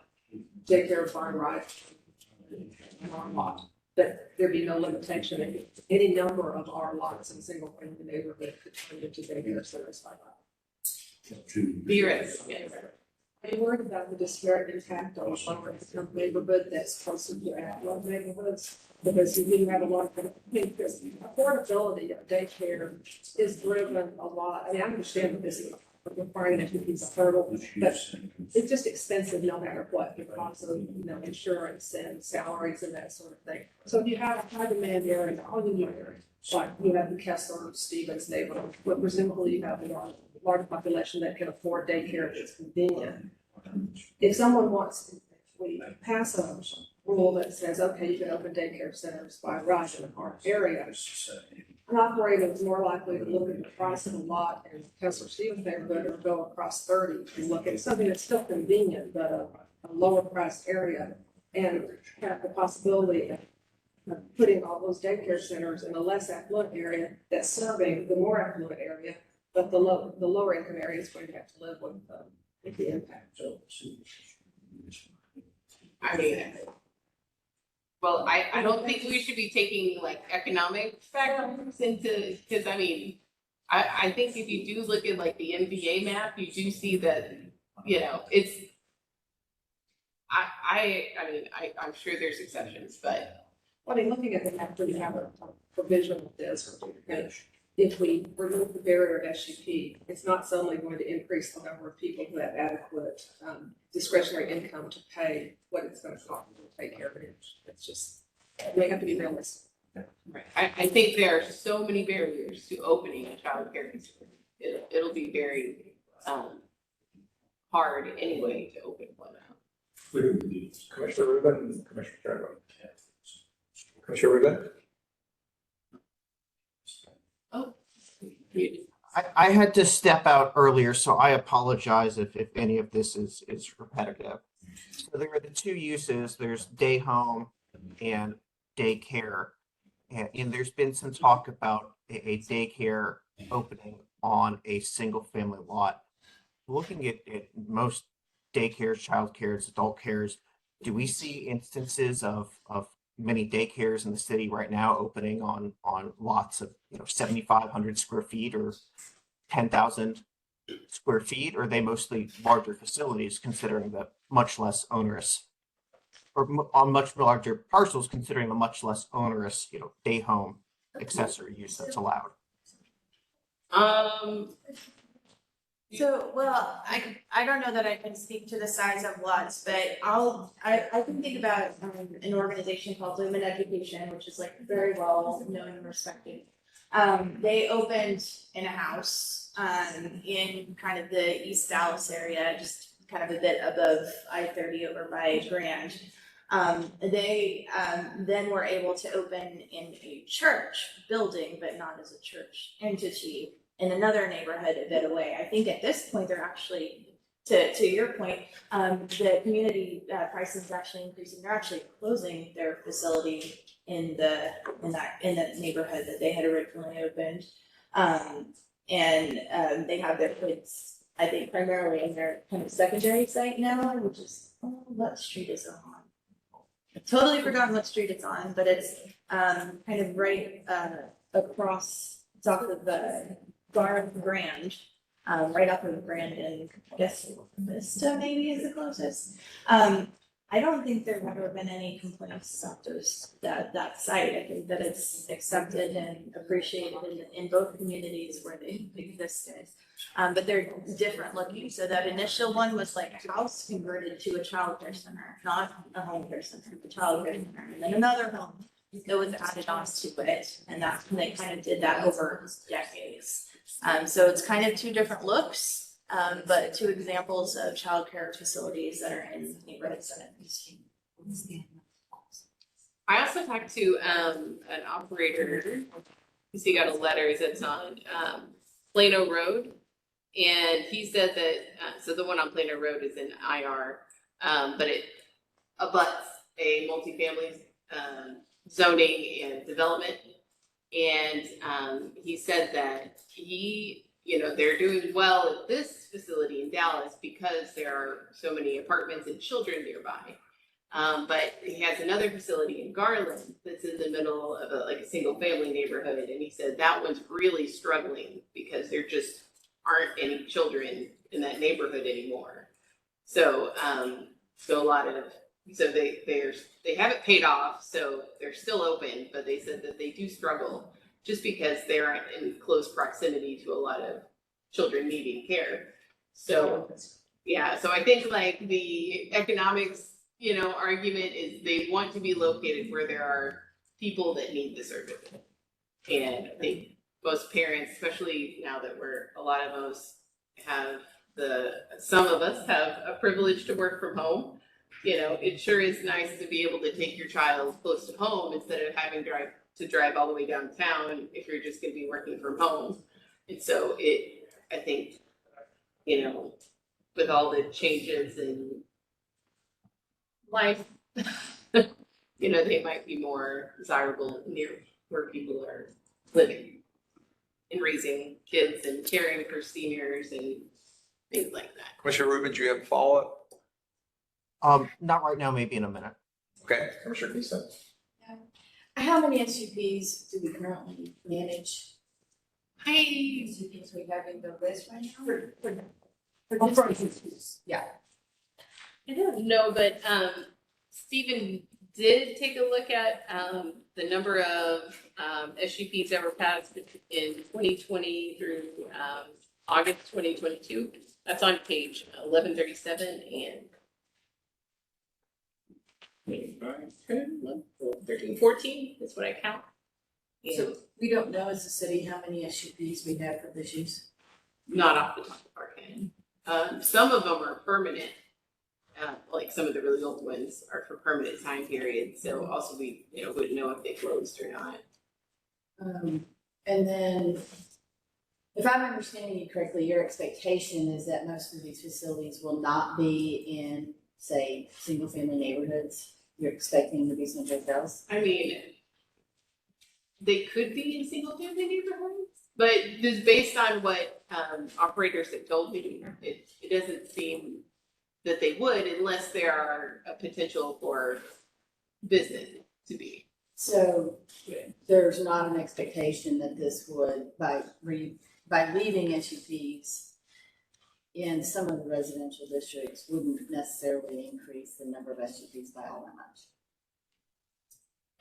daycare by right in our lot, that there be no limitation. Any number of our lots in a single family neighborhood could turn into daycare centers by right. Be right. Are you worried about the disparate impact on a lower income neighborhood that's closer to affluent neighborhoods? Because you do have a lot of, because affordability of daycare is driven a lot. I mean, I understand that this is requiring it to be a hurdle, but it's just expensive no matter what, because of, insurance and salaries and that sort of thing. So if you have a high demand area, all you need area, like you have the Kessler Stevens neighborhood, but presumably you have a large population that can afford daycare if it's convenient. If someone wants, if we pass a rule that says, okay, you can open daycare centers by right in our area, an operator is more likely to look at the price of a lot in Kessler Stevens neighborhood or go across 30 and look at something that's still convenient, but a lower priced area, and have the possibility of putting all those daycare centers in a less affluent area that's serving the more affluent area, but the lower income area is going to have to live with the impact. I mean, well, I don't think we should be taking like economic factors into, because I mean, I think if you do look at like the NBA map, you do see that, it's, I'm sure there's exceptions, but. I mean, looking at the map, we have a provision of this. If we remove the barrier of SUP, it's not suddenly going to increase the number of people who have adequate discretionary income to pay what it's going to cost to take care of it. It's just, we have to be realistic. Right. I think there are so many barriers to opening a child care facility. It'll be very hard anyway to open one up. Commissioner Rubin, Commissioner Trevor. Commissioner Rubin? Oh. I had to step out earlier, so I apologize if any of this is repetitive. So there are the two uses, there's day home and daycare. And there's been some talk about a daycare opening on a single family lot. Looking at most daycares, child cares, adult cares, do we see instances of many daycares in the city right now opening on lots of 7,500 square feet or 10,000 square feet, or are they mostly larger facilities considering the much less onerous, or on much larger parcels considering the much less onerous day home accessory use that's allowed? So, well, I don't know that I can speak to the size of lots, but I can think about an organization called Lumen Education, which is like very well known and respected. They opened in a house in kind of the East Dallas area, just kind of a bit above I-30 over by Grand. They then were able to open in a church building, but not as a church entity, in another neighborhood a bit away. I think at this point, they're actually, to your point, the community pricing is actually increasing. They're actually closing their facility in the neighborhood that they had originally opened. And they have their kids, I think, primarily in their kind of secondary site now, which is, what street is it on? I've totally forgotten what street it's on, but it's kind of right across top of the Grand, right off of Grand, and I guess Vista maybe is the closest. I don't think there have ever been any complaints after that site. I think that it's accepted and appreciated in both communities where they existed. But they're different looking. So that initial one was like a house converted to a childcare center, not a home care center, a childcare center. And then another home that was added on to it. And they kind of did that over decades. So it's kind of two different looks. But two examples of childcare facilities that are in neighborhood settings. I also talked to an operator, because he got a letter that's on Plano Road. And he said that, so the one on Plano Road is in IR, but it abuts a multifamily zoning and development. And he said that they're doing well at this facility in Dallas because there are so many apartments and children nearby. But he has another facility in Garland that's in the middle of a single family neighborhood. And he said that one's really struggling because there just aren't any children in that neighborhood anymore. So, they haven't paid off, so they're still open, but they said that they do struggle just because they aren't in close proximity to a lot of children needing care. So, yeah, so I think like the economics, argument is they want to be located where there are people that need the service. And I think most parents, especially now that some of us have a privilege to work from home, it sure is nice to be able to take your child close to home instead of having to drive all the way downtown if you're just going to be working from home. And so I think, with all the changes in life, they might be more desirable near where people are living and raising kids and caring for seniors and things like that. Commissioner Rubin, do you have a follow-up? Not right now, maybe in a minute. Okay, Commissioner Lisa. How many SUPs do we currently manage? SUPs we have in the list right now? Yeah. I don't know, but Stephen did take a look at the number of SUPs that were passed in 2020 through August 2022. That's on page 1137 and 13, 14 is what I count. So we don't know as a city how many SUPs we have for this use? Not off the top of our head. Some of them are permanent. Like some of the really old ones are for permanent time periods. So also we, wouldn't know if they closed or not. And then If I'm understanding you correctly, your expectation is that most of these facilities will not be in, say, single-family neighborhoods? You're expecting them to be someplace else? I mean, they could be in single family neighborhoods, but just based on what operators have told me, it doesn't seem that they would unless there are a potential for business to be. So there's not an expectation that this would, by leaving SUPs in some of the residential districts, wouldn't necessarily increase the number of SUPs by all that much?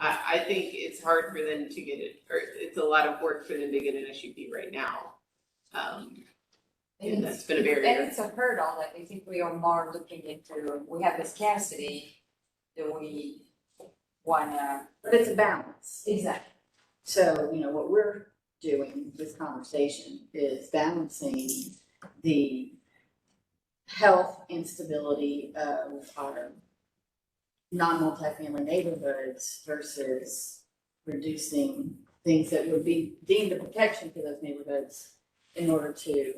I think it's hard for them to get it, or it's a lot of work for them to get an SUP right now. And that's been a barrier. And it's a hurdle that I think we are more looking into. We have the scarcity that we wanna. But it's a balance. Exactly. So, you know, what we're doing, this conversation, is balancing the health and stability of our non-multifamily neighborhoods versus reducing things that would be deemed a protection for those neighborhoods in order to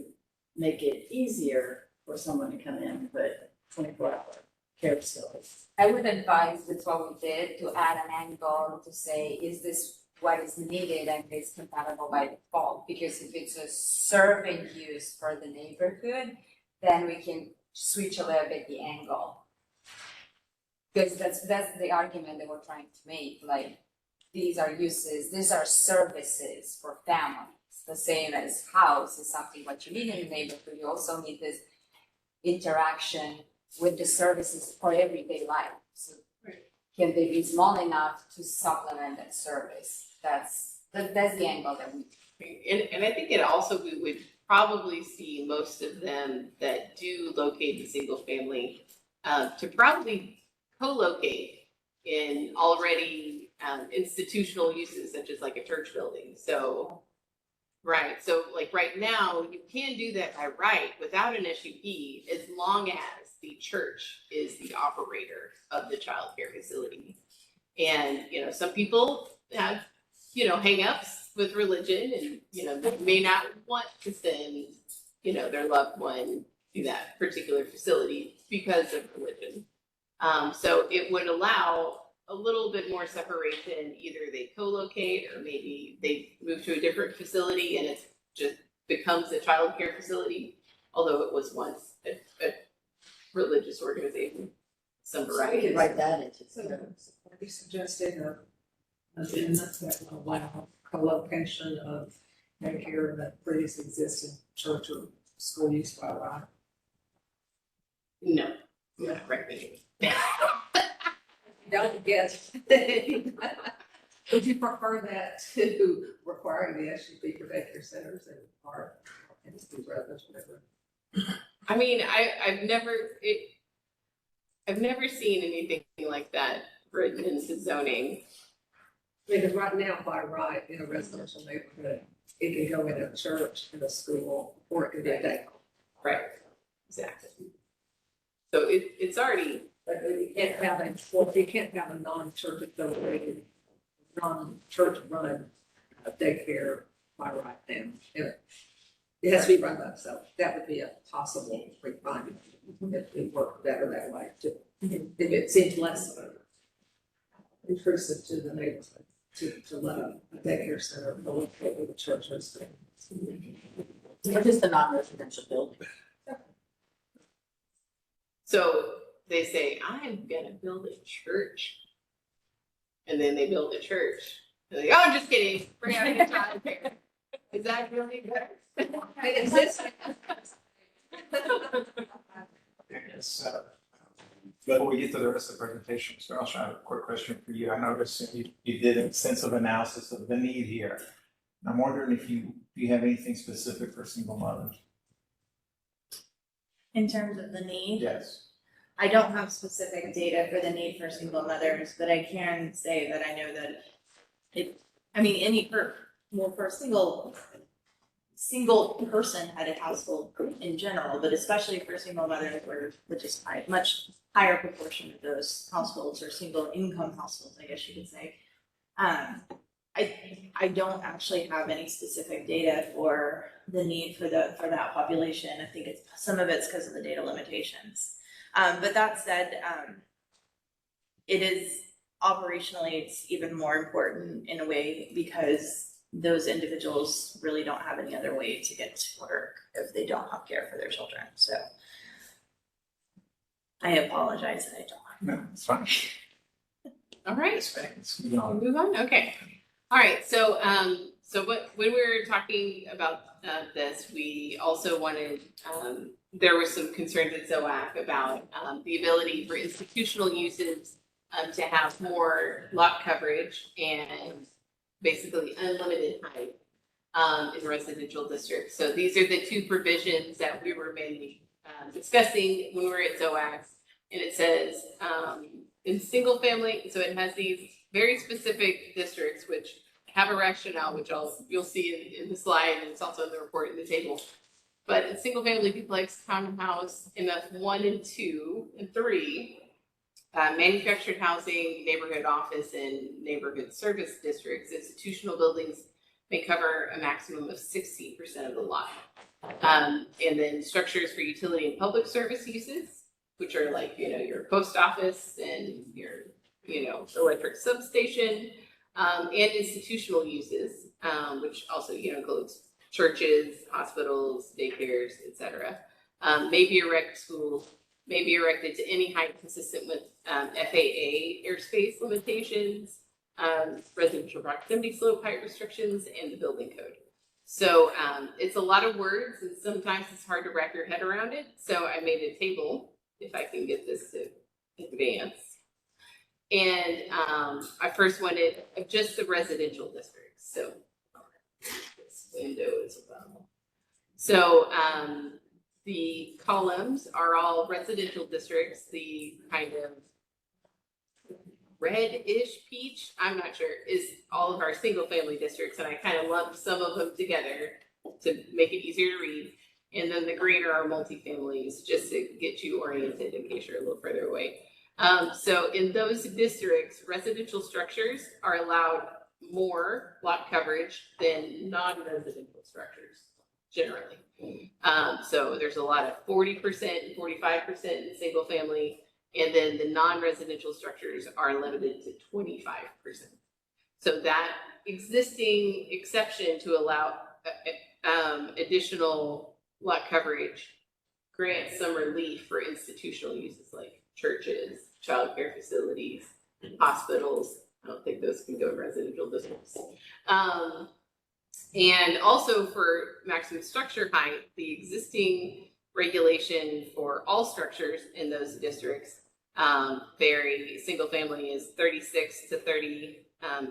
make it easier for someone to come in and put 24-hour care facilities. I would advise, that's what we did, to add an angle to say, is this what is needed and is compatible by default? Because if it's a serving use for the neighborhood, then we can switch a little bit the angle. Because that's the argument that we're trying to make, like, these are uses, these are services for families. The same as house is something what you need in the neighborhood, you also need this interaction with the services for everyday life. So can they be small enough to supplement that service? That's the angle that we. And I think it also, we would probably see most of them that do locate the single family to probably co-locate in already institutional uses such as like a church building. So, right, so like right now, you can do that by right without an SUP as long as the church is the operator of the child care facility. And, you know, some people have, you know, hangups with religion and, you know, they may not want to send, you know, their loved one to that particular facility because of religion. So it would allow a little bit more separation. Either they co-locate or maybe they move to a different facility and it just becomes a child care facility, although it was once a religious organization, some variety. We could write that into. So are you suggesting an amendment that will allow co-location of Medicare that previously existed church or school use by right? No, I'm not recommending. Don't guess. Would you prefer that to requiring the SUP for daycare centers and our industry residents, whatever? I mean, I've never seen anything like that written into zoning. Because right now, by right, in a residential neighborhood, it can go in a church, in a school, or it could be a day. Right, exactly. So it's already. But you can't have you can't have a non-church affiliated, non-church run daycare by right now. It has to be run by itself. That would be a possible refinement if it worked better that way too. If it seems less intrusive to the neighborhood to let a daycare center go with the church or something. Or just a non-residential building. So they say, I'm gonna build a church. And then they build a church. They're like, oh, I'm just kidding. Bring out your child care. Is that really better? It exists. Before we get to the rest of the presentation, Mr. Alshon, I have a quick question for you. I noticed you did an extensive analysis of the need here. I'm wondering if you have anything specific for single mothers? In terms of the need? Yes. I don't have specific data for the need for single mothers, but I can say that I know that for a single person headed household in general, but especially for single mothers where much higher proportion of those households are single income households, I guess you could say. I I don't actually have any specific data for the need for that population. I think some of it's because of the data limitations. But that said, it is operationally, it's even more important in a way because those individuals really don't have any other way to get to work if they don't have care for their children. So I apologize that I don't. No, it's fine. All right. Let's move on. Move on, okay. All right, so, when we were talking about, this, we also wanted, there were some concerns at ZOAC about, the ability for institutional uses, to have more lot coverage and basically unlimited height, in residential districts. So these are the two provisions that we were mainly, discussing when we were at ZOAC. And it says, in single family, so it has these very specific districts which have a rationale, which you'll see in the slide, and it's also in the report in the table. But in single family duplex, townhouse, MF 1 and 2 and 3, manufactured housing, neighborhood office, and neighborhood service districts, institutional buildings may cover a maximum of 60% of the lot. And then structures for utility and public service uses, which are like, your post office and your, electric substation, and institutional uses, which also, includes churches, hospitals, daycares, etc. May be erected to any height consistent with FAA airspace limitations, residential proximity slope height restrictions, and the building code. So it's a lot of words, and sometimes it's hard to wrap your head around it. So I made a table, if I can get this to advance. And I first wanted just the residential districts. So this window is about. So the columns are all residential districts. The kind of reddish peach, I'm not sure, is all of our single family districts. And I kind of lumped some of them together to make it easier to read. And then the green are our multifamilies, just to get you oriented in case you're a little further away. So in those districts, residential structures are allowed more lot coverage than non-residential structures, generally. So there's a lot of 40%, 45% in single family, and then the non-residential structures are limited to 25%. So that existing exception to allow additional lot coverage grants some relief for institutional uses like churches, childcare facilities, hospitals. I don't think those can go in residential districts. And also for maximum structure height, the existing regulation for all structures in those districts vary. Single family is 36 to 30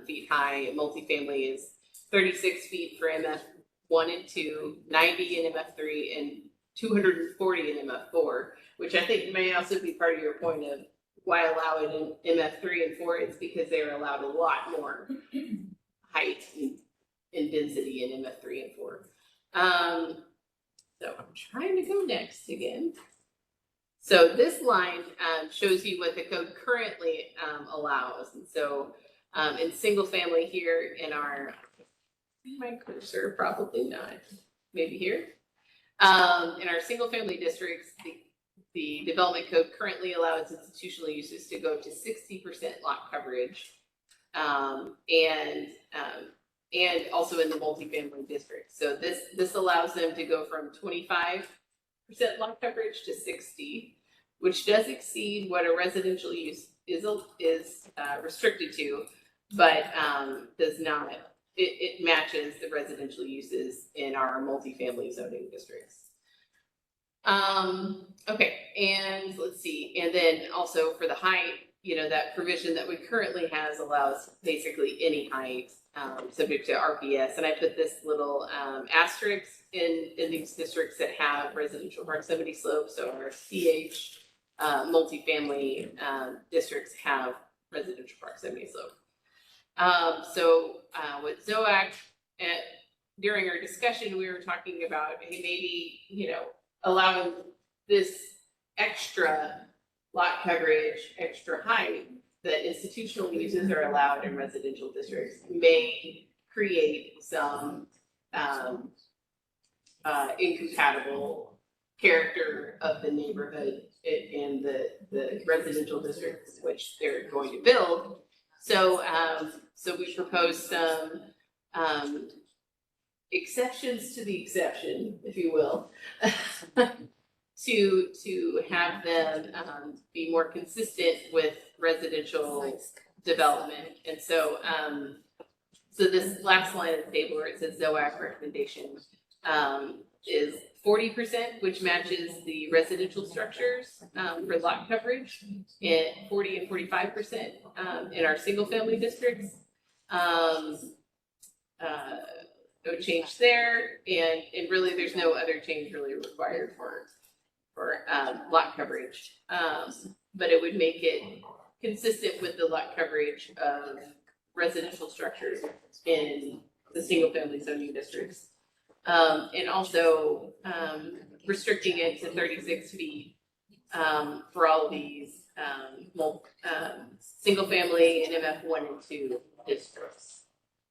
feet high, multifamily is 36 feet for MF 1 and 2, 90 in MF 3, and 240 in MF 4, which I think may also be part of your point of why allow it in MF 3 and 4. It's because they are allowed a lot more height and density in MF 3 and 4. So I'm trying to go next again. So this line shows you what the code currently allows. And so in single family here in our, my cursor, probably not, maybe here. In our single family districts, the development code currently allows institutional uses to go to 60% lot coverage. And also in the multifamily district. So this allows them to go from 25% lot coverage to 60, which does exceed what a residential use is restricted to, but does not, it matches the residential uses in our multifamily zoning districts. Okay, and let's see, and then also for the height, that provision that we currently has allows basically any height subject to RPS. And I put this little asterisk in these districts that have residential proximity slopes. So our CH multifamily districts have residential proximity slope. So with ZOAC, during our discussion, we were talking about, hey, maybe, allowing this extra lot coverage, extra height that institutional uses are allowed in residential districts may create some, incompatible character of the neighborhood and the residential districts which they're going to build. So, so we proposed some, exceptions to the exception, if you will, to have them, be more consistent with residential development. And so, so this last line of the table where it says ZOAC recommendation, is 40%, which matches the residential structures, for lot coverage, and 40 and 45%, in our single family districts. No change there, and really there's no other change really required for lot coverage. But it would make it consistent with the lot coverage of residential structures in the single family zoning districts. And also, restricting it to 36 feet, for all of these, single family and MF 1 and 2 districts.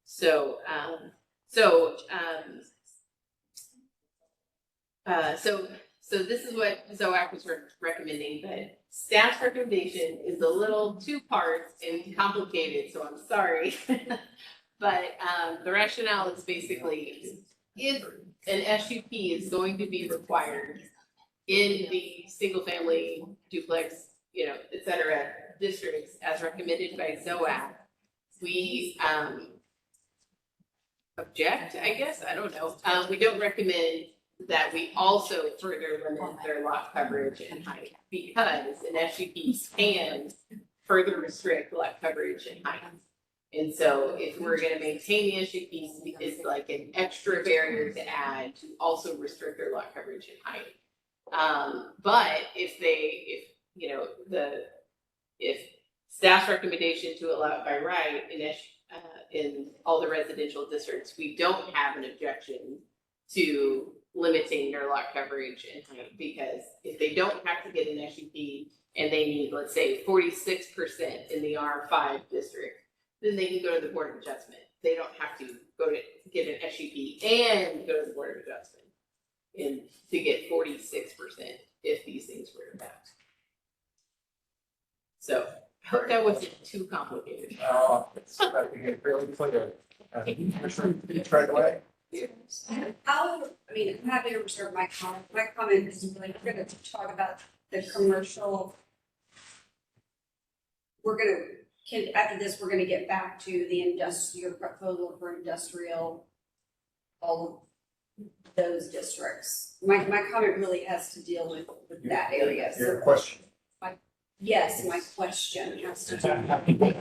So this is what ZOAC was recommending, but staff's recommendation is a little two parts and complicated, so I'm sorry. But the rationale is basically, if an SUP is going to be required in the single family duplex, et cetera, districts as recommended by ZOAC, we object, I guess, I don't know. We don't recommend that we also further limit their lot coverage and height, because an SUP can further restrict lot coverage and height. And so if we're gonna maintain the SUPs, it's like an extra barrier to add to also restrict their lot coverage and height. But if staff's recommendation to allow it by right in all the residential districts, we don't have an objection to limiting their lot coverage and height, because if they don't have to get an SUP and they need, let's say, 46% in the R5 district, then they can go to the Board of Adjustment. They don't have to go to get an SUP and go to the Board of Adjustment and to get 46% if these things were to pass. So I hope that wasn't too complicated. It's fairly clear. Commissioner, right away. I'm happy to reserve my comment. My comment is really, we're gonna talk about the commercial. After this, we're gonna get back to the industrial proposal for industrial, all of those districts. My comment really has to deal with that area. Your question. Yes, my question has to do with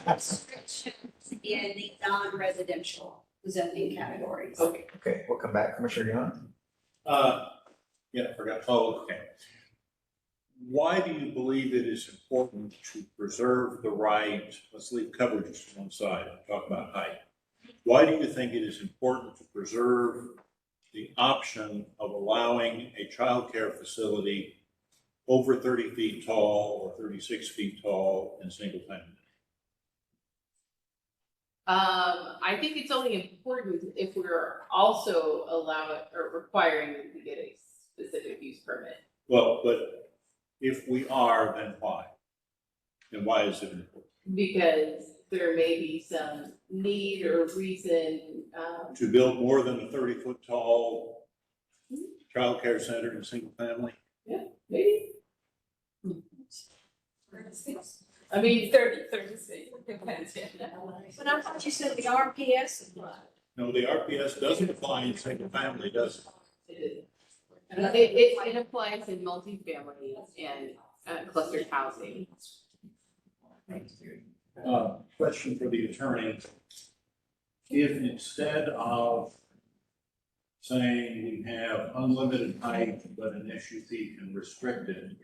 restrictions in the non-residential zoning categories. Okay, we'll come back. Commissioner Young? Yeah, I forgot. Oh, okay. Why do you believe it is important to preserve the right, let's leave coverages to one side and talk about height. Why do you think it is important to preserve the option of allowing a childcare facility over 30 feet tall or 36 feet tall in single family? I think it's only important if we're also allowing or requiring them to get a specific use permit. Well, but if we are, then why? And why is it important? Because there may be some need or reason, To build more than a 30-foot tall childcare center in single family? yeah, maybe. I mean, 36, depends. But I thought you said the RPS applied. No, the RPS doesn't apply in single family, does it? It applies in multifamily and clustered housing. Question for the attorney. If instead of saying we have unlimited height, but an SUP can restrict it,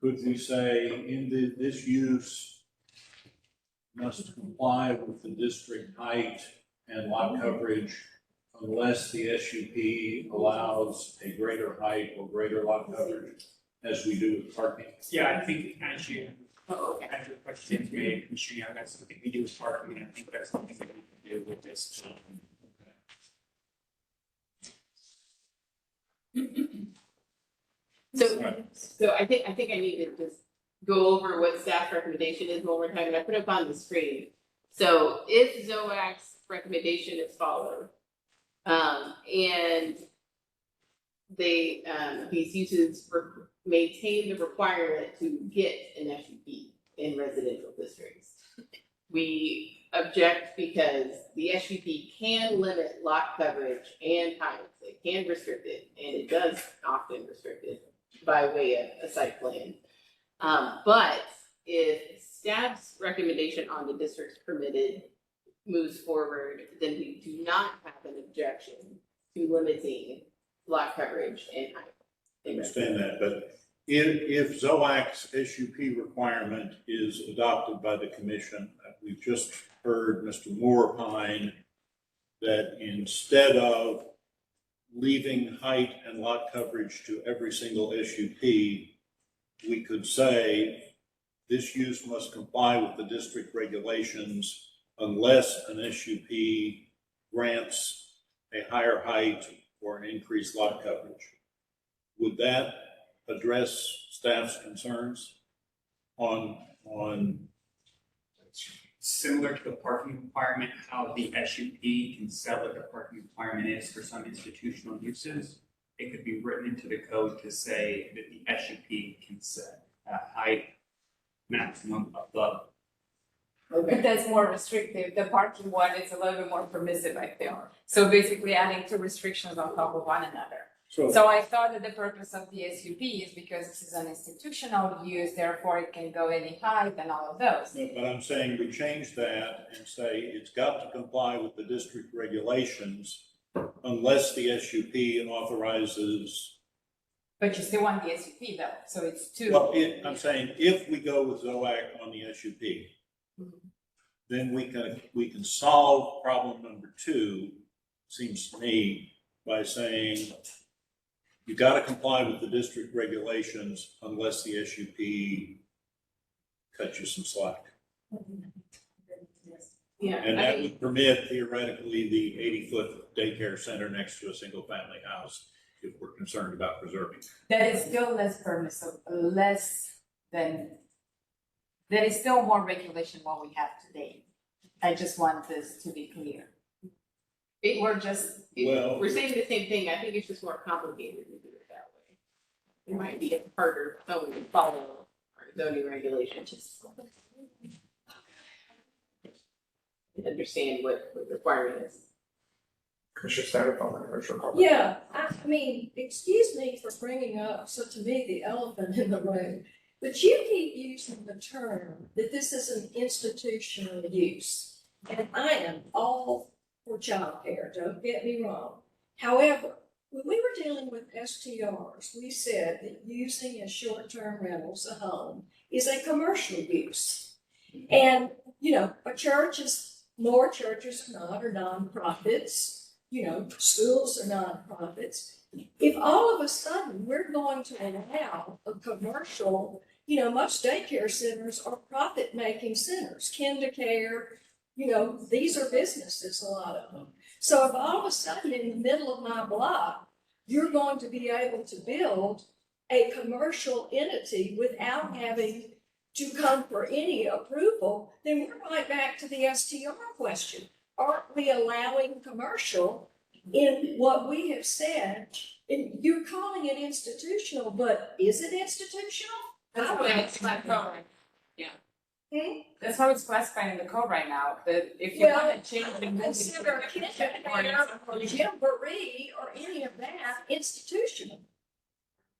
could we say this use must comply with the district height and lot coverage unless the SUP allows a greater height or greater lot coverage, as we do with parking? Yeah, I think as you Oh, okay. I have a question to me, Commissioner Young, that's something we do as parking, and I think that's something that we can do with this. So I think I need to just go over what staff recommendation is one more time, and I put it up on the screen. So if ZOAC's recommendation is followed, and they, these uses maintain the requirement to get an SUP in residential districts. We object because the SUP can limit lot coverage and height. It can restrict it, and it does often restrict it by way of a site plan. But if staff's recommendation on the district's permitted moves forward, then we do not have an objection to limiting lot coverage and height. I understand that, but if ZOAC's SUP requirement is adopted by the commission, we've just heard Mr. Moore opine that instead of leaving height and lot coverage to every single SUP, we could say this use must comply with the district regulations unless an SUP grants a higher height or an increased lot coverage. Would that address staff's concerns on Similar to the parking requirement, how the SUP can set what the parking requirement is for some institutional uses. It could be written into the code to say that the SUP can set a height maximum above. But that's more restrictive. The parking one is a little bit more permissive, I feel. So basically adding two restrictions on top of one another. So I thought that the purpose of the SUP is because this is an institutional use, therefore it can go any height and all of those. No, but I'm saying we change that and say it's got to comply with the district regulations unless the SUP authorizes. But you still want the SUP though, so it's two. Well, I'm saying if we go with ZOAC on the SUP, then we can solve problem number 2, seems to me, by saying you got to comply with the district regulations unless the SUP cuts you some slack. Yeah, And that would permit theoretically the 80-foot daycare center next to a single family house if we're concerned about preserving. That is still less permissive, less than, there is still more regulation what we have today. I just want this to be clear. We're saying the same thing. I think it's just more complicated to do it that way. It might be harder to follow our zoning regulations. Understand what the requirement is. Commissioner Satterthorn, Commissioner Corbett. Yeah, I mean, excuse me for bringing up, so to me, the elephant in the room, but you keep using the term that this is an institutional use. And I am all for childcare, don't get me wrong. However, when we were dealing with STRs, we said that using as short-term rentals a home is a commercial use. And, you know, a church is, more churches are nonprofits, you know, schools are nonprofits. If all of a sudden we're going to allow a commercial, you know, most daycare centers are profit-making centers, KinderCare, you know, these are businesses, a lot of them. So if all of a sudden in the middle of my block, you're going to be able to build a commercial entity without having to come for any approval, then we're right back to the STR question. Aren't we allowing commercial in what we have said? And you're calling it institutional, but is it institutional? That's how it's classified. Yeah. That's how it's classified in the code right now, that if you want to change the. Consider KinderCare or Jamboree or any of that institutional.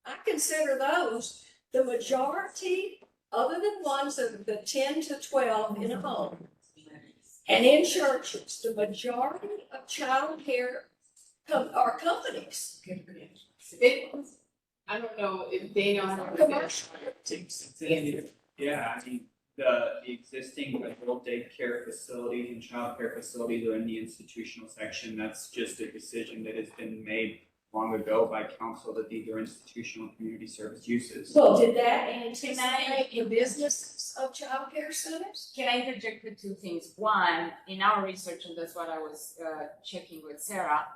I consider those the majority, other than ones that are the 10 to 12 in a home. And in churches, the majority of childcare are companies. I don't know if Daniel has. Commercial. Yeah, I mean, the existing adult daycare facilities and childcare facilities are in the institutional section. That's just a decision that has been made long ago by council that these are institutional community service uses. Well, did that anticipate the business of childcare centers? Can I interject with two things? One, in our research, and that's what I was checking with Sarah,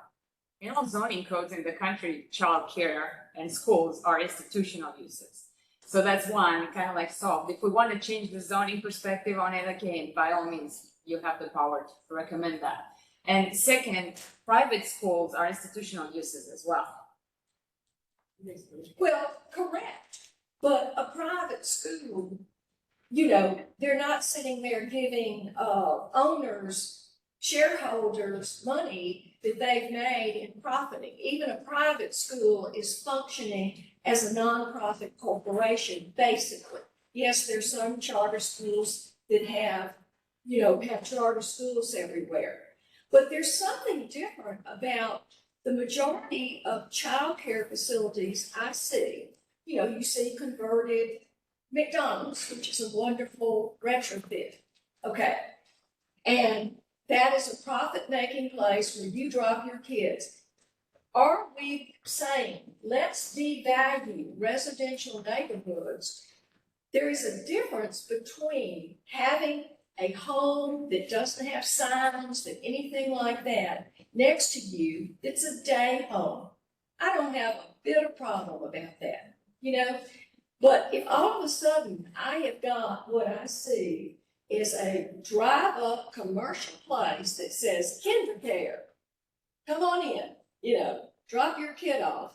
in all zoning codes in the country, childcare and schools are institutional uses. So that's one, kind of like solved. If we want to change the zoning perspective on it again, by all means, you have the power to recommend that. And second, private schools are institutional uses as well. Well, correct, but a private school, you know, they're not sitting there giving owners, shareholders money that they've made in profiting. Even a private school is functioning as a nonprofit corporation, basically. Yes, there's some charter schools that have charter schools everywhere. But there's something different about the majority of childcare facilities I see. You know, you see converted McDonald's, which is a wonderful retrofit. Okay. And that is a profit-making place where you drop your kids. Are we saying, let's devalue residential neighborhoods? There is a difference between having a home that doesn't have signs, that anything like that, next to you, it's a day home. I don't have a bit of problem about that, you know? But if all of a sudden I have got what I see is a drive-up commercial place that says kinder care, come on in, you know, drop your kid off,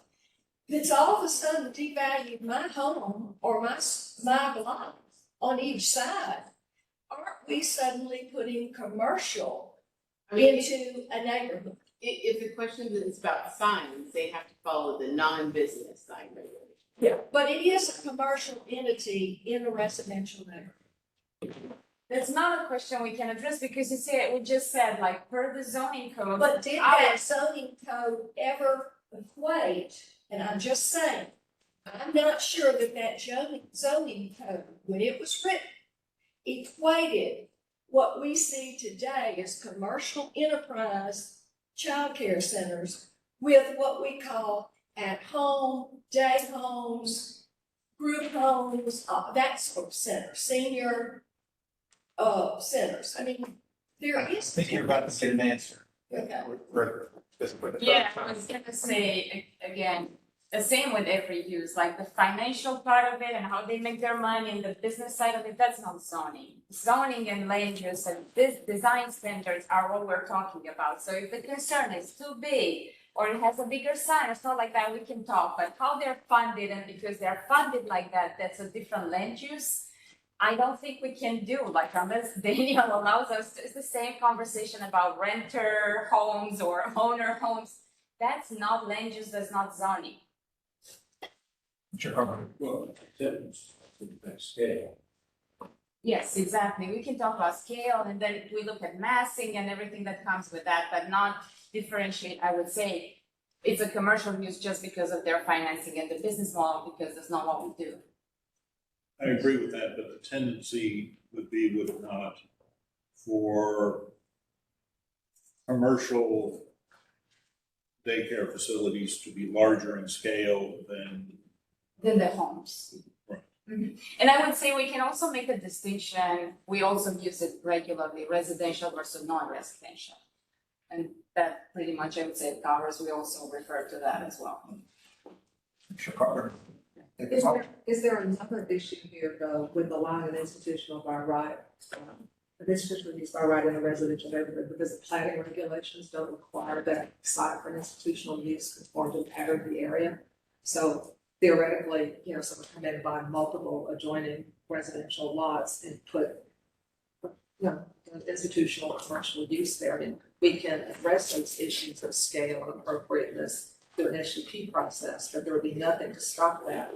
that's all of a sudden devalued my home or my block on each side, aren't we suddenly putting commercial into a neighborhood? If the question is about signs, they have to follow the non-business sign regulation. Yeah. But it is a commercial entity in a residential neighborhood. That's not a question we can address because we just said like per the zoning code. But did that zoning code ever equate, and I'm just saying, I'm not sure that zoning code, when it was written, equated what we see today as commercial enterprise childcare centers with what we call at-home, day homes, group homes, that sort of center, senior centers. I mean, there is. I think you're about to get an answer. Okay. Yeah, I was gonna say, again, the same with every use, like the financial part of it and how they make their money and the business side of it, that's not zoning. Zoning and land use and this design standards are what we're talking about. So if the concern is too big or it has a bigger sign or stuff like that, we can talk. But how they're funded and because they're funded like that, that's a different land use. I don't think we can do, like unless Daniel allows us, it's the same conversation about renter homes or owner homes. That's not land use, that's not zoning. Well, it's scale. Yes, exactly. We can talk about scale and then we look at massing and everything that comes with that, but not differentiate, I would say. It's a commercial use just because of their financing and the business model because that's not what we do. I agree with that, but the tendency would be, would it not, for commercial daycare facilities to be larger in scale than the homes. Right. Mm-hmm. And I would say we can also make a distinction, we also use it regularly, residential versus non-residential. And that pretty much, I would say, covers, we also refer to that as well. Is there another issue here though with the line of institutional by right? Institutional use by right in a residential neighborhood because the planning regulations don't require that site for an institutional use conform to the pattern of the area. So theoretically, you know, someone come in and buy multiple adjoining residential lots and put, you know, an institutional or commercial use there. And we can address those issues of scale and appropriateness through an SUP process, but there would be nothing to stop that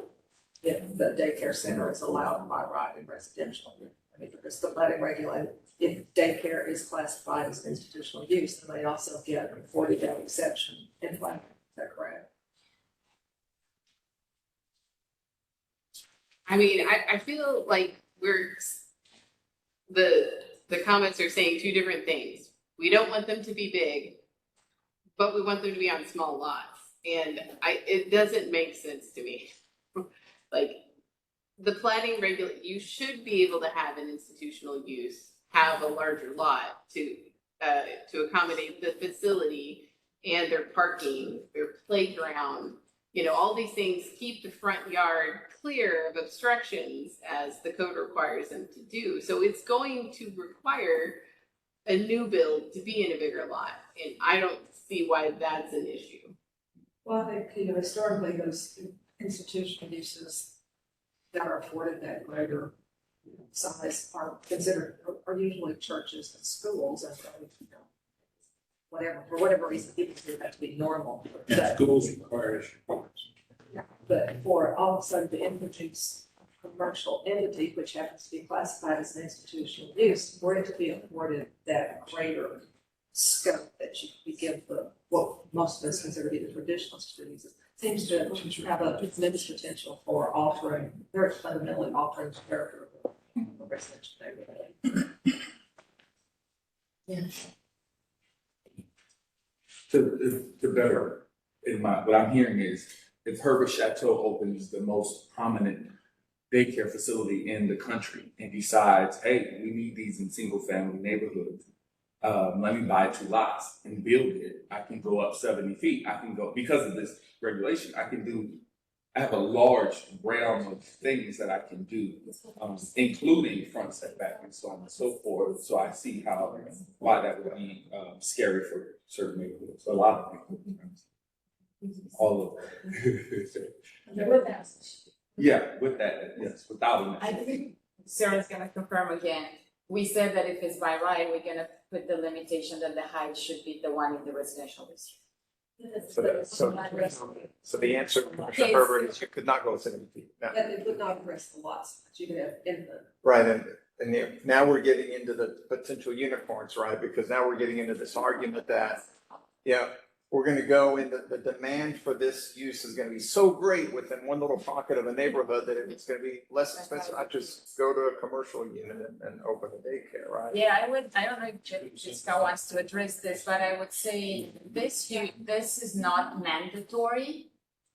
if the daycare center is allowed by right in residential. I mean, because the planning regulated, if daycare is classified as institutional use, then they also get a 40-day exception in planning. Is that correct? I mean, I feel like the comments are saying two different things. We don't want them to be big, but we want them to be on small lots. And it doesn't make sense to me. Like, the planning you should be able to have an institutional use, have a larger lot to accommodate the facility and their parking, their playground, you know, all these things, keep the front yard clear of obstructions as the code requires them to do. So it's going to require a new build to be in a bigger lot, and I don't see why that's an issue. Well, I think, historically, those institutional uses that are afforded that greater size are considered, are usually churches and schools, and whatever, for whatever reason, people consider that to be normal. And schools require But for all of a sudden to introduce a commercial entity, which happens to be classified as an institutional use, for it to be afforded that greater scope that you give the, what most of us consider to be the traditional uses, seems to have a tremendous potential for altering, very fundamentally altering the character of the residential neighborhood. Yeah. To better, what I'm hearing is, if Herbert Chateau opens the most prominent daycare facility in the country and decides, hey, we need these in single family neighborhoods, let me buy 2 lots and build it. I can go up 70 feet. I can go, because of this regulation, I have a large realm of things that I can do, including front setback and so on and so forth. So I see why that would be scary for certain neighborhoods, a lot of people. All of it. Yeah, with that, yes, without it. I think Sarah's gonna confirm again. We said that if it's by right, we're gonna put the limitation that the height should be the one in the residential district. So the answer, Commissioner Herbert, is you could not go 70 feet. No. And it would not address the lots that you could have in the. Right, and now we're getting into the potential unicorns, right? Because now we're getting into this argument that, yeah, we're gonna go into the demand for this use is gonna be so great within one little pocket of a neighborhood that it's gonna be less expensive, not just go to a commercial unit and open a daycare, right? Yeah, I don't know if Jessica wants to address this, but I would say this is not mandatory.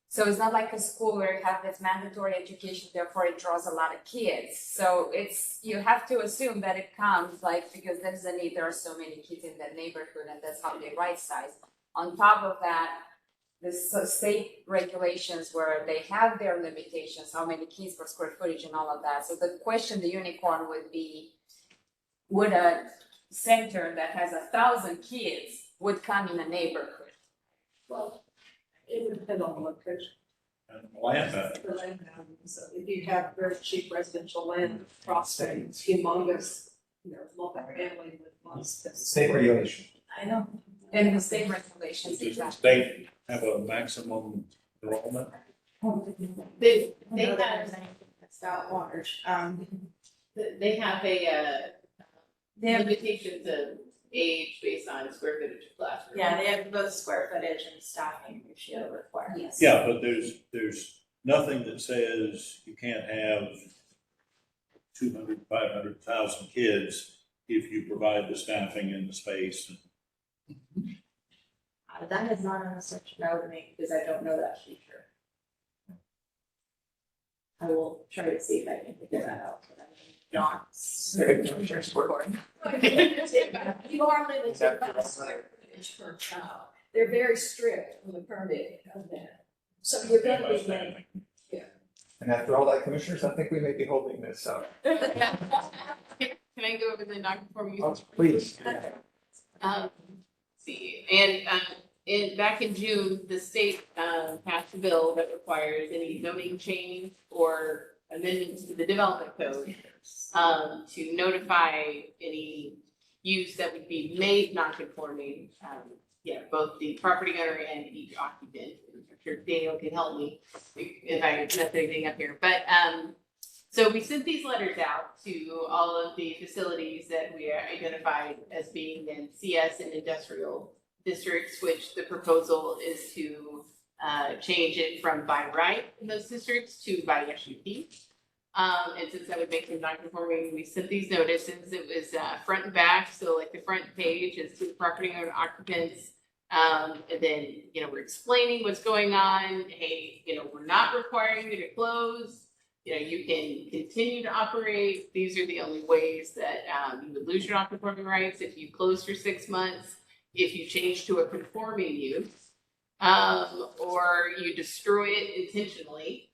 So it's not like a school where you have this mandatory education, therefore it draws a lot of kids. So you have to assume that it comes because there's a need, there are so many kids in that neighborhood and that's how they right size. On top of that, the state regulations where they have their limitations, how many kids per square footage and all of that. So the question, the unicorn would be, would a center that has 1,000 kids would come in a neighborhood? Well, it would depend on the location. Land The land value. So if you have very cheap residential land across state, it's humongous, multifamily with lots of. State regulation. I know. And the state regulations. Does the state have a maximum enrollment? They have, it's not large, they have limitations of age based on square footage of classroom. Yeah, they have both square footage and staffing ratio requirements. Yeah, but there's nothing that says you can't have 200, 500,000 kids if you provide the staffing and the space. That is not a search no to me because I don't know that feature. I will try to see if I can figure that out, but I'm not certain. You are limited by square footage per child. They're very strict on the permit of that. So you're gonna be limited. And after all that, commissioners, I think we may be holding this up. Can I go over the non-conforming use? Please. See, and back in June, the state passed a bill that requires any zoning change or amendments to the development code to notify any use that would be made non-conforming. Both the property owner and each occupant. I'm sure Daniel can help me if I mess anything up here. But so we sent these letters out to all of the facilities that we identified as being in CS and industrial districts, which the proposal is to change it from by right in those districts to by SUP. And since that would make them non-conforming, we sent these notices. It was front and back, so like the front page is to property owner occupants, And then, you know, we're explaining what's going on. Hey, you know, we're not requiring you to close. You know, you can continue to operate. These are the only ways that you would lose your non-conforming rights if you close for 6 months, if you change to a conforming use, or you destroy it intentionally,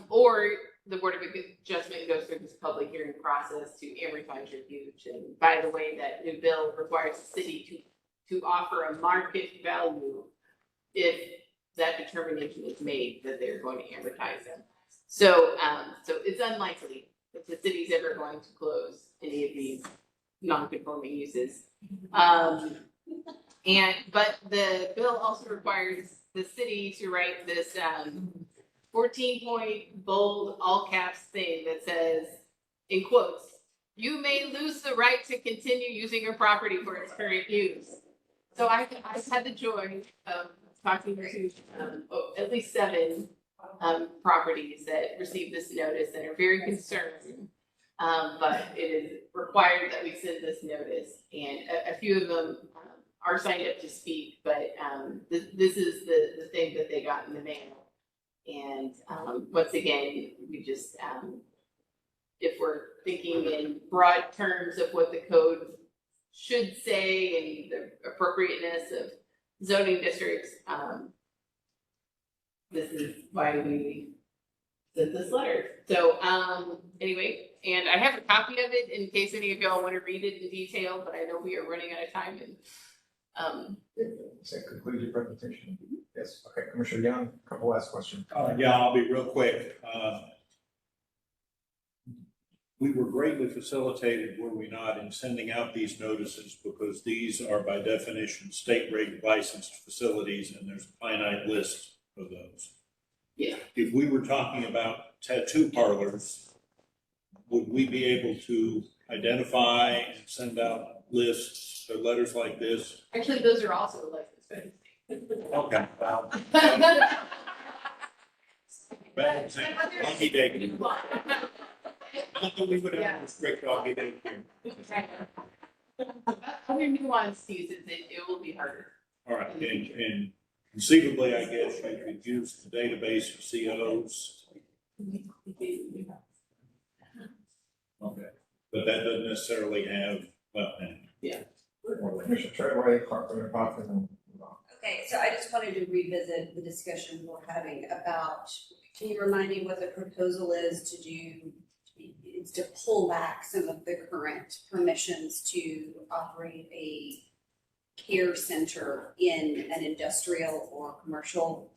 or the Board of Adjustment goes through this public hearing process to amortize your use. And by the way, that new bill requires the city to offer a market value if that determination is made that they're going to amortize them. So, so it's unlikely that the city's ever going to close any of these non-conforming uses. But the bill also requires the city to write this 14-point bold all caps thing that says, in quotes, "You may lose the right to continue using your property for its current use." So I've had the joy of talking to at least 7 properties that received this notice and are very concerned. But it is required that we send this notice, and a few of them are signed up to speak, but this is the thing that they got in the mail. And once again, we just, if we're thinking in broad terms of what the code should say and the appropriateness of zoning districts, this is why we sent this letter. So anyway, and I have a copy of it in case any of y'all want to read it in detail, but I know we are running out of time. And Does that conclude your presentation? Yes, okay, Commissioner Young, a couple last questions. Yeah, I'll be real quick. We were greatly facilitated, were we not, in sending out these notices, because these are by definition state-rated licensed facilities, and there's a finite list of those. Yeah. If we were talking about tattoo parlors, would we be able to identify and send out lists or letters like this? actually, those are also licensed. Okay, well. Doggy day. Not that we would have a strict doggy day here. Other nuanced uses, it will be harder. All right, and conceivably, I guess you could use the database of COs. Okay, but that doesn't necessarily have, well, yeah. Commissioner Treadway, Carpenter, Hopkins, Okay, so I just wanted to revisit the discussion we're having about, can you remind me what the proposal is to do? It's to pull back some of the current permissions to operate a care center in an industrial or commercial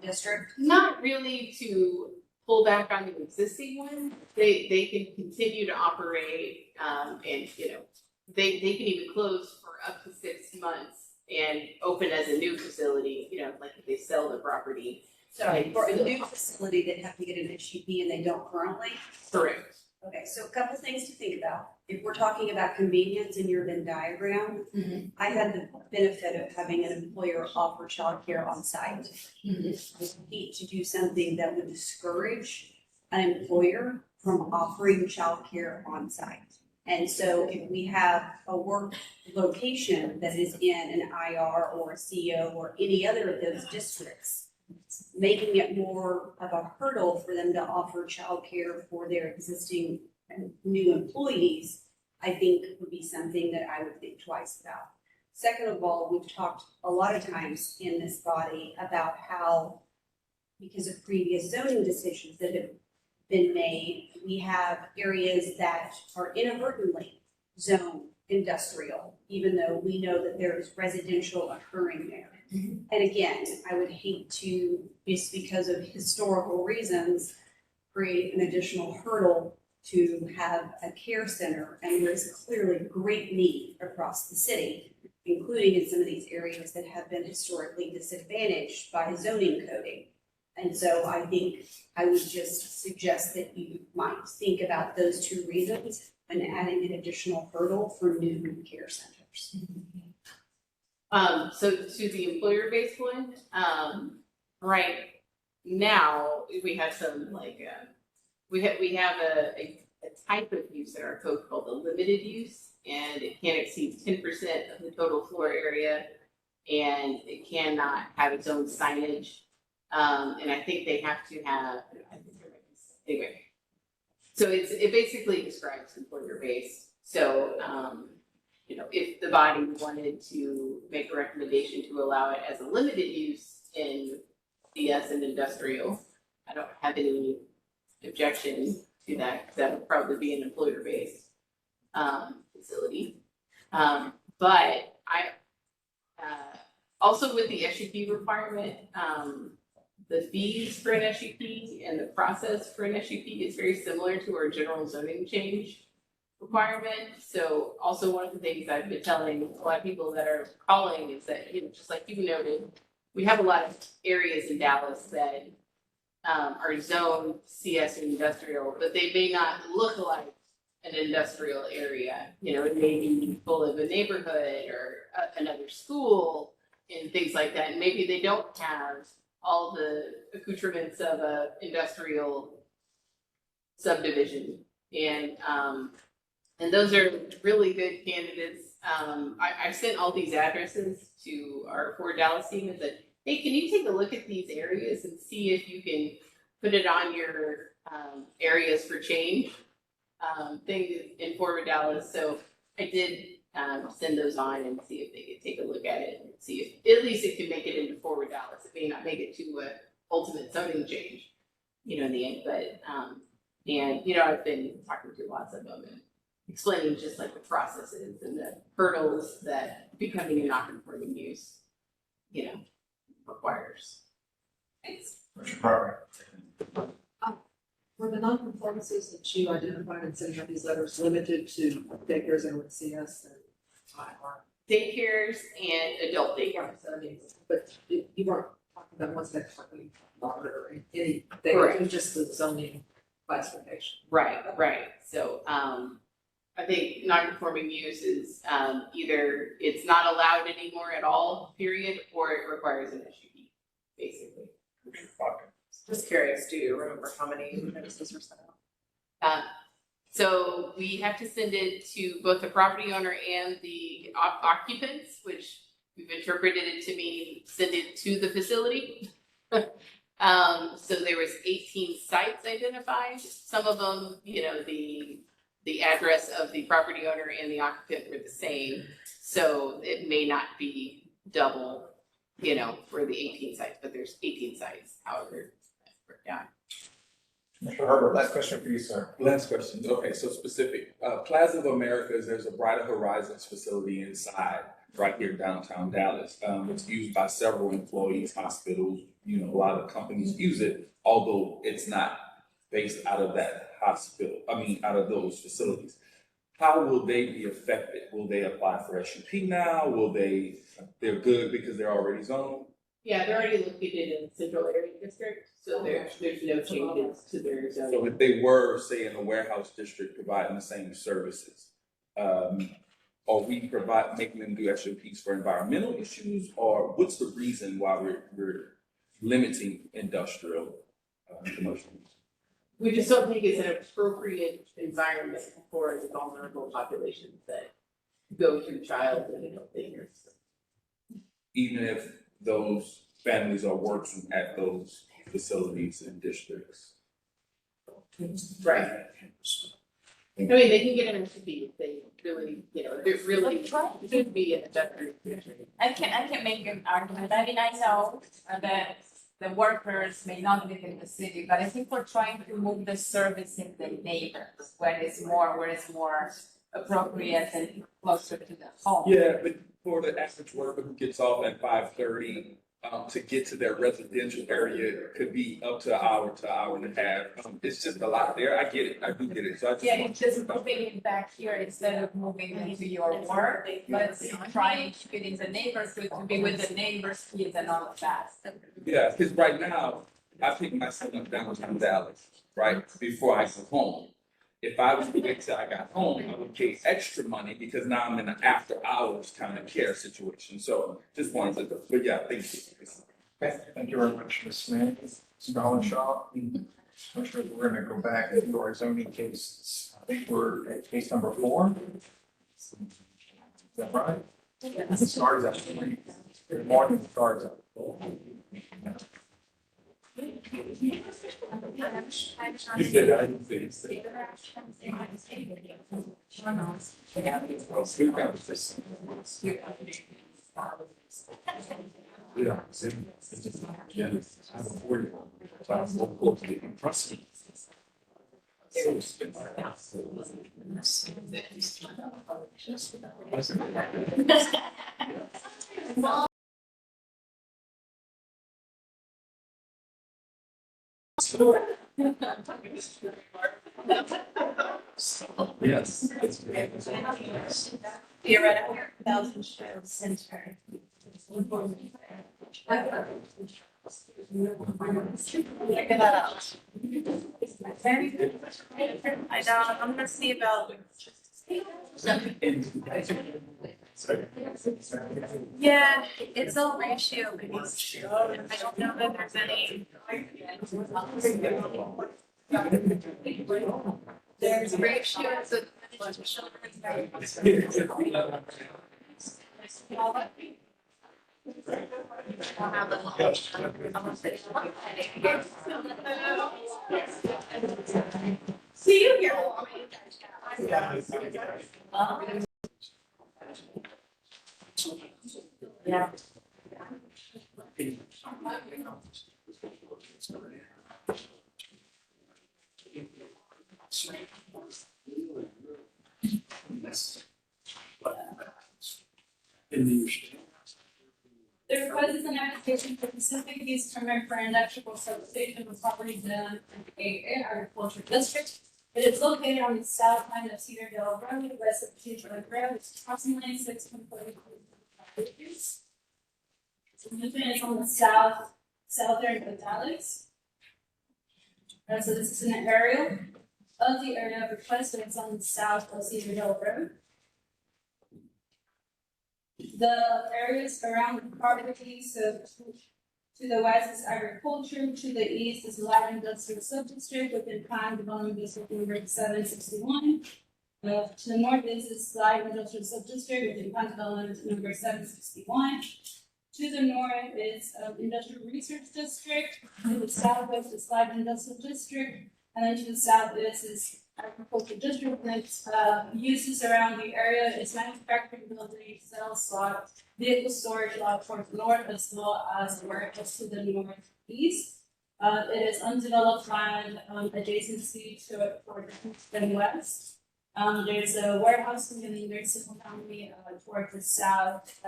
district? Not really to pull back on the existing one. They can continue to operate, and you know, they can even close for up to 6 months and open as a new facility, you know, like if they sell the property. So for a new facility, they'd have to get an HUP and they don't currently? Correct. Okay, so a couple things to think about. If we're talking about convenience in your Venn diagram, I had the benefit of having an employer offer childcare on site. I hate to do something that would discourage an employer from offering childcare on site. And so if we have a work location that is in an IR or a CO or any other of those districts, making it more of a hurdle for them to offer childcare for their existing and new employees, I think would be something that I would think twice about. Second of all, we've talked a lot of times in this body about how, because of previous zoning decisions that have been made, we have areas that are inadvertently zoned industrial, even though we know that there is residential occurring there. And again, I would hate to, just because of historical reasons, create an additional hurdle to have a care center. And there is clearly great need across the city, including in some of these areas that have been historically disadvantaged by zoning coding. And so I think I would just suggest that you might think about those 2 reasons when adding an additional hurdle for new care centers. So to the employer-based one, right now, we have some like, we have a type of use in our code called a limited use, and it can't exceed 10% of the total floor area. and it cannot have its own signage. And I think they have to have, anyway. So it basically describes employer base. So, you know, if the body wanted to make a recommendation to allow it as a limited use in CS and industrial, I don't have any objection to that, because that would probably be an employer-based facility. But I, also with the SUP requirement, the fees for an SUP and the process for an SUP is very similar to our general zoning change requirement. So also one of the things I've been telling a lot of people that are calling is that, you know, just like you noted, we have a lot of areas in Dallas that are zoned CS and industrial, but they may not look like an industrial area. You know, it may be full of a neighborhood or another school and things like that. And maybe they don't have all the accoutrements of a industrial subdivision. And those are really good candidates. I've sent all these addresses to our Ford Dallas team and said, hey, can you take a look at these areas and see if you can put it on your areas for change thing in Fort Dallas. So I did send those on and see if they could take a look at it and see if at least it can make it into Fort Dallas. It may not make it to a ultimate zoning change, you know, in the end, but and you know, I've been talking to lots of them and explaining just like the processes and the hurdles that becoming a non-conforming use, you know, requires. Thanks. Were the non-conformances that you identified in sending out these letters limited to daycares and with CS and IR? Daycares and adult daycare. So I mean, but you weren't talking about ones that are longer or anything, Correct. it was just the zoning classification. Right. So I think non-conforming use is either it's not allowed anymore at all, period, or it requires an SUP, basically. Just curious, do you remember how many notices were sent out? So we have to send it to both the property owner and the occupants, which we've interpreted it to mean send it to the facility. So there was 18 sites identified. Some of them, you know, the address of the property owner and the occupant were the same. So it may not be double, you know, for the 18 sites, but there's 18 sites, however. Yeah. Mr. Herbert, last question for you, sir. Last question. Okay, so specific. Plaza of Americas, there's a Brighter Horizons facility inside, right here downtown Dallas. It's used by several employees, hospitals, you know, a lot of companies use it, although it's not based out of that hospital, out of those facilities. How will they be affected? Will they apply for SUP now? They're good because they're already zoned? Yeah, they're already located in the Central Area District, so there's no changes to their zone. So if they were, say, in a warehouse district providing the same services, are we making them do SOPs for environmental issues, or what's the reason why we're limiting industrial commercial use? We just don't think it's an appropriate environment for the vulnerable populations that go through child and adult daycare. Even if those families are working at those facilities and districts. Right. I mean, they can get an SUP if they really, you know, there really should be an industrial. I can make an argument. I mean, I know that the workers may not live in the city, but I think we're trying to move the service in the neighbors where it's more appropriate and closer to the home. Yeah, but for the average worker who gets off at 5:30, to get to their residential area could be up to an hour and a half. It's just a lot there. I get it. I do get it. So I just Yeah, it's just moving it back here instead of moving into your work, but trying to fit in the neighborhood to be with the neighbors' kids and all of that. Yeah, because right now, I pick myself up downtown Dallas, right, before I go home. If I was to wait till I got home, I would pay extra money because now I'm in an after hours kind of care situation. So just wanted to, but yeah, thank you. Okay, thank you very much, Ms. Smith, Mr. Dollenshaw. I'm sure we're gonna go back to our zoning cases. I think we're at case number 4. Is that right? Yes. It starts at 3. Good morning, stars. Yes. Theoretical thousand show center. Check that out. I know, I'm gonna see about. Yeah, it's all ratio based. I don't know that there's any. There's ratios of children. See you here. Yeah. The request is an application for specific use permit for an electrical substation with property zone in a agricultural district. It is located on the south line of Cedar Dale Road, west of Cedar Dale Road, it's approximately 6.4 acres. So the movement is on the south area of Dallas. So this is an aerial of the area of request, and it's on the south of Cedar Dale Road. The areas around the property, so to the west is agriculture, to the east is light industrial subdistrict within Pine Development District number 761. To the north is light industrial subdistrict within Pine Development number 761. To the north is industrial research district. To the southwest is light industrial district, and then to the southwest is agricultural district. And its uses around the area is manufacturing building, sales lot, vehicle storage lot towards the north, as well as warehouse to the northeast. It is undeveloped land adjacency to it toward the east and west. There's a warehouse and then there's single family toward the south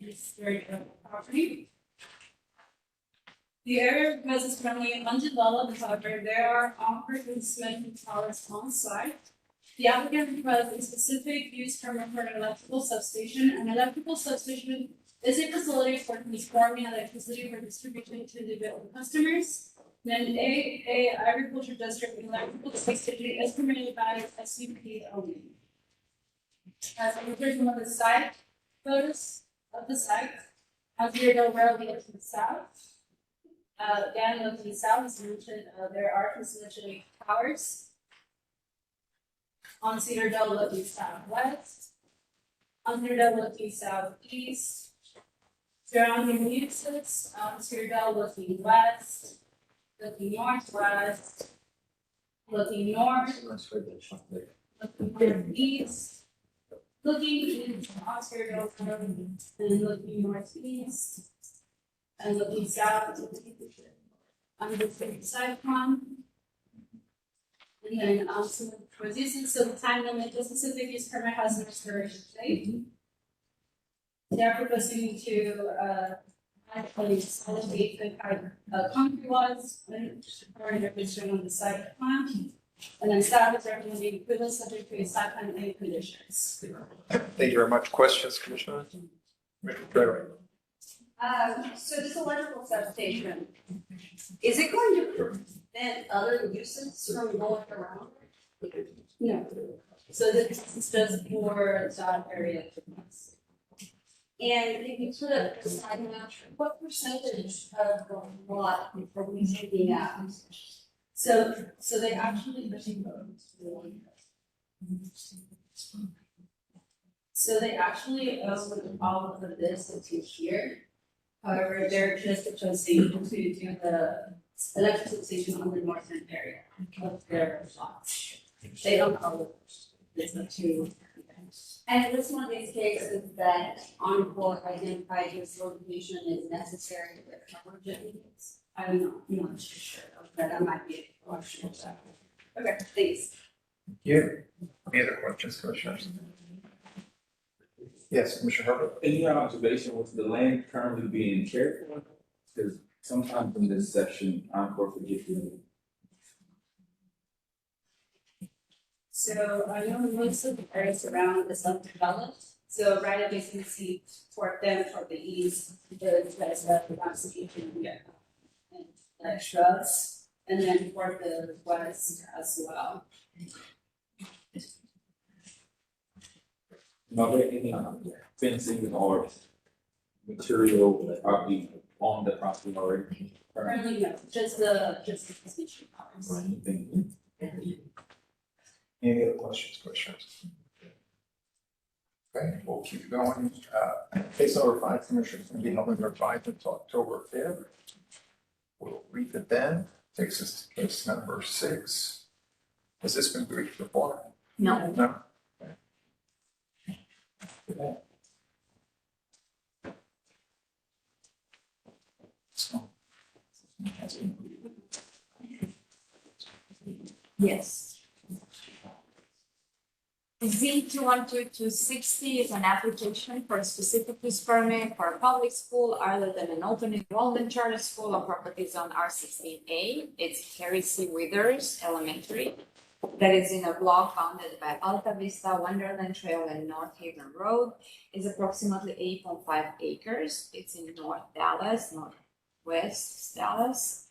eastern property. The area, because it's currently undeveloped, however, there are operating cement towers on site. The applicant proposed a specific use permit for an electrical substation. An electrical substation is a facility for transforming electricity for distribution to individual customers. Then a agriculture district electrical substation is permitted by SUP only. As a version of the site, photos of the site, as we go rarely to the south. Again, looking south, as mentioned, there are transmission towers. On Cedar Dale, looking southwest. On Cedar Dale, looking southeast. Surrounding uses, Cedar Dale, looking west. Looking northwest. Looking north. Looking northeast. Looking east, on Cedar Dale Road, and looking northeast. And looking south on the side plan. And then also for this, so the time limit, the specific use permit has an expiration date. They are proposing to actually solidate the kind of concrete walls and already represented on the site plan. And then staff is recommending equivalent subject to a site plan and conditions. Thank you very much. Questions, Commissioner? Commissioner Treasurer. So this electrical substation, is it going to prevent other uses from going around? No. So this is just for that area. And if you put a side map, what percentage of the lot are we taking out? So they actually. So they actually own all of this into here. However, they're just proposing to do the electrical station on the north end area of their lots. They don't own this up to. And this one of these cases that Encore identified this location is necessary for coverage it needs. I'm not sure, but that might be a question. Okay, thanks. Yeah. Any other questions, Commissioners? Yes, Commissioner Herbert? In your observation, was the land currently being cared for? Because sometimes in this section, Encore forgets to. So I know most of the areas around is undeveloped, so right away you can see toward them from the east, there's the conservation and shrubs, and then toward the west as well. Are there any fencing or material that are being on the property already? Currently, no, just the conservation powers. Any other questions, Commissioners? Okay, we'll keep going. Case number 5, Commissioners, going to be held in their 5th until October 5th. We'll read it then. Takes us to case number 6. Has this been briefed before? No. No? Okay. Yes. Z212-260 is an application for a specific use permit for a public school other than an open enrollment charter school on properties on R16A. It's Harry C. Withers Elementary that is in a block bounded by Alta Vista, Wonderland Trail, and North Haven Road. It's approximately 8.5 acres. It's in North Dallas, Northwest Dallas.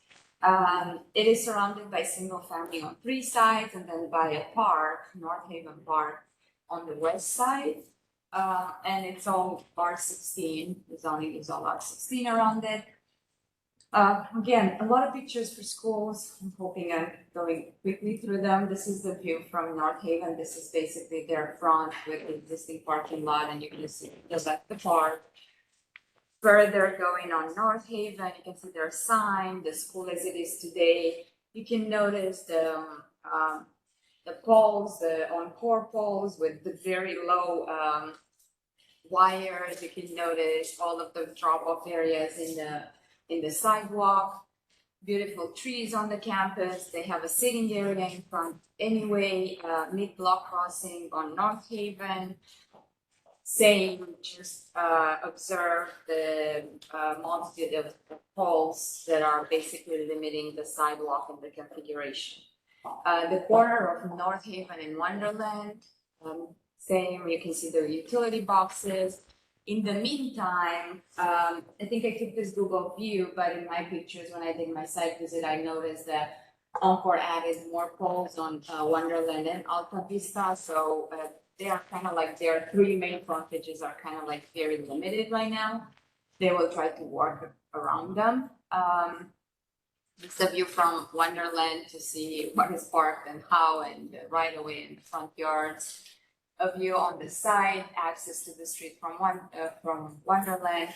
It is surrounded by single family on 3 sides and then by a park, North Haven Park, on the west side. And it's all R16, the zoning is all R16 around it. Again, a lot of pictures for schools. I'm hoping I'm going quickly through them. This is the view from North Haven. This is basically their front with the existing parking lot, and you can see the park. Further going on North Haven, you can see their sign, the school as it is today. You can notice the poles, the Encore poles with the very low wires. You can notice all of the drop-off areas in the sidewalk. Beautiful trees on the campus. They have a sitting area in front anyway, mid-block crossing on North Haven. Same, just observe the multitude of poles that are basically limiting the sidewalk and the configuration. The corner of North Haven and Wonderland, same, you can see the utility boxes. In the meantime, I think I took this Google view, but in my pictures, when I did my site visit, I noticed that Encore added more poles on Wonderland and Alta Vista, so they are kind of like their 3 main frontages are kind of like very limited right now. They will try to work around them. This is a view from Wonderland to see what is parked and how, and right away in the front yards. A view on the side, access to the street from Wonderland.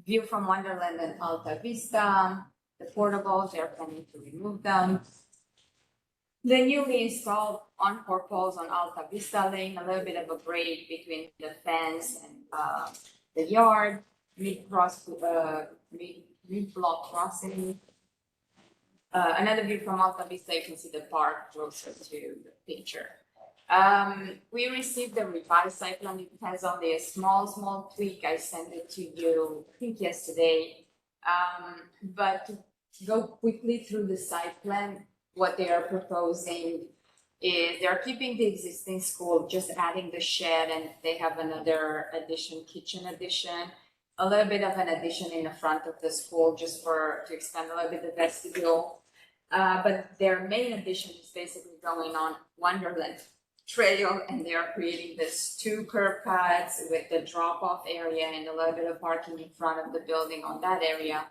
View from Wonderland and Alta Vista. The portables, they're planning to remove them. The newly installed Encore poles on Alta Vista Lane, a little bit of a break between the fence and the yard, mid-block crossing. Another view from Alta Vista, you can see the park closer to the picture. We received the revised site plan. It has only a small tweak. I sent it to you, I think yesterday. But to go quickly through the site plan, what they are proposing is they're keeping the existing school, just adding the shed, and they have another addition, kitchen addition, a little bit of an addition in the front of the school just to expand a little bit the vestibule. But their main addition is basically going on Wonderland Trail, and they are creating this 2 curb cuts with the drop-off area and a little bit of parking in front of the building on that area.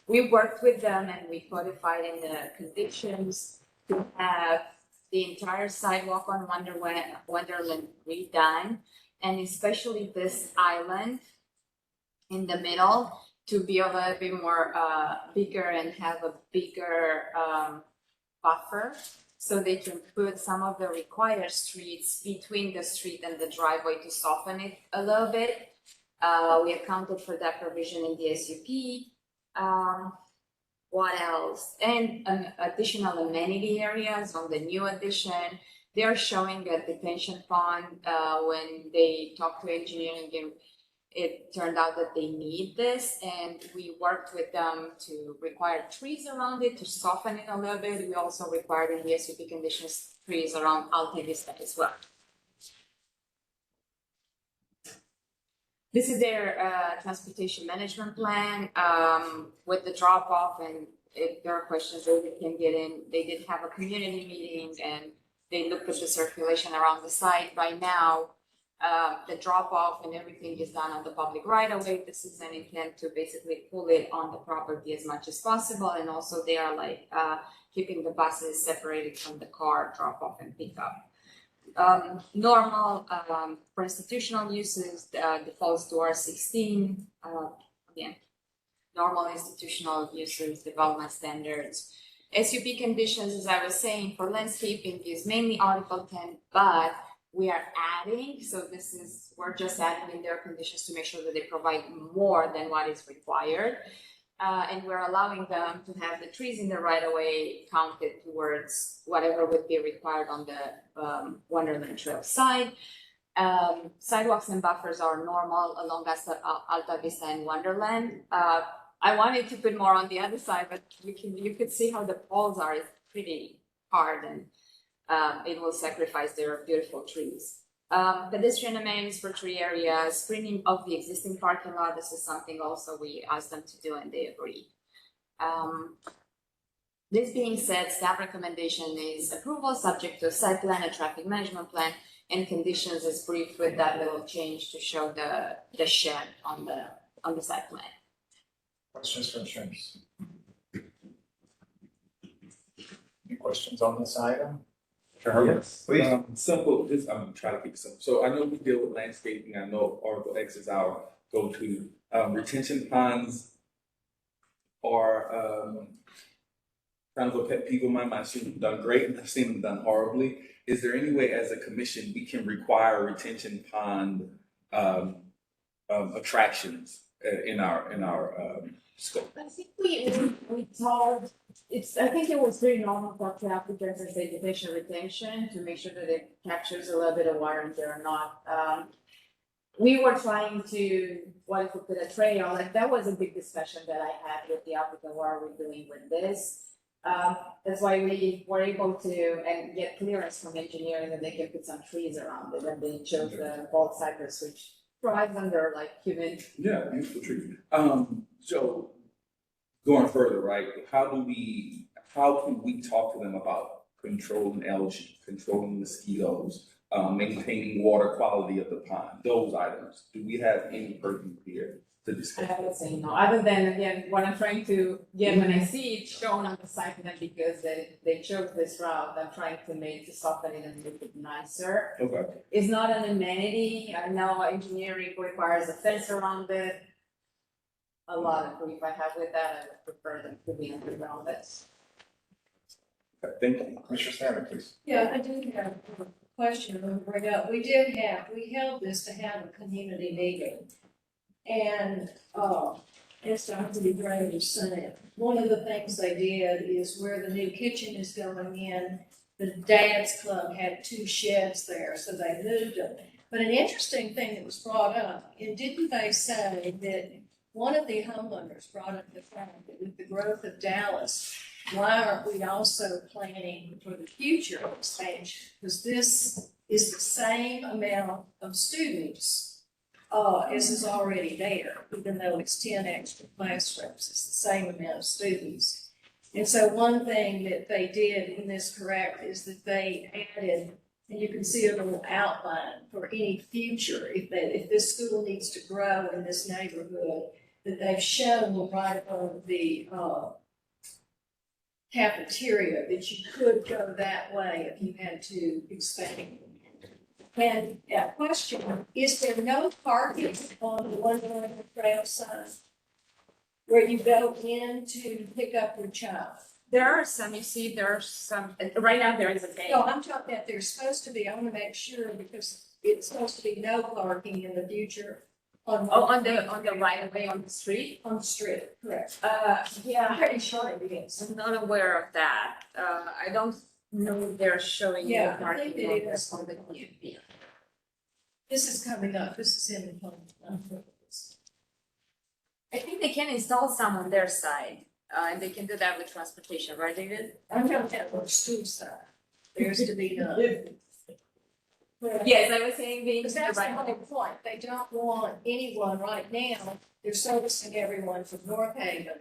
We worked with them and we codified in the conditions to have the entire sidewalk on Wonderland redone, and especially this island in the middle to be a little bit more bigger and have a bigger buffer, so they can put some of the required streets between the street and the driveway to soften it a little bit. We accounted for that provision in the SUP. What else? And additional amenity areas on the new addition. They're showing a detention pond. When they talked to engineering, it turned out that they need this, and we worked with them to require trees around it to soften it a little bit. We also required in the SUP conditions trees around Alta Vista as well. This is their transportation management plan with the drop off, and if there are questions that they can get in, they did have a community meeting and they looked at the circulation around the site. Right now, the drop off and everything is done on the public right of way. This is an intent to basically pull it on the property as much as possible, and also they are like keeping the buses separated from the car drop off and pick up. Normal for institutional uses defaults to R16. Again, normal institutional uses, development standards. SUP conditions, as I was saying, for landscaping is mainly Article 10, but we are adding, so we're just adding in their conditions to make sure that they provide more than what is required. And we're allowing them to have the trees in the right of way counted towards whatever would be required on the Wonderland Trail side. Sidewalks and buffers are normal along Alta Vista and Wonderland. I wanted to put more on the other side, but you could see how the poles are. It's pretty hard, and it will sacrifice their beautiful trees. Pedestrian amenities for tree areas, screening of the existing parking lot. This is something also we asked them to do, and they agreed. This being said, staff recommendation is approval subject to a site plan, a traffic management plan, and conditions as brief with that little change to show the shed on the site plan. Questions from James? Any questions on this item? Yes, please. Simple, I'm trying to keep it simple. So I know we deal with landscaping. I know Article X is our go-to. Retention ponds are kind of a pet peeve of mine. I've seen them done great and I've seen them done horribly. Is there any way as a commission we can require retention pond attractions in our scope? I think we told, I think it was very normal for applicants to say detention retention to make sure that it captures a little bit of water and they're not. We were trying to, what if we put a trail, like that was a big discussion that I had with the applicant, what are we doing with this? That's why we were able to get clearance from engineering that they can put some trees around it, and they chose the bald cypress, which thrives under like humid. Yeah, beautiful tree. So going further, right? How can we talk to them about controlling algae, controlling mosquitoes, maintaining water quality of the pond, those items? Do we have any purview here to discuss? I would say no, other than again, what I'm trying to get when I see it shown on the site plan, because they chose this route, I'm trying to soften it and make it nicer. Okay. It's not an amenity. I know engineering requires a fence around it. A lot of grief I have with that. I would prefer them to be underground. That's. Thank you. Commissioner Stanley, please. Yeah, I do have a question to bring up. We held this to have a community meeting. And, as Dr. DeGray was saying, one of the things they did is where the new kitchen is going in, the Dad's Club had 2 sheds there, so they moved them. But an interesting thing that was brought up, and didn't they say that one of the homeowners brought up the fact that with the growth of Dallas, why aren't we also planning for the future expansion? Because this is the same amount of students as is already there, even though it's 10 extra classrooms, it's the same amount of students. And so one thing that they did in this correct is that they added, and you can see a little outline for any future, if this school needs to grow in this neighborhood, that they've shown right above the cafeteria that you could go that way if you had to expand. And a question, is there no parking on the Wonderland Trail side? where you go in to pick up your child. There are some, you see, there are some, right now there is a thing. No, I'm talking about there's supposed to be, I want to make sure because it's supposed to be no parking in the future. On the right of way on the street? On the street, correct. Yeah. I'm pretty sure it is. I'm not aware of that. I don't know if they're showing you Yeah, I parking think it is. on the PUD. This is coming up, this is in the plan. I think they can install some on their side, and they can do that with transportation, right, David? I'm talking about the school side. There's to be done. Yes, I was saying being Because to the that's the right. whole point. They don't want anyone right now, they're servicing everyone from North Haven.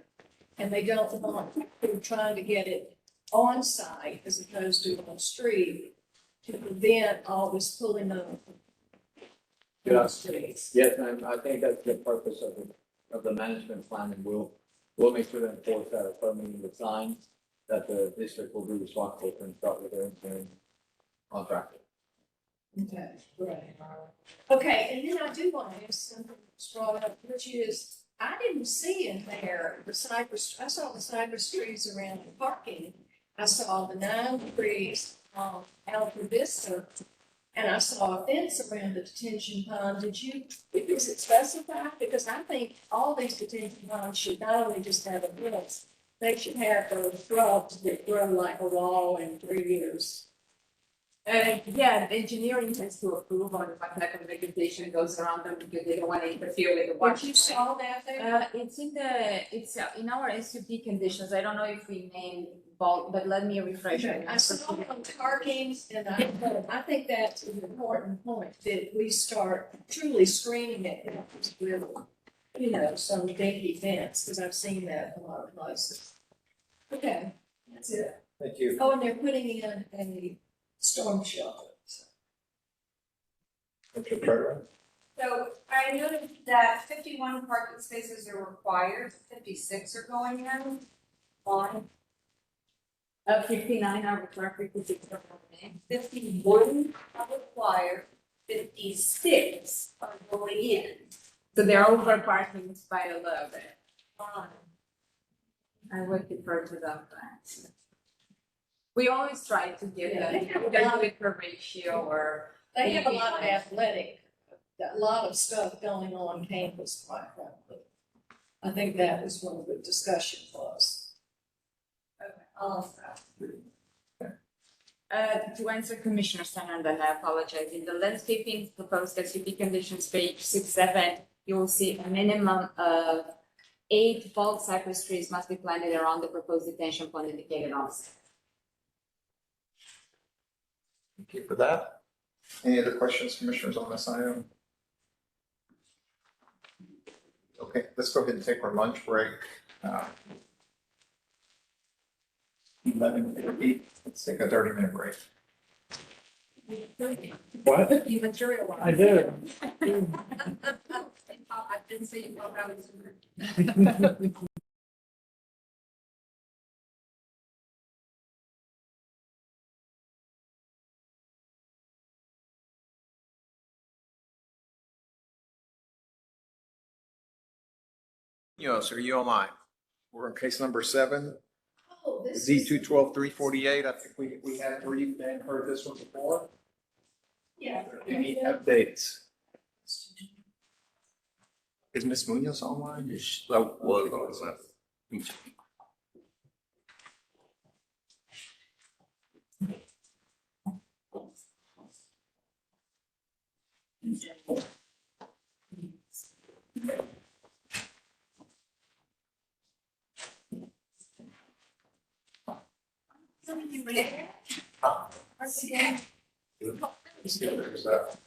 And they don't want, they're trying to get it on site as opposed to on street to prevent all this pulling up. Yes, yes, and I think that's the purpose of the management plan, and we'll make sure to enforce that according to the signs that the district will be responsible for and start with their engineering contractor. Okay, right. Okay, and then I do want to ask something that's brought up, which is, I didn't see in there the cypress, I saw the cypress trees around the parking. I saw the 9 trees, Alta Vista, and I saw a fence around the detention pond. Is it specified? Because I think all these detention ponds should not only just have a fence, they should have those shrubs that grow like a wall in 3 years. Yeah, the engineering has to approve on what type of vegetation goes around them because they don't want to interfere with the water. But you saw that there? It's in our SUP conditions. I don't know if we named bulk, but let me refresh. Okay, I saw it on parking, and I think that's an important point, that we start truly screening it with, some dinky fence, because I've seen that in a lot of places. Okay, that's it. Thank you. Oh, and they're putting in a storm shelter. Mr. Treasurer? So I noted that 51 parking spaces are required, 56 are going in. On 59 are required, 56 are going 51 are required, 56 are going in. So they're over parking by a little bit. I would defer to them, but we always try to give Yeah, them, they have a either lot do it per ratio or. They have a lot of athletic, a lot of stuff going on campus, quite frankly. I think that was one of the discussion was. To answer Commissioner Sanders, and I apologize, in the landscaping proposed SUP conditions, page 6-7, you will see a minimum of 8 bulk cypress trees must be planted around the proposed detention pond indicated on site. Thank you for that. Any other questions, commissioners, on this item? Okay, let's go ahead and take our lunch break. 11:50. Let's take a 30-minute break. What? You materialize. I do. I didn't say you thought I was. Yes, are you online? We're on case number 7, Oh, this Z is. 212-348. I think we have briefed and heard this one before. Yeah. Any updates? Is Ms. Munoz online? There's that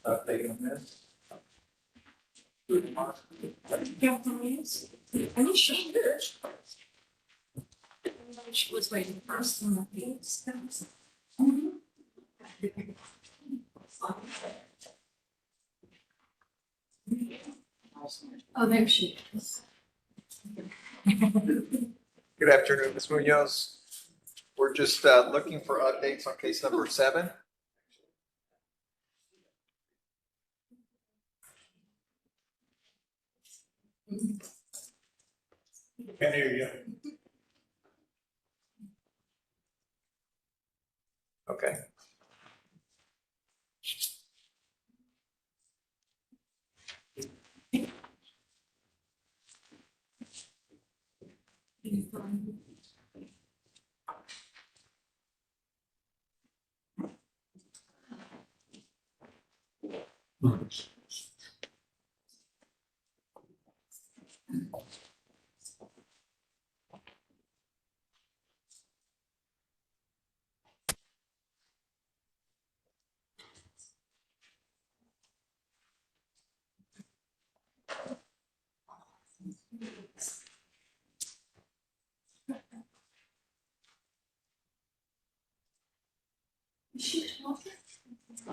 update on this. Are you sure? She was waiting for us on the piece. Oh, there she is. Good afternoon, Ms. Munoz. We're just looking for updates on case number 7. Can't hear you. Okay.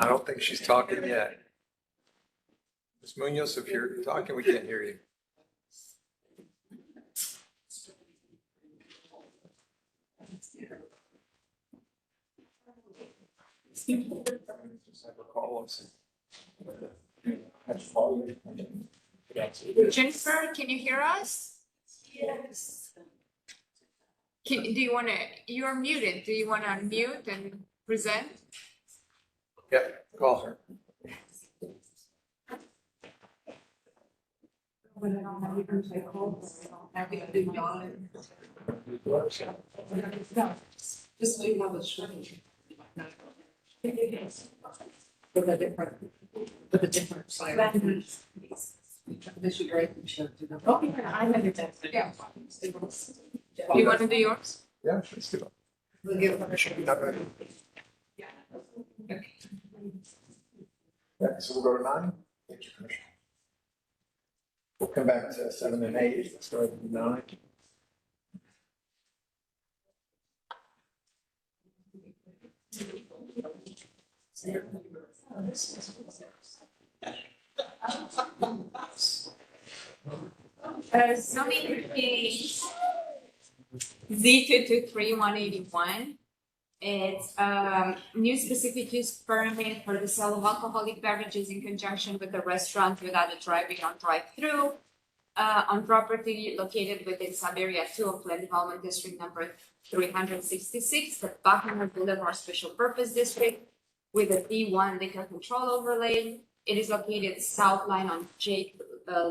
I don't think she's talking yet. Ms. Munoz, if you're talking, we can't hear you. Call us. Jennifer, can you hear us? Yes. Do you wanna, you're muted, do you wanna unmute and present? Yep, call her. Just leave how it's showing. With a different side. This should write and show to them. Oh, yeah, I understand. Yeah. You wanna do yours? Yeah, let's do it. We'll give her a Should be not ready. Yeah. Yeah, so we'll go to 9. Thank you, Commissioner. We'll come back to 7 and 8. Let's start with 9. Zoning case Z223-181. It's new specific use permit for the sale of alcoholic beverages in conjunction with the restaurant without a driving or drive-through on property located within sub-area 2 of Land Development District number 366, the Buckingham Boulevard Special Purpose District with a D1 liquor control overlay. It is located south line on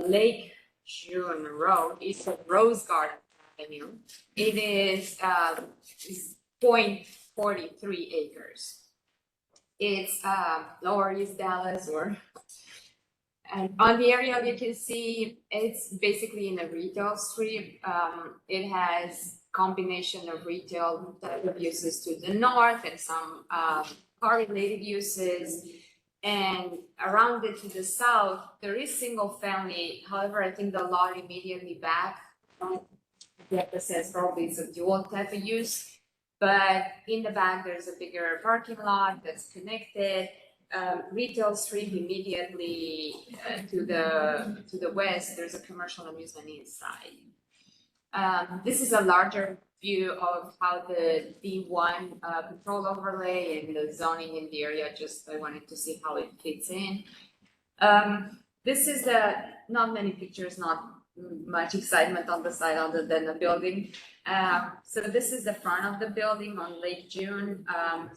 Lake June Road, east of Rose Garden Avenue. It is 0.43 acres. It's Lower East Dallas and on the area you can see it's basically in a retail street. It has combination of retail type of uses to the north and some car related uses. And around it to the south, there is single family. However, I think the lot immediately back, get the sense probably it's a dual type of use. But in the back, there's a bigger parking lot that's connected. Retail street immediately to the west, there's a commercial amusement inside. This is a larger view of how the D1 control overlay and the zoning in the area, just I wanted to see how it fits in. This is not many pictures, not much excitement on the side other than the building. So this is the front of the building on Lake June.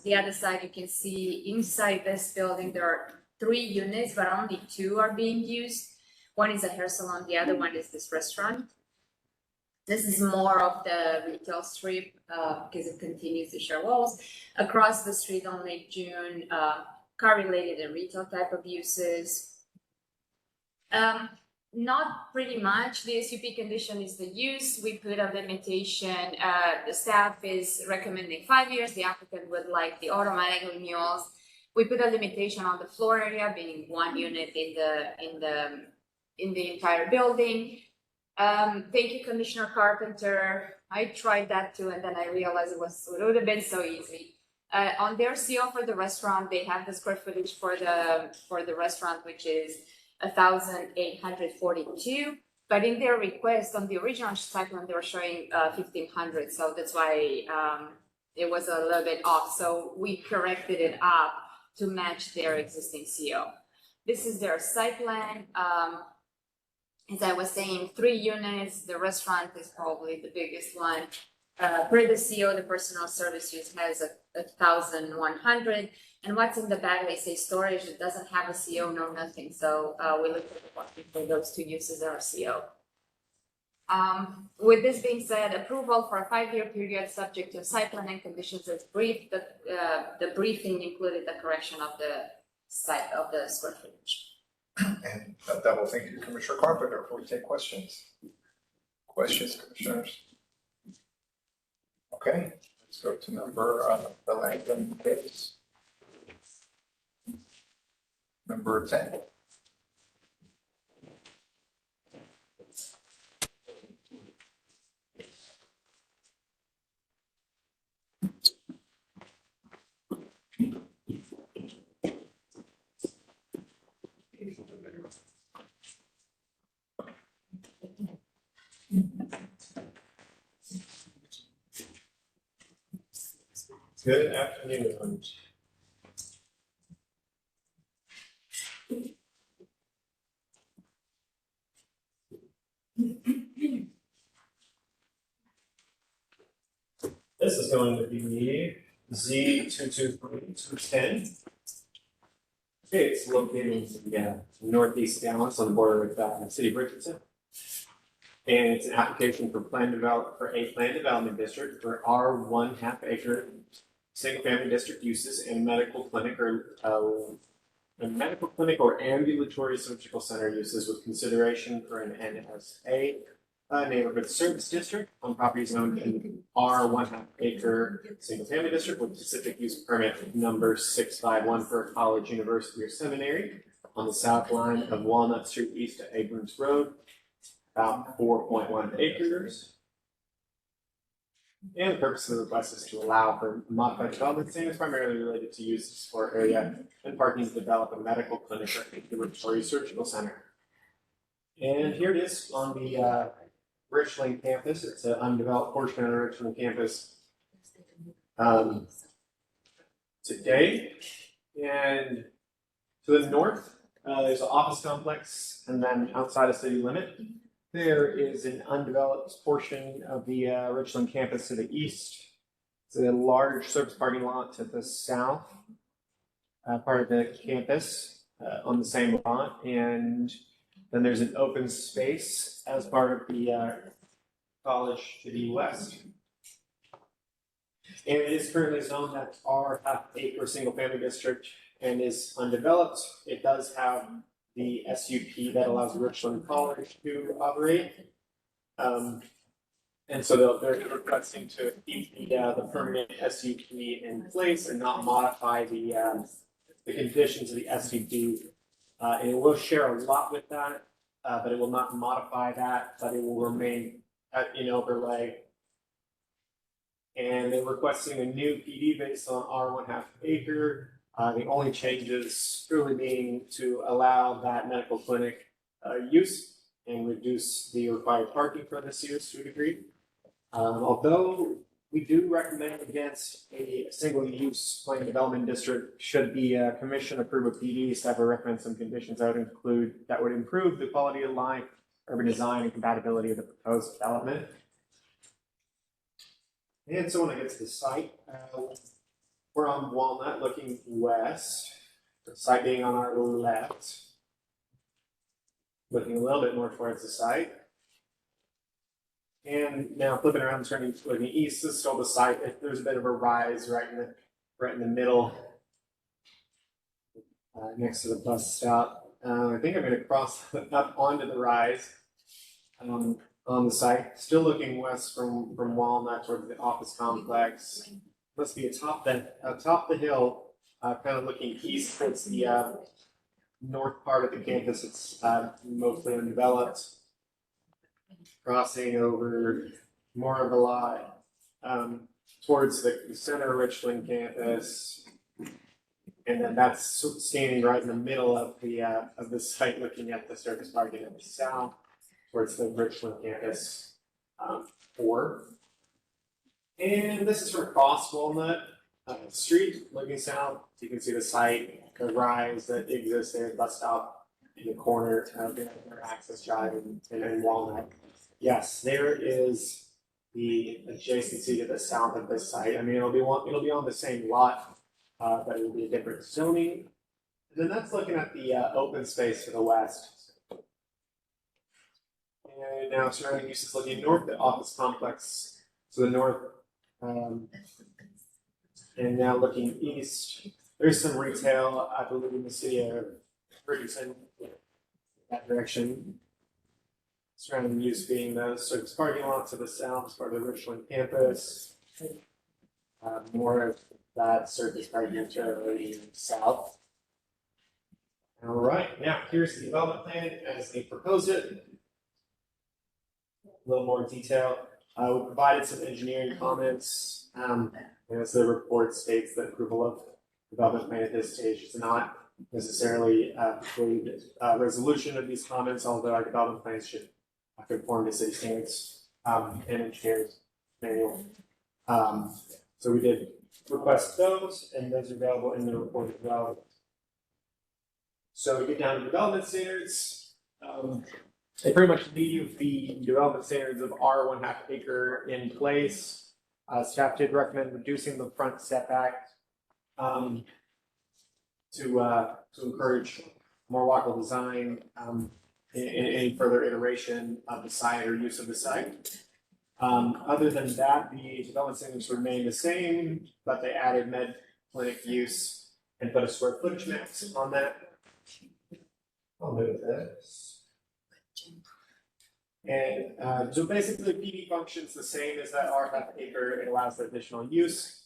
The other side, you can see inside this building, there are 3 units, but only 2 are being used. One is a hair salon, the other one is this restaurant. This is more of the retail strip because it continues to share walls. Across the street on Lake June, car-related and retail type of uses. Not pretty much. The SUP condition is the use. We put a limitation. The staff is recommending 5 years. The applicant would like the automatic renewals. We put a limitation on the floor area, being 1 unit in the entire building. Thank you, Commissioner Carpenter. I tried that too, and then I realized it would have been so easy. On their CO for the restaurant, they have the square footage for the restaurant, which is 1,842. But in their request on the original site plan, they were showing 1,500. So that's why it was a little bit off. So we corrected it up to match their existing CO. This is their site plan. as I was saying, 3 units, the restaurant is probably the biggest one. Per the CO, the personal service use has 1,100. And what's in the back, they say storage, it doesn't have a CO nor nothing. So we looked at the parking for those 2 uses are CO. With this being said, approval for a 5-year period subject to site plan and conditions as briefed. The briefing included the correction of the site of the square footage. And that will thank you, Commissioner Carpenter, before we take questions. Questions, Commissioners? Okay, let's go to the Langdon case. Number 10. Good afternoon. This is going to be Z223-210. It's located in northeast Dallas on the border with the city of Richardson. And it's an application for a plan development district for R1 half acre single family district uses and medical clinic or ambulatory surgical center uses with consideration for an NSA neighborhood service district on properties owned in R1 half acre single family district with specific use permit number 651 for a college, university, or seminary on the south line of Walnut Street east of Abrams Road, about 4.1 acres. And the purpose of the request is to allow for modified development standards primarily related to uses for area and parking to develop a medical clinic or ambulatory surgical center. And here it is on the Richland campus. It's an undeveloped portion of the Richland campus today. And to the north, there's an office complex, and then outside of city limit, there is an undeveloped portion of the Richland campus to the east. It's a large surface parking lot to the south, part of the campus on the same lot. And then there's an open space as part of the college to the west. And it is currently zoned at R half acre single family district and is undeveloped. It does have the SUP that allows Richland College to operate. And so they're requesting to keep the permanent SUP in place and not modify the conditions of the SUP. And it will share a lot with that, but it will not modify that, but it will remain in overlay. And they're requesting a new PD based on R1 half acre. The only changes really being to allow that medical clinic use and reduce the required parking for this use to a degree. Although we do recommend against a single use plan development district, should the commission approve a PD, staff will recommend some conditions that would improve the quality of life, urban design, and compatibility of the proposed development. And so when I get to the site, we're on Walnut looking west, the site being on our left, looking a little bit more towards the site. And now flipping around, turning looking east, this is still the site. There's a bit of a rise right in the middle, next to the bus stop. I think I'm going to cross up onto the rise on the site. Still looking west from Walnut towards the office complex. Must be atop the hill, kind of looking east towards the north part of the campus. It's mostly undeveloped. Crossing over more of a lot towards the center of Richland campus, and then that's standing right in the middle of the site, looking at the surface parking in the south towards the Richland campus 4. And this is from across Walnut Street, looking south. You can see the site, the rise that exists there, bus stop, in the corner of their access drive and Walnut. Yes, there is the adjacency to the south of this site. I mean, it'll be on the same lot, but it will be a different zoning. And then that's looking at the open space to the west. And now surrounding uses looking north, the office complex to the north. And now looking east, there's some retail, I believe, in the city of Ferguson, that direction. Surrounding use being those service parking lots to the south, part of the Richland campus. More of that surface parking to the south. All right, now here's the development plan as they propose it. A little more detail. We provided some engineering comments. As the report states, that approval of development plan at this stage is not necessarily include resolution of these comments, although our development plans should conform to city standards and engineers manual. So we did request those, and those are available in the report as well. So we get down to development standards. They pretty much leave the development standards of R1/2 acre in place. Staff did recommend reducing the front setback to encourage more walkable design in any further iteration of the site or use of the site. Other than that, the development standards remain the same, but they added med clinic use and put a square footage max on that. I'll move this. And so basically, PD functions the same as that R/2 acre. It allows the additional use.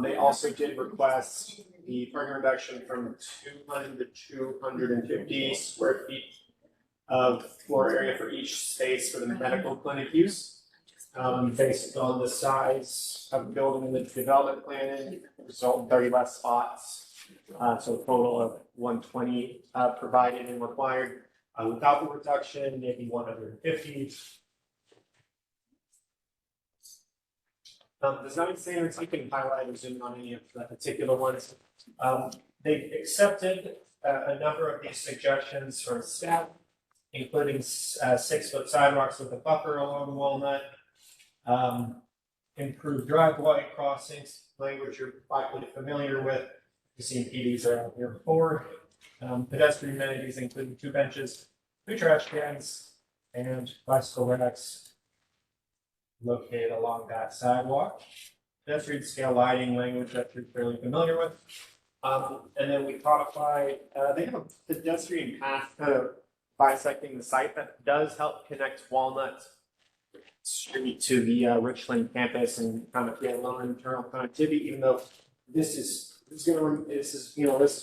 They also did request the parking reduction from 200 to 250 square feet of floor area for each space for the medical clinic use. Based on the size of the building and the development plan, result in 30 less spots. So a total of 120 provided and required. Without the reduction, maybe 150. Design standards, you can highlight or zoom on any of the particular ones. They accepted a number of these suggestions from staff, including 6-foot sidewalks with a buffer along Walnut, improved driveway crossings, language you're likely familiar with. You've seen PDs around here before. Pedestrian amenities including 2 benches, 2 trash cans, and bicycle racks located along that sidewalk. Pedestrian scale lighting language that you're fairly familiar with. And then we codified, they have a pedestrian path kind of bisecting the site that does help connect Walnut Street to the Richland campus and kind of create lower internal connectivity, even though this is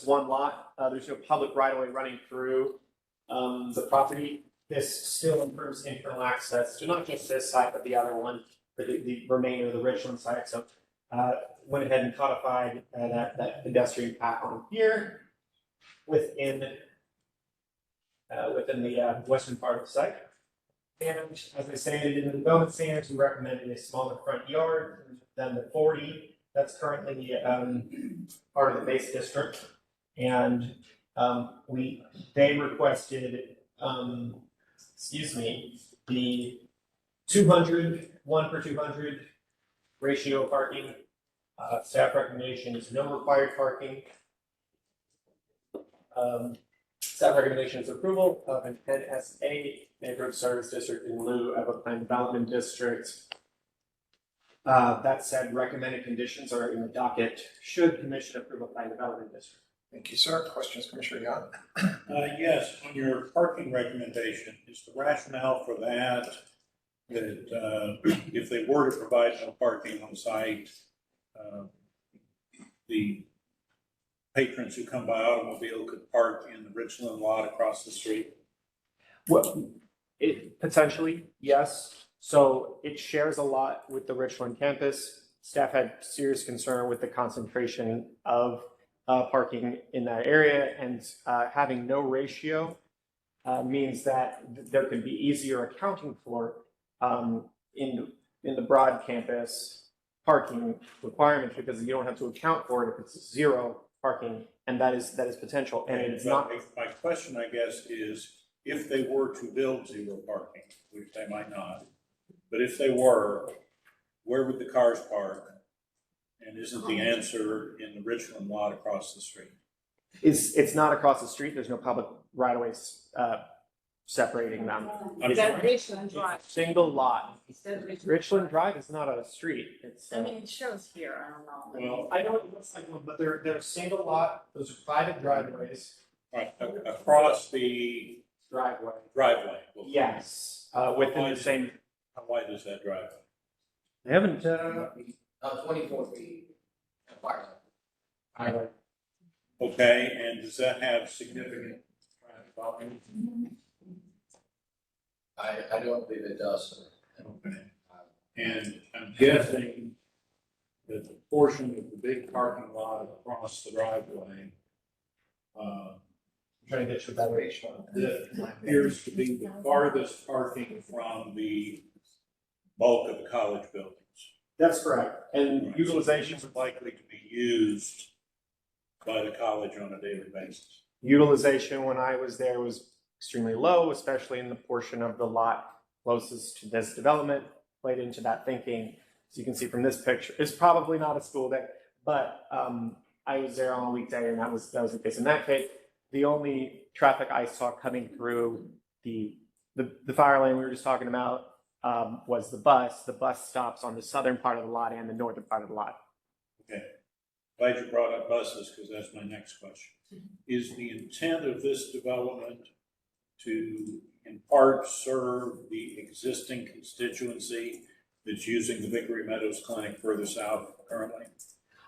one lot. There's no public right of way running through the property. This still improves internal access to not just this site, but the other one, for the remainder of the Richland site. So went ahead and codified that pedestrian path on here within the western part of the site. And as I stated in the development standards, we recommended a smaller front yard than the 40 that's currently part of the base district. And they requested, the 200, 1 per 200 ratio of parking. Staff recommendation is no required parking. Staff recommendation is approval of an NSA, neighborhood service district, in lieu of a planned development district. That said, recommended conditions are in the docket. Should commission approve a planned development district? Thank you, sir. Questions, Commissioner Young? Yes, on your parking recommendation, is the rationale for that if they were to provide no parking on site, the patrons who come by automobile could park in the Richland lot across the street? Well, potentially, yes. So it shares a lot with the Richland campus. Staff had serious concern with the concentration of parking in that area, and having no ratio means that there could be easier accounting for in the broad campus parking requirements, because you don't have to account for it if it's 0 parking And that is potential, and it's not. My question, I guess, is if they were to build zero parking, which they might not, but if they were, where would the cars park? And isn't the answer in the Richland lot across the street? It's not across the street. There's no public right of ways separating them. That Richland Drive. Single lot. It says Richland Drive is not a street. It's. I mean, it shows here, I don't know. Well, I know it looks like one, but they're single lot. Those are private driveways. Right, across the Driveway. driveway. Yes, within the same. How wide is that driveway? They haven't. 24 feet. Okay, and does that have significant traffic volume? I don't believe it does. Okay. And I'm guessing that the portion of the big parking lot across the driveway, Trying to get you that ratio. that appears to be the farthest parking from the bulk of the college buildings. That's correct. And Right, utilization. so it's likely to be used by the college on a daily basis. Utilization when I was there was extremely low, especially in the portion of the lot closest to this development, played into that thinking. As you can see from this picture, it's probably not a school day, but I was there on a weekday and that was the case. In that case, the only traffic I saw coming through the fire lane we were just talking about was the bus. The bus stops on the southern part of the lot and the northern part of the lot. Okay. Glad you brought up buses, because that's my next question. Is the intent of this development to in part serve the existing constituency that's using the Vickery Meadows Clinic further south currently?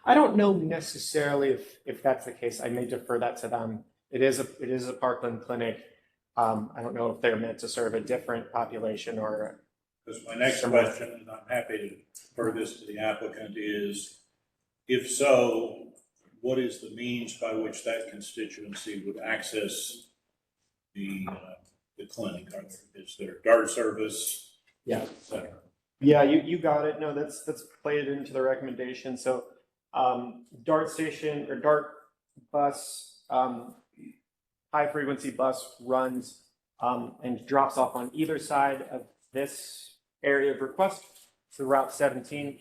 I don't know necessarily if that's the case. I may defer that to them. It is a Parkland clinic. I don't know if they're meant to serve a different population or. Because my next question, and I'm happy to defer this to the applicant, is if so, what is the means by which that constituency would access the clinic? Is there DART service? Yeah. Et cetera? Yeah, you got it. No, that's played into the recommendation. So DART station or DART bus, high frequency bus runs and drops off on either side of this area of request. So Route 17,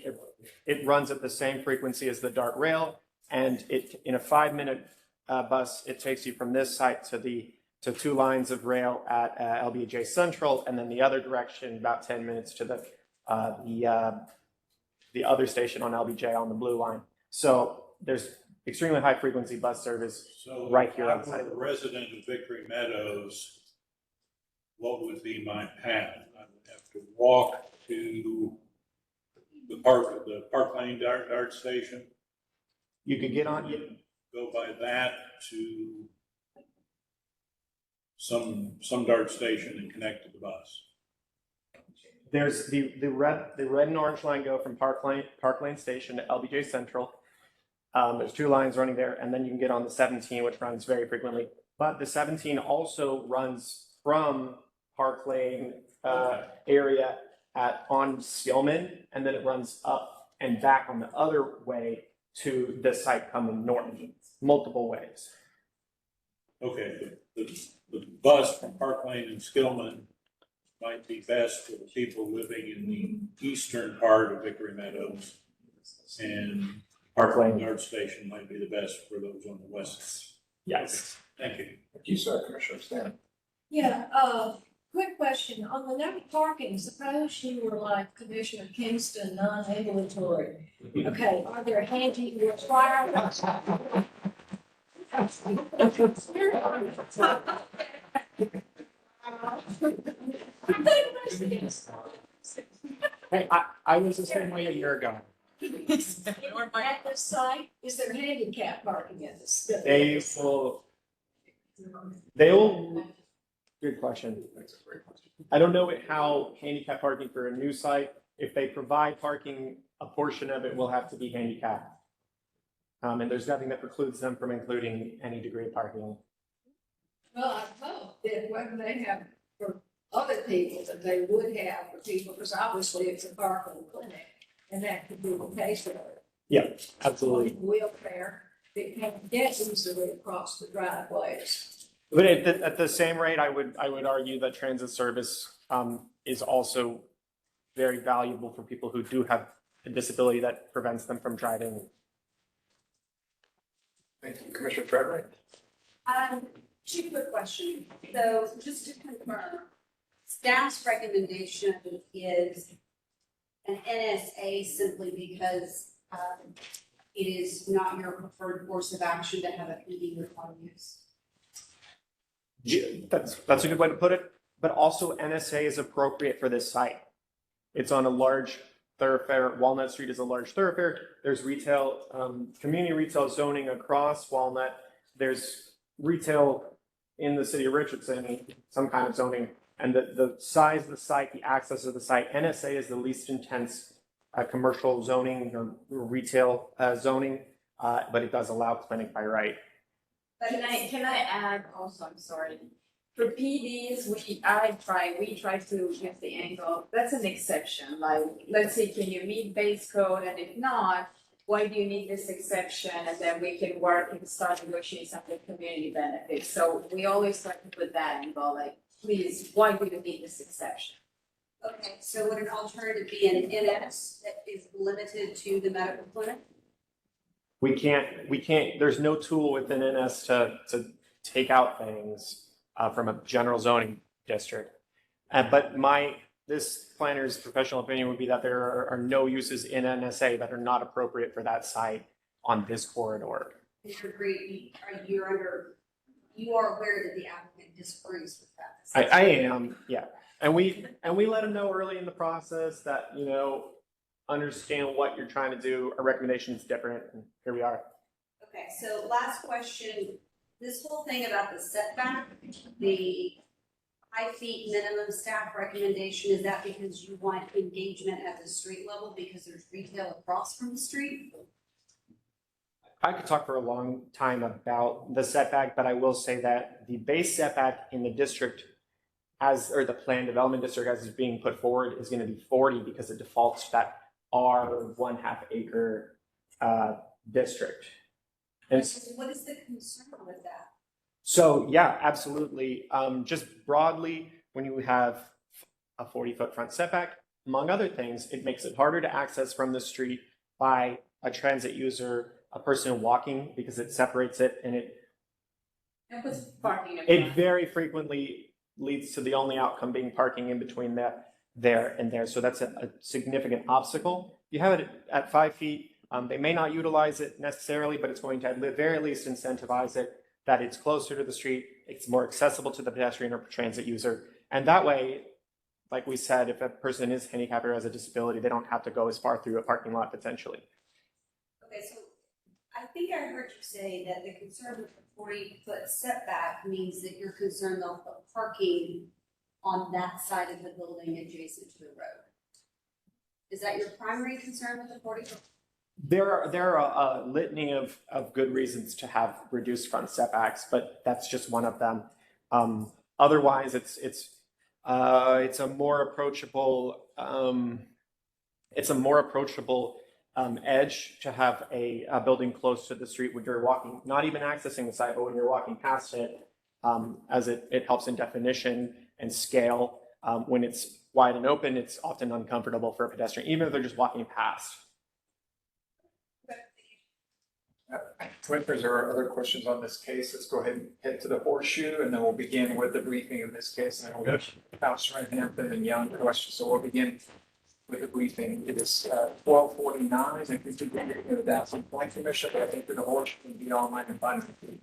it runs at the same frequency as the DART rail, and it in a 5-minute bus, it takes you from this site to 2 lines of rail at LBJ Central, and then the other direction about 10 minutes to the other station on LBJ on the blue line. So there's extremely high frequency bus service right here So outside. if I were a resident of Vickery Meadows, what would be my path? I would have to walk to the Park Lane DART station, You could get on. go by that to some DART station and connect to the bus. There's the red and orange line go from Park Lane Station to LBJ Central. There's 2 lines running there, and then you can get on the 17, which runs very frequently. But the 17 also runs from Park Lane area on Skillman, and then it runs up and back on the other way to the site coming north, multiple ways. Okay, the bus from Park Lane and Skillman might be best for the people living in the eastern part of Vickery Meadows, and Park Lane DART station might be the best for those on the west. Yes. Okay, thank you. Thank you, sir. Commissioner Stan. Yeah, quick question, on the no parking, suppose you were like Commissioner Kingston, non-ambulatory. Okay, are there handy requirements? Hey, I was the same way a year ago. At this site, is there handicap parking at this? They'll, good question. I don't know how handicap parking for a new site, if they provide parking, a portion of it will have to be handicapped. And there's nothing that precludes them from including any degree of parking. Well, I hope that when they have for other people, that they would have for people, because obviously it's a Parkland clinic, and that could be the case of it. Yeah, absolutely. Wheelchair, that can't get easily across the driveways. But at the same rate, I would argue that transit service is also very valuable for people who do have a disability that prevents them from driving. Thank you, Commissioner Trevor. Two quick questions. So just to confirm, staff's recommendation is an NSA simply because it is not your preferred course of action to have a PD with auto use. That's a good way to put it, but also NSA is appropriate for this site. It's on a large thoroughfare. Walnut Street is a large thoroughfare. There's retail, community retail zoning across Walnut. There's retail in the city of Richardson, some kind of zoning. And the size of the site, the access of the site, NSA is the least intense commercial zoning or retail zoning, but it does allow clinic by right. Can I add also, I'm sorry, for PDs, we try to use the angle, that's an exception, like, let's say, can you meet base code, and if not, why do you need this exception, and then we can work and start negotiating some of the community benefits, so we always try to put that angle, like, please, why do you need this exception? Okay, so would an alternative be an NS that is limited to the medical clinic? We can't, there's no tool within NS to take out things from a general zoning district. But this planner's professional opinion would be that there are no uses in NSA that are not appropriate for that site on this corridor. Mr. Green, you are aware that the applicant disagrees with that? I am, yeah. And we let them know early in the process that, understand what you're trying to do. Our recommendation is different, and here we are. Okay, so last question, this whole thing about the setback, the 5 feet minimum staff recommendation, is that because you want engagement at the street level because there's retail across from the street? I could talk for a long time about the setback, but I will say that the base setback in the district or the planned development district as is being put forward is going to be 40 because it defaults to that R1/2 acre district. And what is the concern with that? so, yeah, absolutely. Just broadly, when you have a 40-foot front setback, among other things, it makes it harder to access from the street by a transit user, a person walking, because it separates it, and it very frequently leads to the only outcome being parking in between there and there. So that's a significant obstacle. You have it at 5 feet. They may not utilize it necessarily, but it's going to at the very least incentivize it, that it's closer to the street, it's more accessible to the pedestrian or transit user. And that way, like we said, if a person is handicapped or has a disability, they don't have to go as far through a parking lot potentially. Okay, so I think I heard you say that the concern with the 40-foot setback means that you're concerned they'll put parking on that side of the building adjacent to the road. Is that your primary concern with the 40-foot? There are a litany of good reasons to have reduced front setbacks, but that's just one of them. Otherwise, it's a more approachable edge to have a building close to the street when you're walking, not even accessing the site, but when you're walking past it, as it helps in definition and scale. When it's wide and open, it's often uncomfortable for a pedestrian, even if they're just walking past. Commissioners, there are other questions on this case. Let's go ahead and head to the horseshoe, and then we'll begin with the briefing of this case. And then we'll go to House Hampton and Young questions. So we'll begin with the briefing. It is 12:49. I think we should get to the Dallas Point Commission, but I think the horseshoe can be online and find it.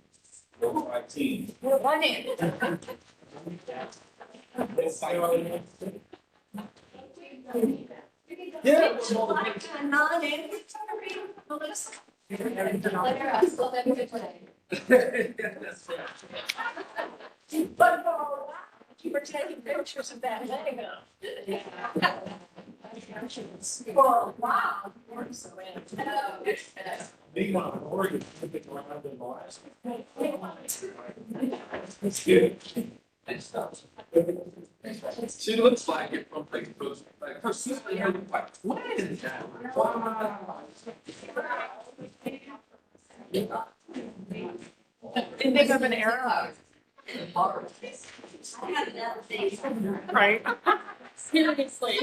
We're running. Yeah. You were taking pictures of that Lego. For a while, you weren't so into it. Meanwhile, Oregon, around in the last. It's good. She looks like it from Facebook. Like her sister, like, what is that? Wow. Think of an arrow. I have another thing. Right? Seriously.